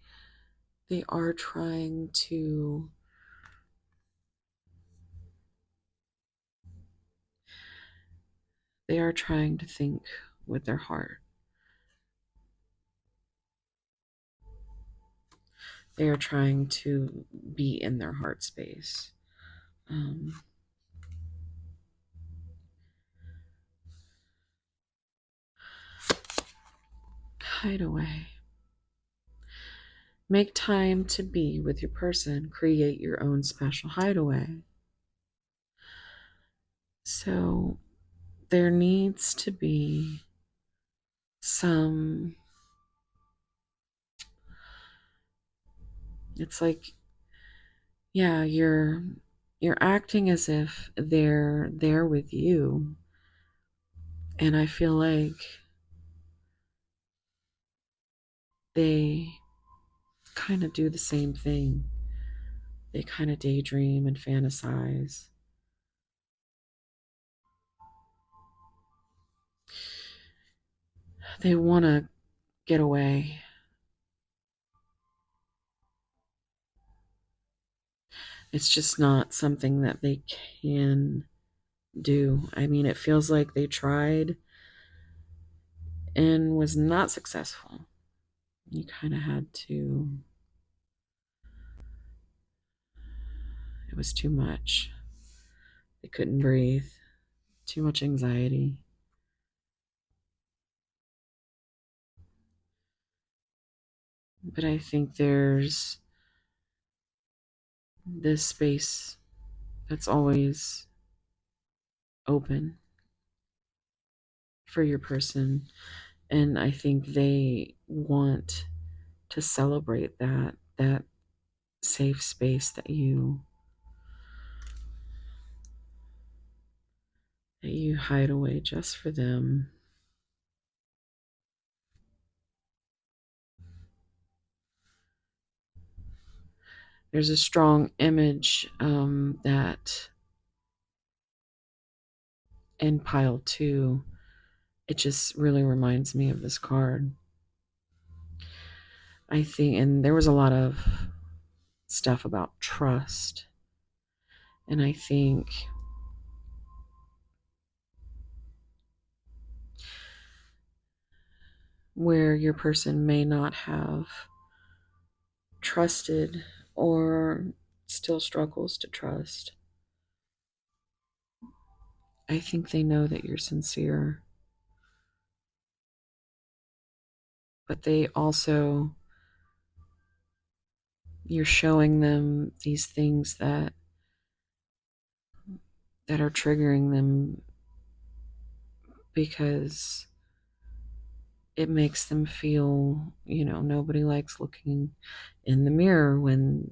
they are trying to think with their heart. They are trying to be in their heart space. Hideaway. Make time to be with your person. Create your own special hideaway. So there needs to be some, it's like yeah, you're acting as if they're there with you. And I feel like they kind of do the same thing. They kind of daydream and fantasize. They want to get away. It's just not something that they can do. I mean, it feels like they tried and was not successful. You kind of had to, it was too much. They couldn't breathe, too much anxiety. But I think there's this space that's always open for your person. And I think they want to celebrate that safe space that you hide away just for them. There's a strong image that in pile two, it just really reminds me of this card. I think, and there was a lot of stuff about trust. And I think where your person may not have trusted or still struggles to trust, I think they know that you're sincere, but they also, you're showing them these things that are triggering them because it makes them feel, nobody likes looking in the mirror when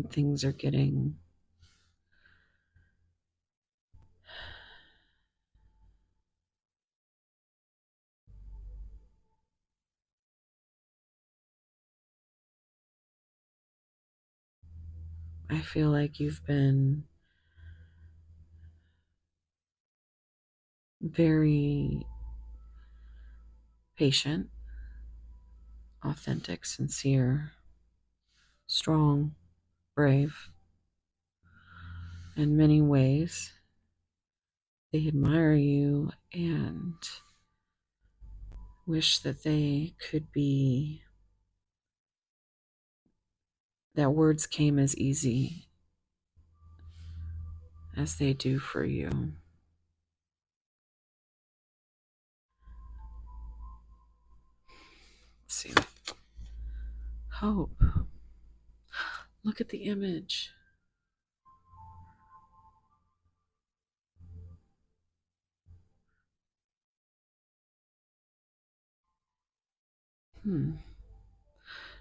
things are getting, I feel like you've been very patient, authentic, sincere, strong, brave. In many ways, they admire you and wish that they could be, that words came as easy as they do for you. Let's see. Hope. Look at the image.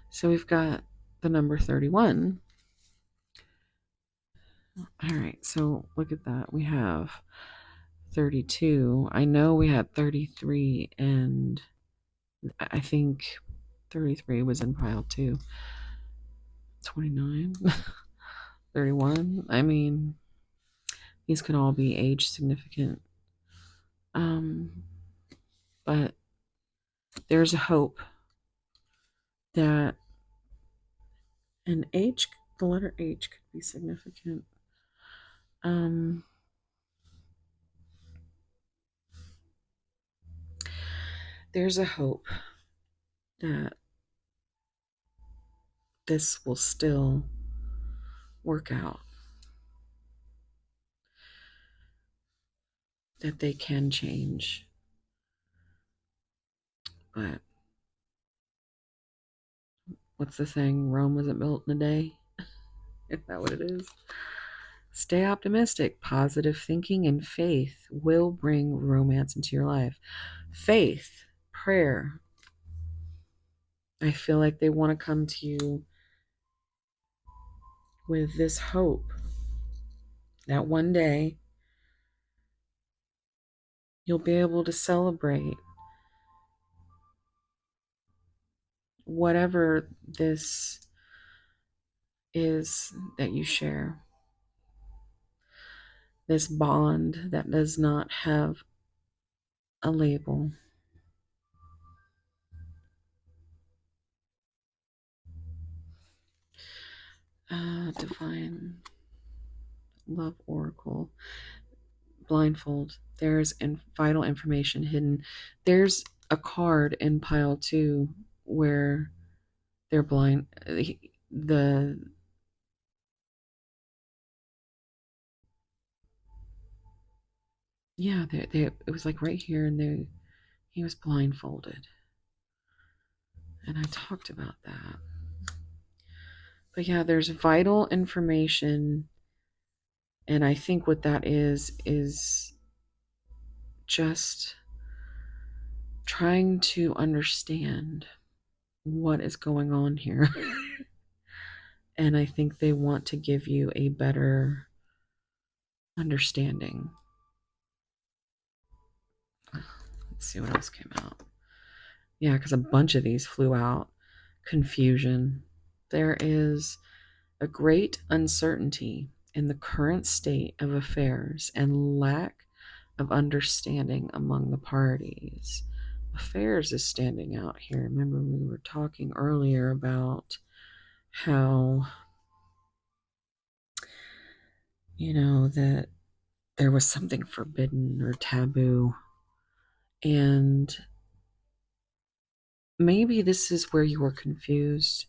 So we've got the number 31. All right, so look at that. We have 32. I know we had 33, and I think 33 was in pile two. 29, 31. I mean, these could all be age significant. But there's a hope that an H, the letter H, could be significant. Um, there's a hope that this will still work out, that they can change. But what's the saying? Rome wasn't built in a day. Is that what it is? Stay optimistic. Positive thinking and faith will bring romance into your life. Faith, prayer. I feel like they want to come to you with this hope that one day you'll be able to celebrate whatever this is that you share, this bond that does not have a label. Divine Love Oracle. Blindfold. There's vital information hidden. There's a card in pile 2 where they're blind. The yeah, it was like right here, and he was blindfolded, and I talked about that. But yeah, there's vital information, and I think what that is just trying to understand what is going on here. And I think they want to give you a better understanding. Let's see what else came out. Yeah, because a bunch of these flew out. Confusion. There is a great uncertainty in the current state of affairs and lack of understanding among the parties. Affairs is standing out here. Remember, we were talking earlier about how, that there was something forbidden or taboo. And maybe this is where you were confused.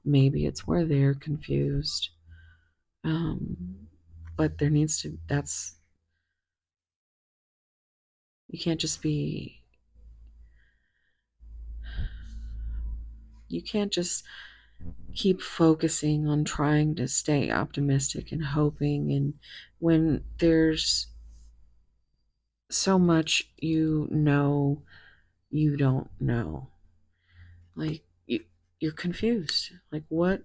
Maybe it's where they're confused. But there needs to, you can't just be, you can't just keep focusing on trying to stay optimistic and hoping. And when there's so much you don't know, like you're confused. Like what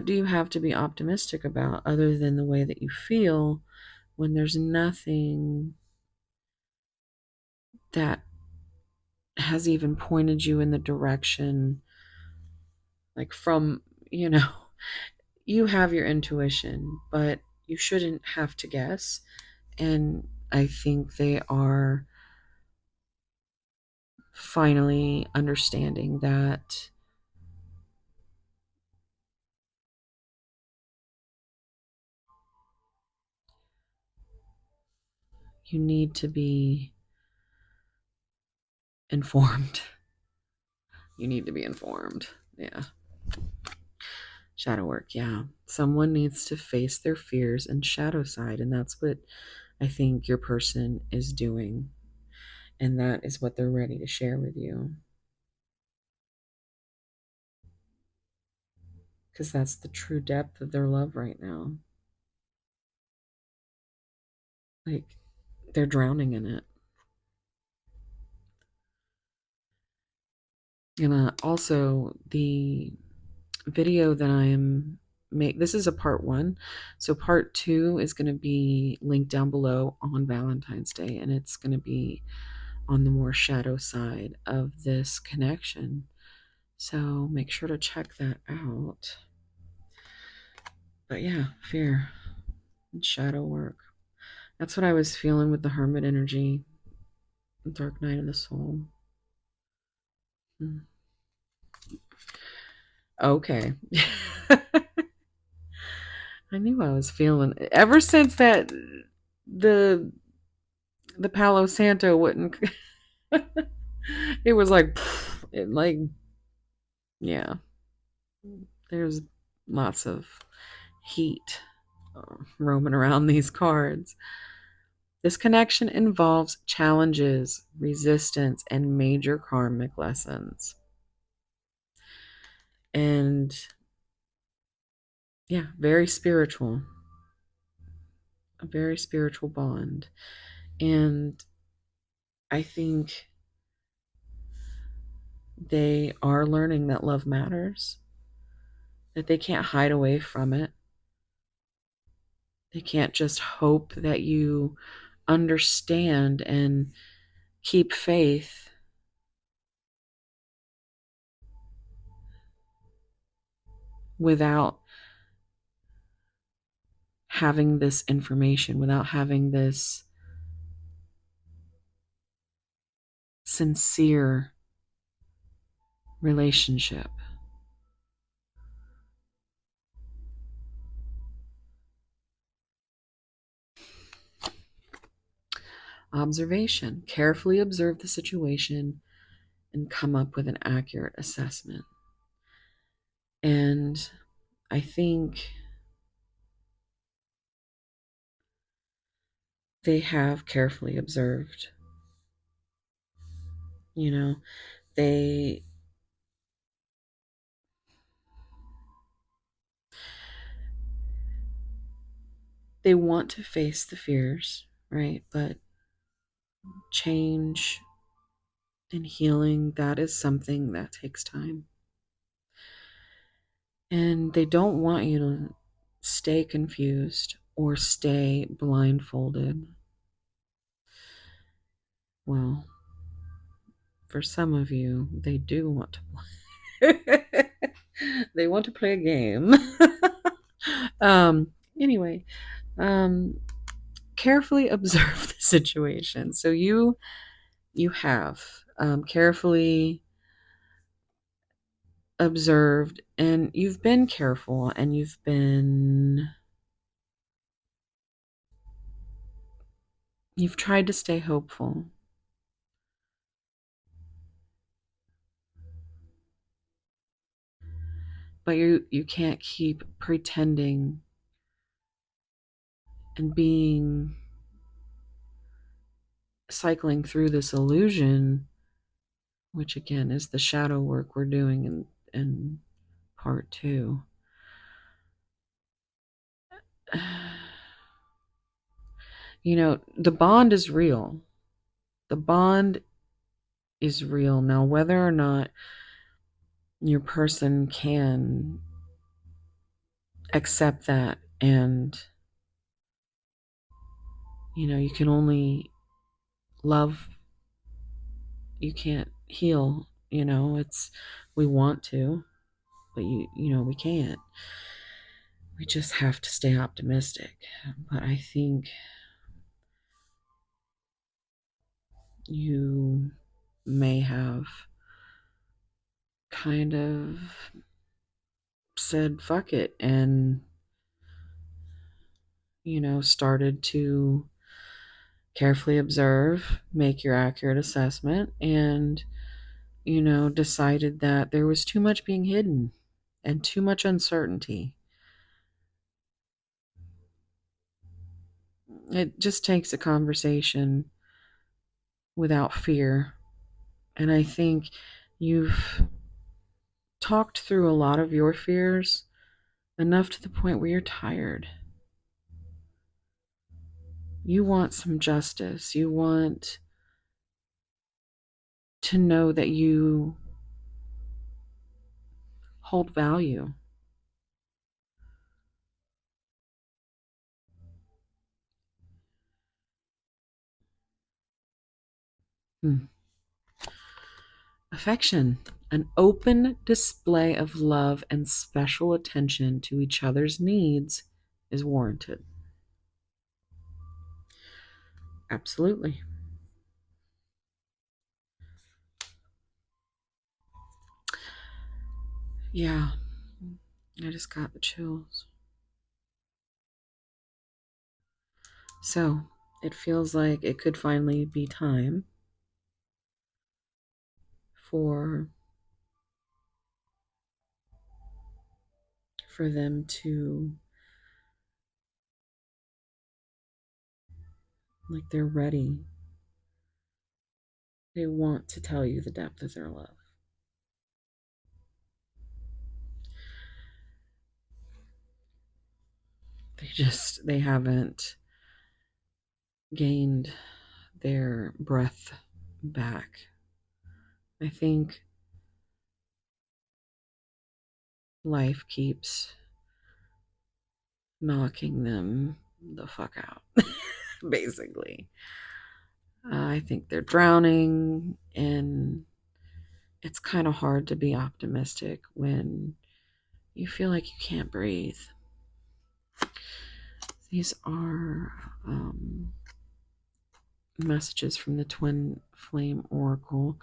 do you have to be optimistic about other than the way that you feel when there's nothing that has even pointed you in the direction, like from, you have your intuition, but you shouldn't have to guess. And I think they are finally understanding that you need to be informed. You need to be informed. Yeah. Shadow work. Yeah. Someone needs to face their fears and shadow side. And that's what I think your person is doing. And that is what they're ready to share with you. Because that's the true depth of their love right now. Like, they're drowning in it. And also, the video that I am this is a part 1. So part 2 is going to be linked down below on Valentine's Day, and it's going to be on the more shadow side of this connection. So make sure to check that out. But yeah, fear and shadow work. That's what I was feeling with the Hermit energy, Dark Night of the Soul. Okay. I knew I was feeling ever since that the Palo Santo wouldn't. It was like, yeah. There's lots of heat roaming around these cards. This connection involves challenges, resistance, and major karmic lessons. And yeah, very spiritual. A very spiritual bond. And I think they are learning that love matters. that they can't hide away from it. They can't just hope that you understand and keep faith without having this information, without having this sincere relationship. Observation. Carefully observe the situation and come up with an accurate assessment. And I think they have carefully observed. You know, they they want to face the fears, right? But change and healing, that is something that takes time. And they don't want you to stay confused or stay blindfolded. Well, for some of you, they do want to they want to play a game. um anyway, um carefully observe the situation. So you have carefully observed, and you've been careful, and you've tried to stay hopeful, but you can't keep pretending and being cycling through this illusion, which again is the shadow work we're doing in part 2. You know, the bond is real. The bond is real. Now, whether or not your person can accept that, and you can only love, you can't heal. It's, we want to, but we can't. We just have to stay optimistic. But I think you may have kind of said fuck it, and started to carefully observe, make your accurate assessment, and decided that there was too much being hidden and too much uncertainty. It just takes a conversation without fear. And I think you've talked through a lot of your fears enough to the point where you're tired. You want some justice. You want to know that you hold value. Hmm. Affection, an open display of love and special attention to each other's needs is warranted. Absolutely. Yeah, I just got the chills. So, it feels like it could finally be time for them to, like, they're ready. They want to tell you the depth of their love. They haven't gained their breath back. I think life keeps knocking them the fuck out, basically. I think they're drowning, and it's kind of hard to be optimistic when you feel like you can't breathe. These are messages from the Twin Flame Oracle,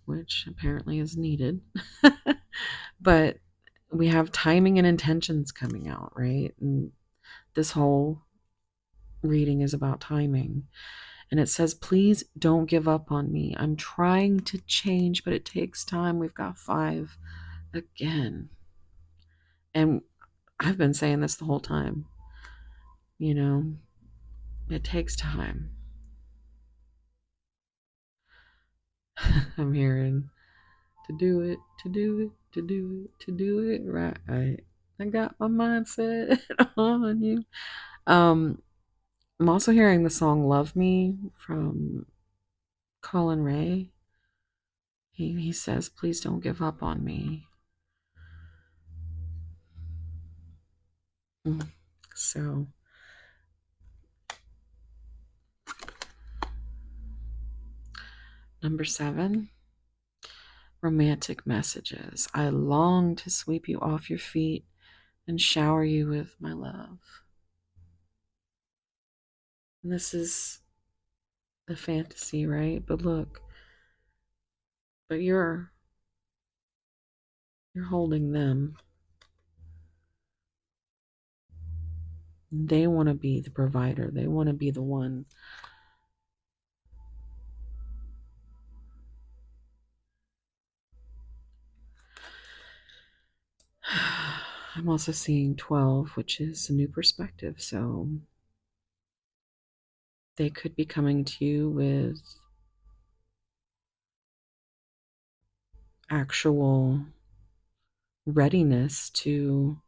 which apparently is needed. But we have timing and intentions coming out, right? And this whole reading is about timing. And it says, please don't give up on me. I'm trying to change, but it takes time. We've got 5 again. And I've been saying this the whole time. You know, it takes time. I'm hearing to do it, to do it, to do it, to do it right. I got my mindset on you. I'm also hearing the song Love Me from Colin Ray. He says, please don't give up on me. So, number 7, romantic messages. I long to sweep you off your feet and shower you with my love. And this is the fantasy, right? But look, but you're holding them. They want to be the provider. They want to be the one. I'm also seeing 12, which is a new perspective. So they could be coming to you with actual readiness to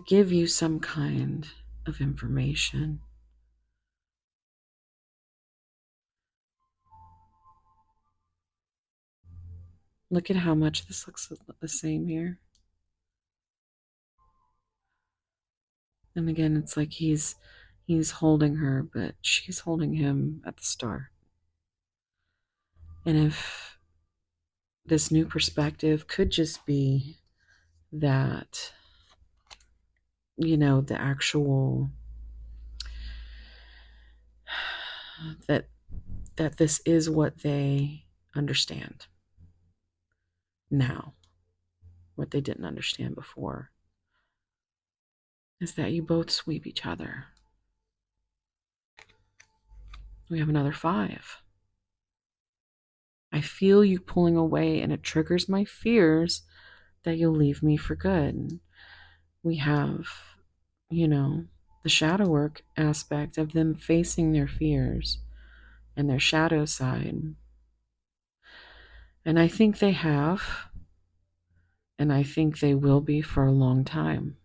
give you some kind of information. Look at how much this looks the same here. And again, it's like he's holding her, but she's holding him at the start. And if this new perspective could just be that, the actual that this is what they understand now, what they didn't understand before, is that you both sweep each other. We have another 5. I feel you pulling away, and it triggers my fears that you'll leave me for good. We have, the shadow work aspect of them facing their fears and their shadow side. And I think they have, and I think they will be for a long time.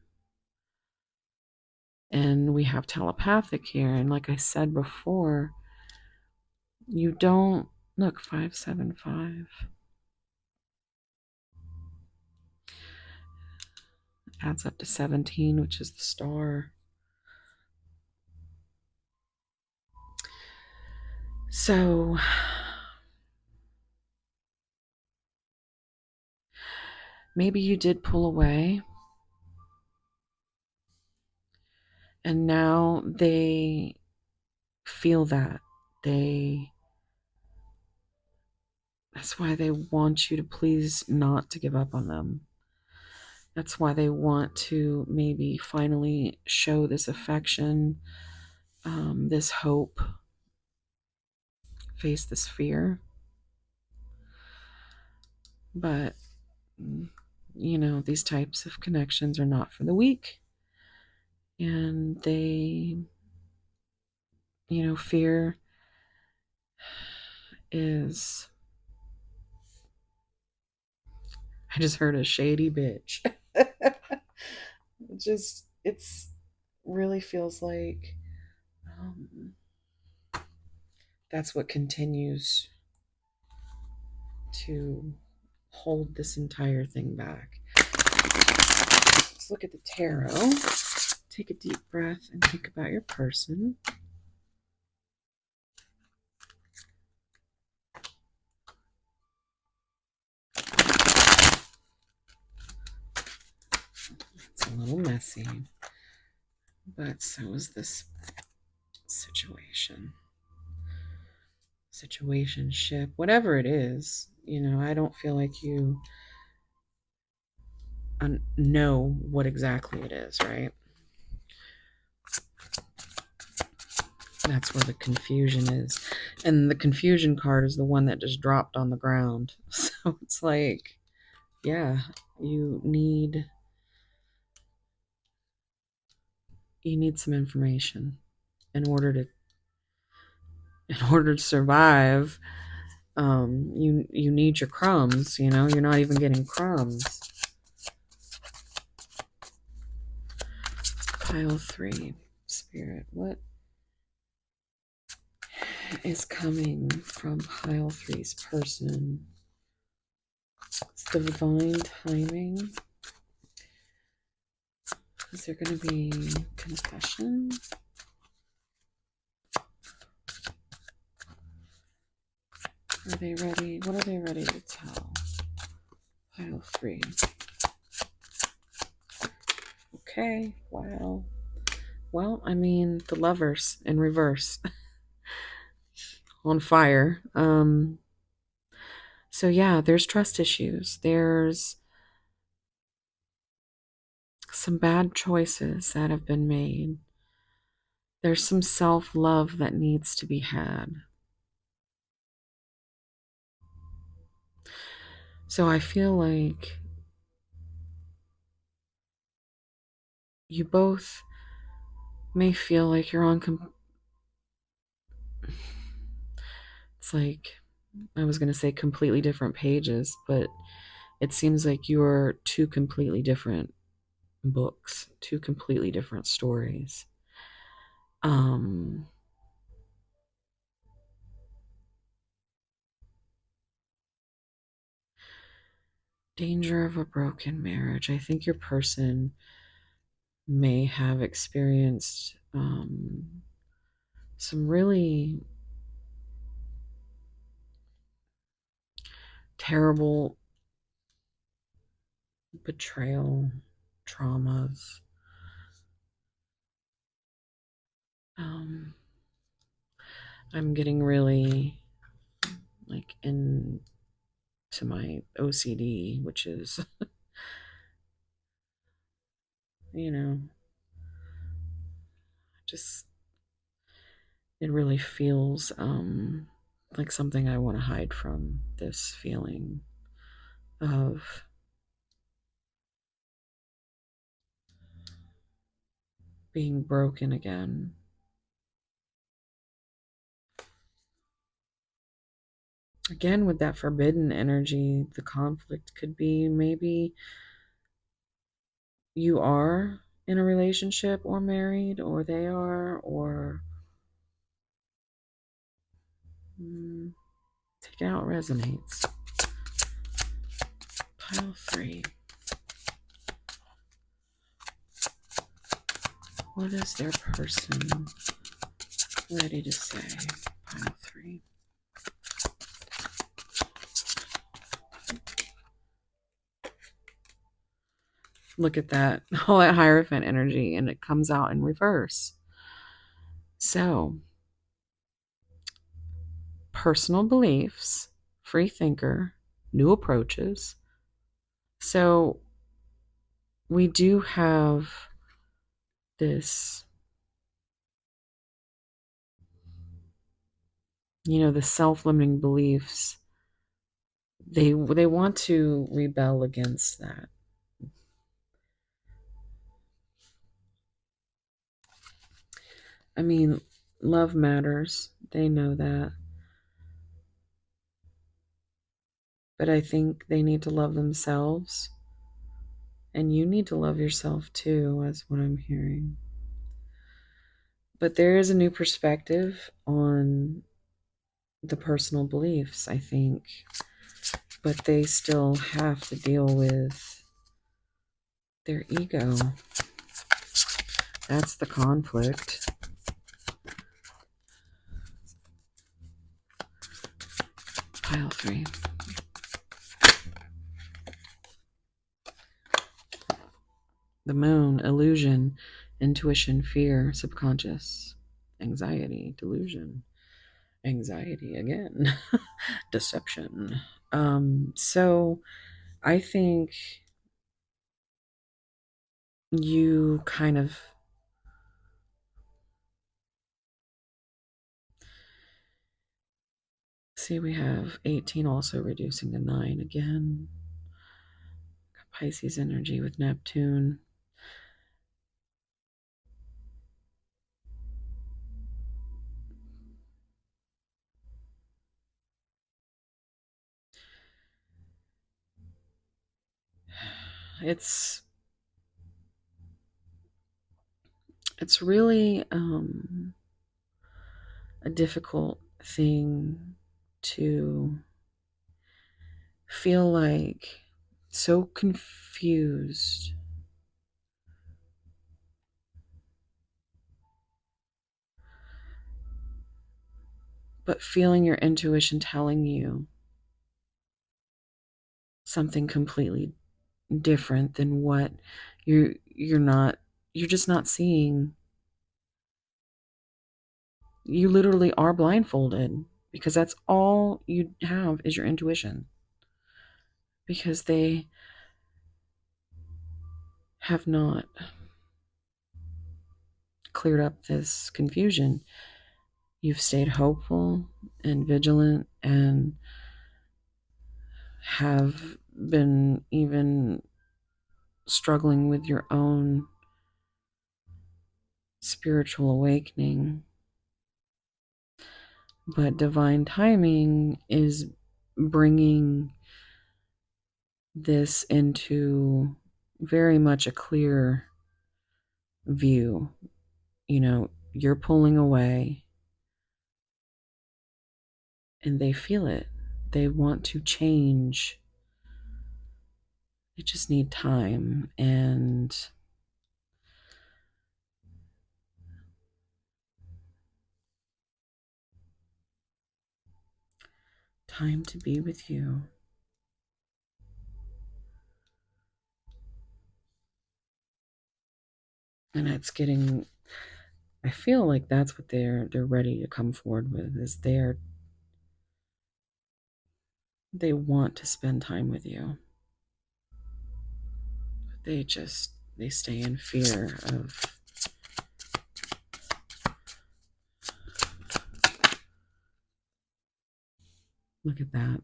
And we have telepathic here. And like I said before, you don't look 575 adds up to 17, which is the star. So maybe you did pull away, and now they feel that. That's why they want you to please not to give up on them. That's why they want to maybe finally show this affection, this hope, face this fear. But, these types of connections are not for the weak. And they, fear is, I just heard a shady bitch. It's really feels like Um, that's what continues to hold this entire thing back. Let's look at the tarot. Take a deep breath and think about your person. It's a little messy, but so is this situationship, whatever it is. I don't feel like you know what exactly it is, right? That's where the confusion is. And the confusion card is the one that just dropped on the ground. So it's like, yeah, you need some information in order to survive. You need your crumbs, you're not even getting crumbs. Pile 3, Spirit, what is coming from pile 3's person? It's divine timing. Is there going to be confession? Are they ready? What are they ready to tell? Pile 3. Okay, wow. Well, I mean, the Lovers in reverse. On fire. So yeah, there's trust issues. There's some bad choices that have been made. There's some self-love that needs to be had. So I feel like you both may feel like you're on it's like, I was going to say completely different pages, but it seems like you're two completely different books, two completely different stories. Danger of a broken marriage. I think your person may have experienced some really terrible betrayal, traumas. I'm getting really like into my OCD, which is, just, it really feels like something I want to hide from, this feeling of being broken again. Again, with that forbidden energy, the conflict could be maybe you are in a relationship or married, or they are, or take it out resonates. Pile 3. What is their person ready to say? Pile 3. Look at that. All that Hierophant energy, and it comes out in reverse. So, personal beliefs, free thinker, new approaches. So, we do have this, the self-limiting beliefs. They want to rebel against that. I mean, love matters. They know that. But I think they need to love themselves. And you need to love yourself too, is what I'm hearing. But there is a new perspective on the personal beliefs, I think. But they still have to deal with their ego. That's the conflict. Pile 3. The moon, illusion, intuition, fear, subconscious, anxiety, delusion, anxiety again, deception. So I think you kind of see, we have 18 also reducing to 9 again. Pisces energy with Neptune. It's really a difficult thing to feel like so confused, but feeling your intuition telling you something completely different than what you're just not seeing. You literally are blindfolded because that's all you have is your intuition, because they have not cleared up this confusion. You've stayed hopeful and vigilant and have been even struggling with your own spiritual awakening. But divine timing is bringing this into very much a clear view. You know, you're pulling away and they feel it. They want to change. They just need time and time to be with you. And it's getting, I feel like that's what they're ready to come forward with, is they want to spend time with you. They stay in fear of, look at that,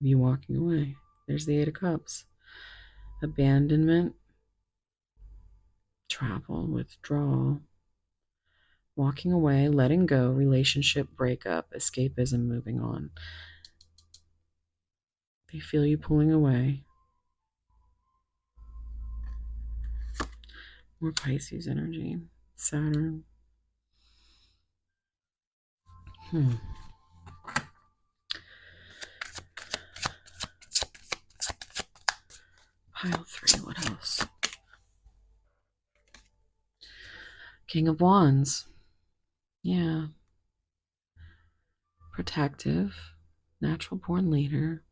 you walking away. There's the 8 of Cups. Abandonment, travel, withdrawal, walking away, letting go, relationship breakup, escapism, moving on. They feel you pulling away. More Pisces energy. Saturn. Pile 3, what else? King of Wands. Yeah. Protective, natural born leader,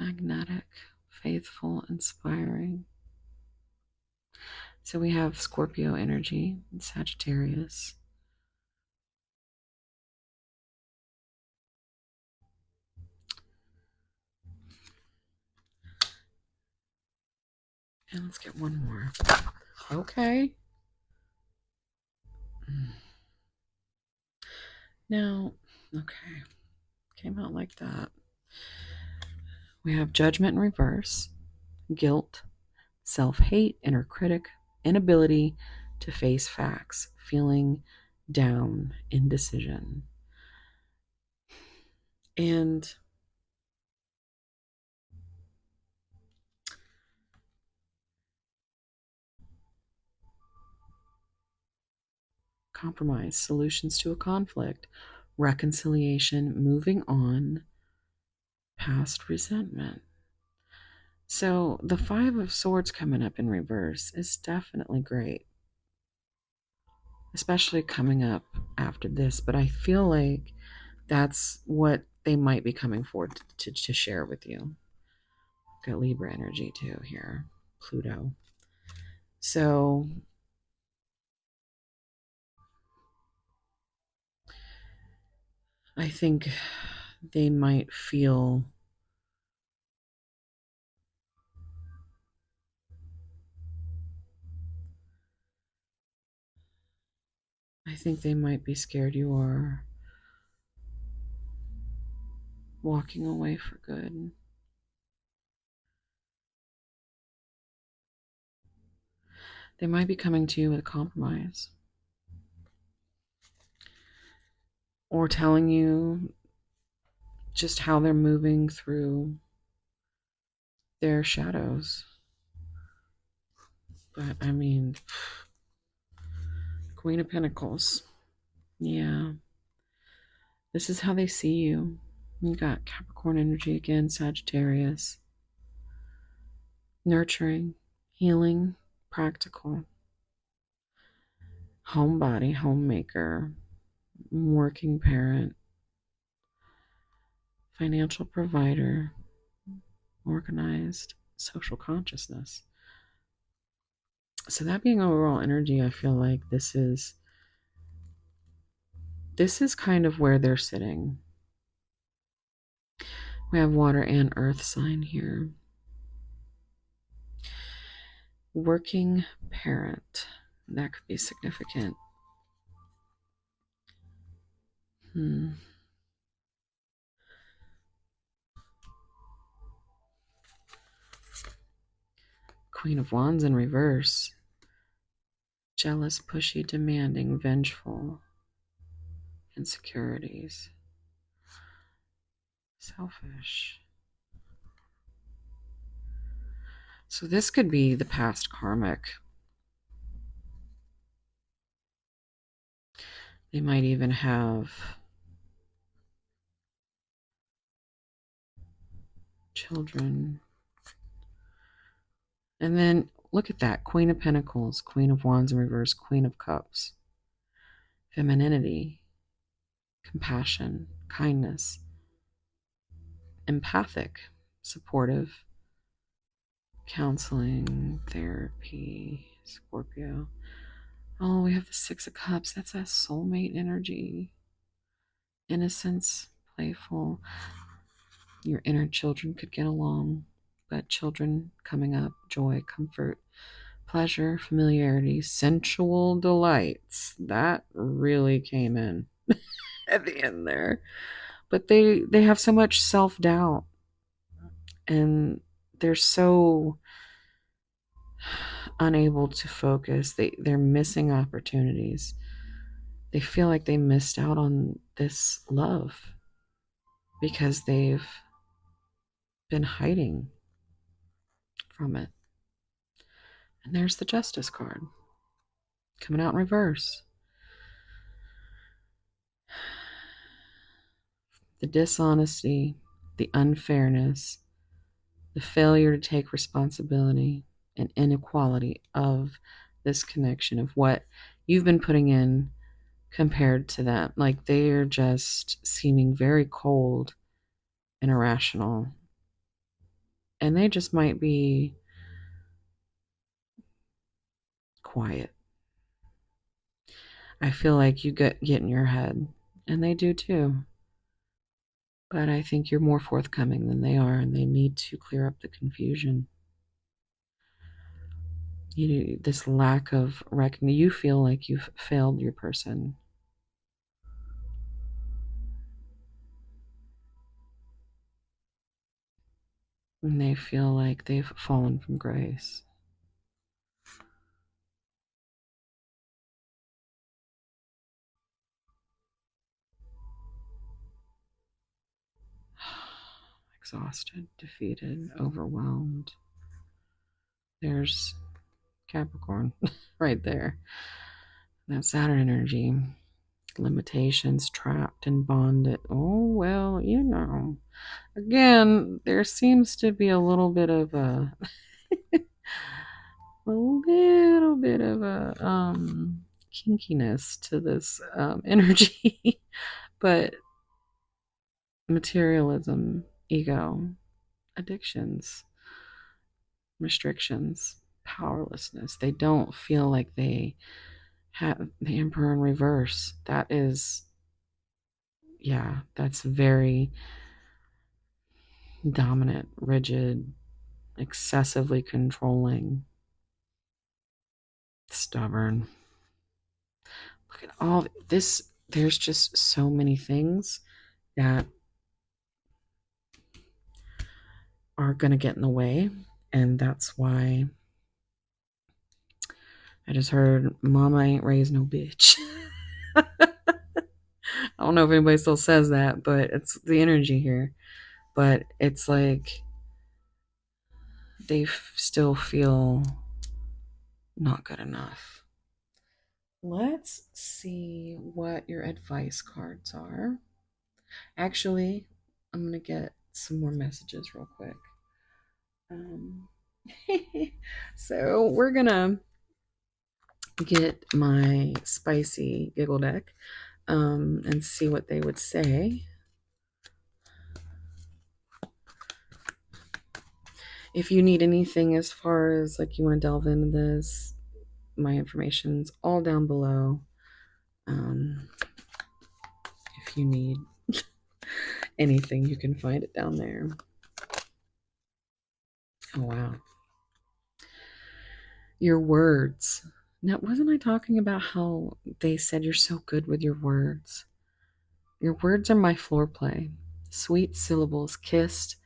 magnetic, faithful, inspiring. So we have Scorpio energy and Sagittarius. And let's get one more. Okay. Now, okay. Came out like that. We have Judgment in reverse, guilt, self-hate, inner critic, inability to face facts, feeling down, indecision. And compromise, solutions to a conflict, reconciliation, moving on, past resentment. So the Five of Swords coming up in reverse is definitely great, especially coming up after this. But I feel like that's what they might be coming forward to share with you. Got Libra energy too here, Pluto. So I think they might feel I think they might be scared you are walking away for good. They might be coming to you with a compromise or telling you just how they're moving through their shadows. But I mean, Queen of Pentacles. Yeah. This is how they see you. You got Capricorn energy again, Sagittarius. Nurturing, healing, practical. Homebody, homemaker, working parent, financial provider, organized, social consciousness. So that being overall energy, I feel like this is kind of where they're sitting. We have water and earth sign here. Working parent. That could be significant. Hmm. Queen of Wands in reverse. Jealous, pushy, demanding, vengeful, insecurities, selfish. So this could be the past karmic. They might even have children. And then look at that. Queen of Pentacles, Queen of Wands in reverse, Queen of Cups. Femininity, compassion, kindness, empathic, supportive, counseling, therapy, Scorpio. Oh, we have the Six of Cups. That's that soulmate energy. Innocence, playful. Your inner children could get along, but children coming up, joy, comfort, pleasure, familiarity, sensual delights. That really came in at the end there. But they have so much self-doubt and they're so unable to focus. They're missing opportunities. They feel like they missed out on this love because they've been hiding from it. And there's the Justice card coming out in reverse. The dishonesty, the unfairness, the failure to take responsibility, and inequality of this connection of what you've been putting in compared to them. Like they're just seeming very cold and irrational. And they just might be quiet. I feel like you get in your head, and they do too. But I think you're more forthcoming than they are, and they need to clear up the confusion. This lack of recognition, you feel like you've failed your person. And they feel like they've fallen from grace. Exhausted, defeated, overwhelmed. There's Capricorn right there. That Saturn energy, limitations, trapped and bonded. Oh, well, again, there seems to be a kinkiness to this energy, but materialism, ego, addictions, restrictions, powerlessness. They don't feel like they have the Emperor in reverse. That is, yeah, that's very dominant, rigid, excessively controlling, stubborn. Look at all this. There's just so many things that are going to get in the way. And that's why I just heard Mama ain't raised no bitch. I don't know if anybody still says that, but it's the energy here. But it's like they still feel not good enough. Let's see what your advice cards are. Actually, I'm going to get some more messages real quick. Um, so we're going to get my spicy giggle deck and see what they would say. If you need anything as far as like you want to delve into this, my information's all down below. If you need anything, you can find it down there. Oh, wow. Your words. Now, wasn't I talking about how they said you're so good with your words? Your words are my foreplay, sweet syllables kissed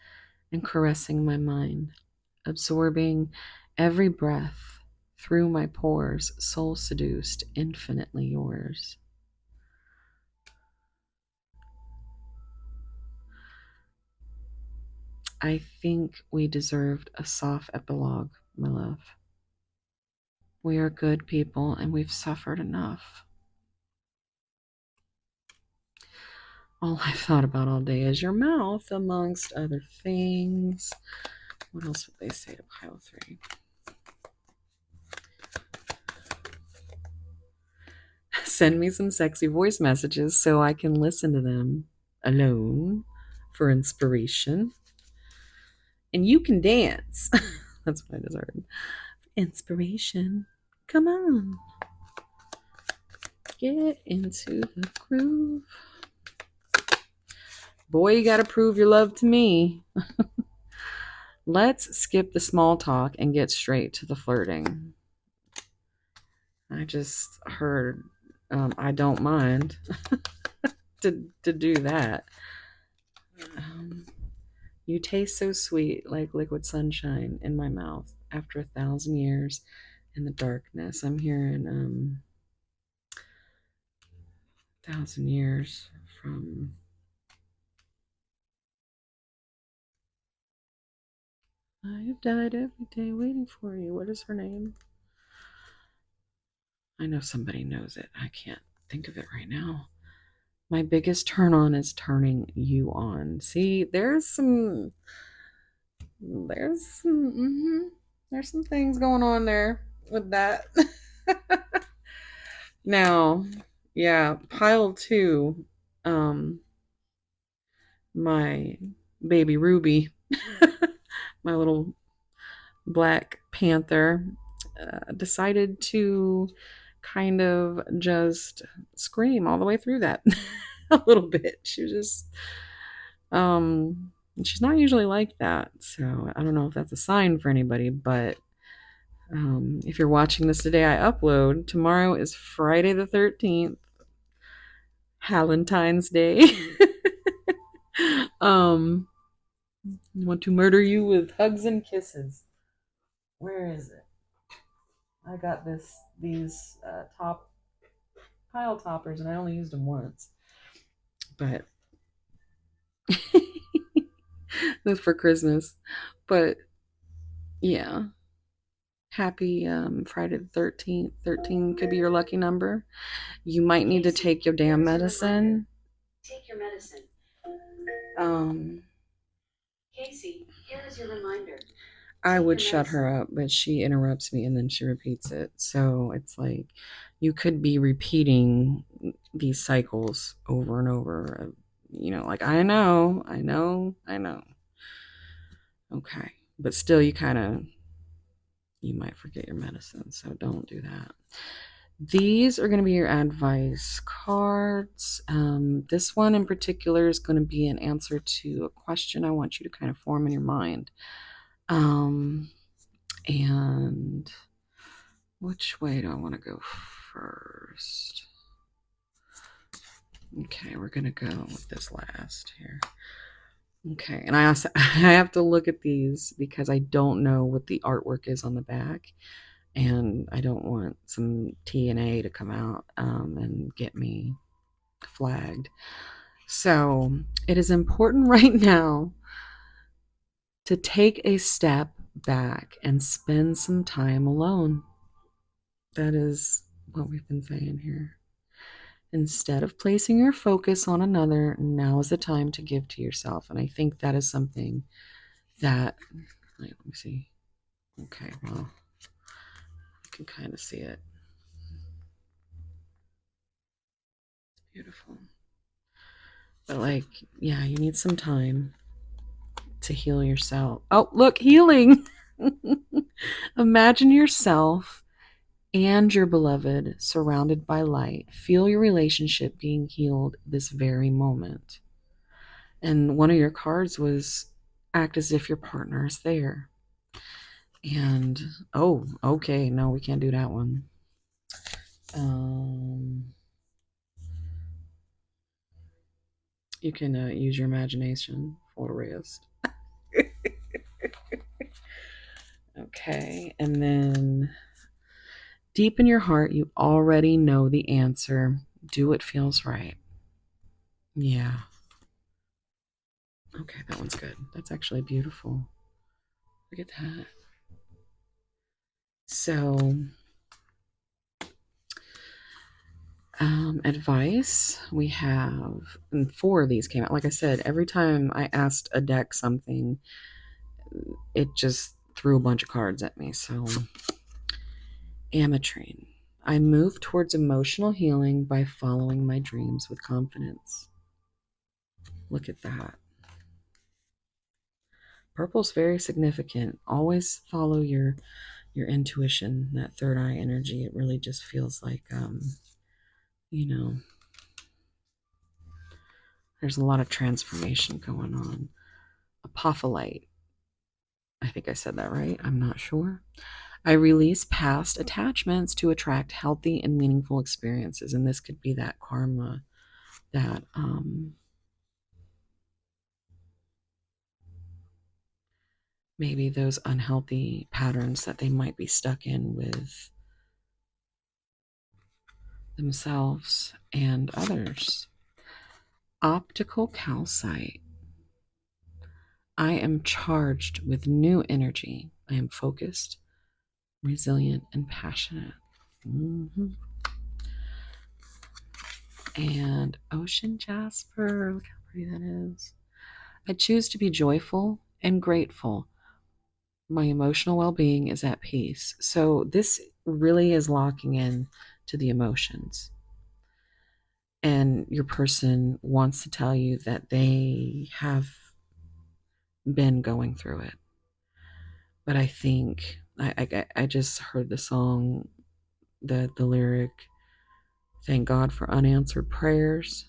and caressing my mind, absorbing every breath through my pores, soul seduced, infinitely yours. I think we deserved a soft epilogue, my love. We are good people and we've suffered enough. All I've thought about all day is your mouth, amongst other things. What else would they say to pile 3? Send me some sexy voice messages so I can listen to them alone for inspiration. And you can dance. That's what I deserve. Inspiration. Come on. Get into the groove. Boy, you gotta prove your love to me. Let's skip the small talk and get straight to the flirting. I just heard I don't mind to do that. You taste so sweet like liquid sunshine in my mouth after 1,000 years in the darkness. I'm hearing 1,000 years from I have died every day waiting for you. What is her name? I know somebody knows it. I can't think of it right now. My biggest turn on is turning you on. See, there's some things going on there with that. Now, yeah, pile 2, my baby Ruby, my little black panther, decided to kind of just scream all the way through that a little bit. She was just, she's not usually like that. So I don't know if that's a sign for anybody, but if you're watching this today, I upload. Tomorrow is Friday the 13th, Valentine's Day. um, want to murder you with hugs and kisses. Where is it? I got these top pile toppers, and I only used them once, but that's for Christmas. But yeah, Happy Friday the 13th. 13 could be your lucky number. You might need to Casey, take your damn medicine. take your medicine. Um, Casey, here is your reminder. I Take would your shut her medicine. up, but she interrupts me and then she repeats it. So it's like you could be repeating these cycles over and over. Like I know, I know, I know. Okay. But still, you might forget your medicine. So don't do that. These are going to be your advice cards. This one in particular is going to be an answer to a question I want you to kind of form in your mind. And which way do I want to go first? Okay, we're going to go with this last here. Okay, and I also I have to look at these because I don't know what the artwork is on the back, and I don't want some TNA to come out and get me flagged. So it is important right now to take a step back and spend some time alone. That is what we've been saying here. Instead of placing your focus on another, now is the time to give to yourself. And I think that is something that, wait, let me see. Okay, well, you can kind of see it. It's beautiful. But, like, yeah, you need some time to heal yourself. Oh, look, healing. Imagine yourself and your beloved surrounded by light. Feel your relationship being healed this very moment. And one of your cards was act as if your partner is there. And oh, okay, no, we can't do that one. Um, you can use your imagination for the rest. Okay, and then deep in your heart, you already know the answer. Do what feels right. Yeah. Okay, that one's good. That's actually beautiful. Look at that. So, advice we have, and four of these came out. Like I said, every time I asked a deck something, it just threw a bunch of cards at me. So, Ametrine. I move towards emotional healing by following my dreams with confidence. Look at that. Purple's very significant. Always follow your intuition, that third eye energy. It really just feels like you know, there's a lot of transformation going on. Apophyllite. I think I said that right. I'm not sure. I release past attachments to attract healthy and meaningful experiences. And this could be that karma, that maybe those unhealthy patterns that they might be stuck in with themselves and others. Optical calcite. I am charged with new energy. I am focused, resilient, and passionate. Mm-hmm. And ocean jasper. Look how pretty that is. I choose to be joyful and grateful. My emotional well being is at peace. So, this really is locking in to the emotions. And your person wants to tell you that they have been going through it. But I think I just heard the song, the lyric, thank God for unanswered prayers.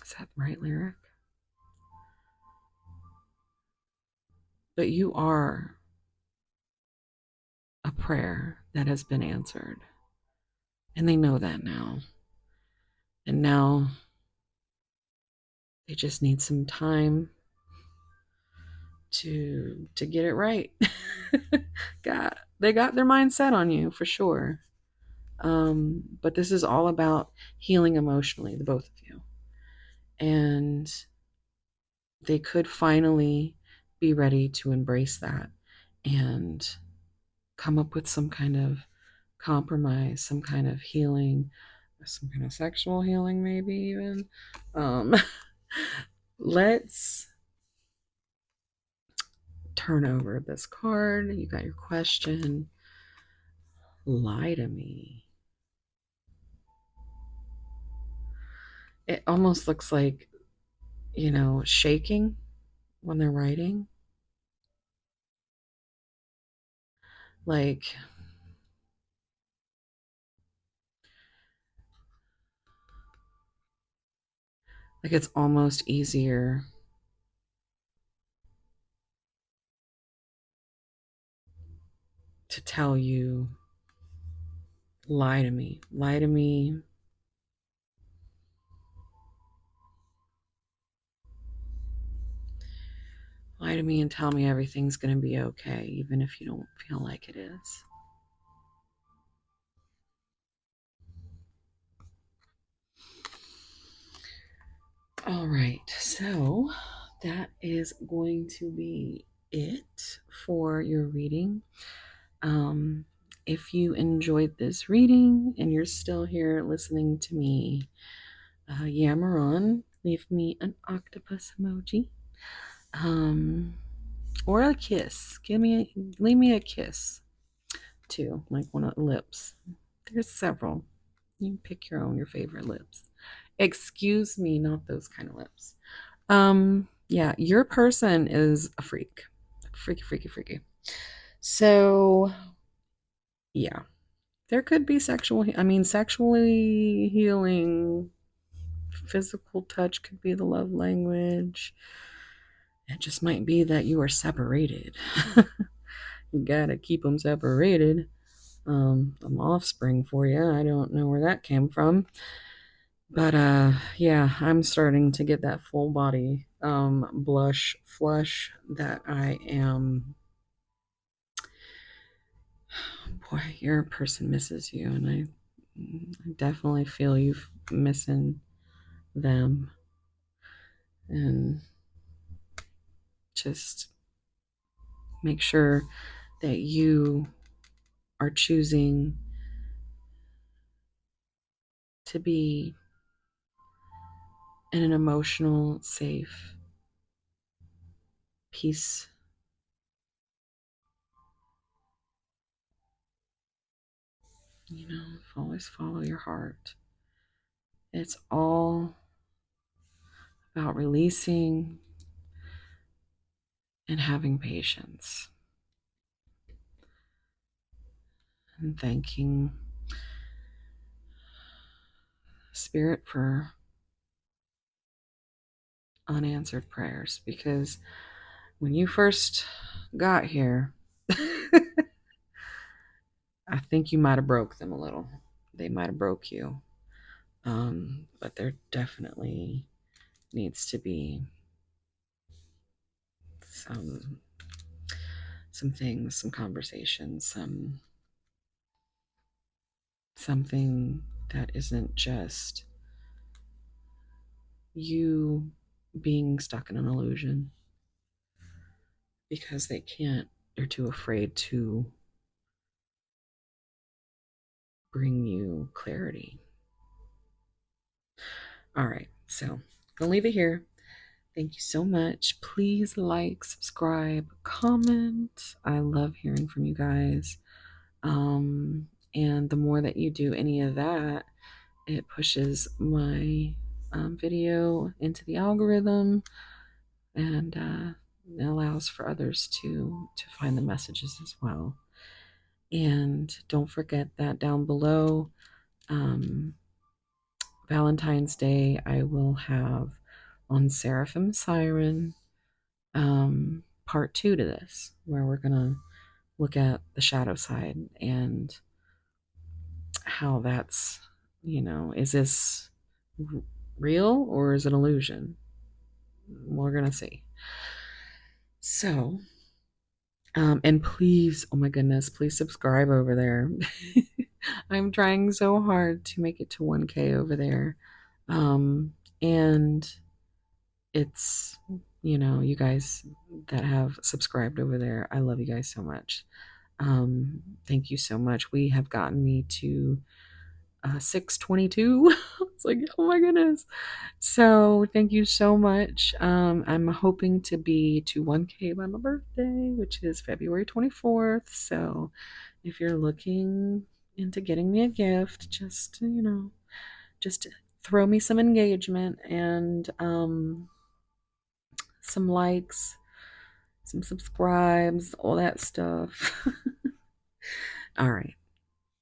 Is that the right lyric? But you are a prayer that has been answered. And they know that now. And now they just need some time to get it right. They got their mind set on you for sure. But this is all about healing emotionally, the both of you. And they could finally be ready to embrace that and come up with some kind of compromise, some kind of healing, some kind of sexual healing, maybe even. Um, let's turn over this card. You got your question. Lie to me. It almost looks like, shaking when they're writing. Like, it's almost easier to tell you, lie to me, lie to me. Lie to me and tell me everything's going to be okay, even if you don't feel like it is. All right, so that is going to be it for your reading. Um, if you enjoyed this reading and you're still here listening to me yammer on, leave me an octopus emoji, or a kiss. Leave me a kiss too, like one of the lips. There's several. You can pick your favorite lips. Excuse me, not those kind of lips. Yeah, your person is a freak. Freaky, freaky, freaky. So, yeah. There could be sexually healing, physical touch could be the love language. It just might be that you are separated. You gotta keep them separated. I'm offspring for you. I don't know where that came from. But yeah, I'm starting to get that full body blush flush that I am. Boy, your person misses you, and I definitely feel you missing them. And just make sure that you are choosing to be in an emotional, safe, peace. Always follow your heart. It's all about releasing and having patience and thanking Spirit for unanswered prayers, because when you first got here, I think you might have broke them a little. They might have broke you. But there definitely needs to be some things, some conversations, something that isn't just you being stuck in an illusion because they're too afraid to bring you clarity. All right, so I'll leave it here. Thank you so much. Please like, subscribe, comment. I love hearing from you guys. And the more that you do any of that, it pushes my video into the algorithm, and it allows for others to find the messages as well. And don't forget that down below, Valentine's Day, I will have on Seraphim Siren part 2 to this, where we're gonna look at the shadow side and how that's, is this real or is it illusion? We're gonna see. So, and please, oh my goodness, please subscribe over there. I'm trying so hard to make it to 1K over there. And it's You guys that have subscribed over there, I love you guys so much. Thank you so much. We have gotten me to 622. It's like, oh my goodness. So thank you so much. I'm hoping to be to 1K by my birthday, which is February 24th. So if you're looking into getting me a gift, just throw me some engagement and some likes, some subscribes, all that stuff. All right.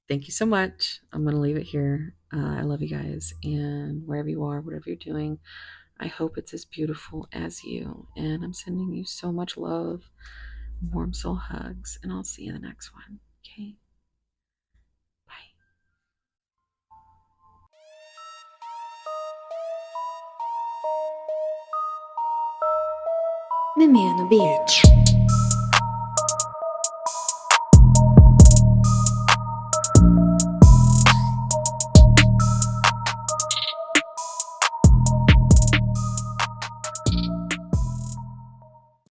Thank you so much. I'm going to leave it here. I love you guys. And wherever you are, whatever you're doing, I hope it's as beautiful as you. And I'm sending you so much love, warm soul hugs, and I'll see you in the next one. Okay? Bye. Mimiano Beach.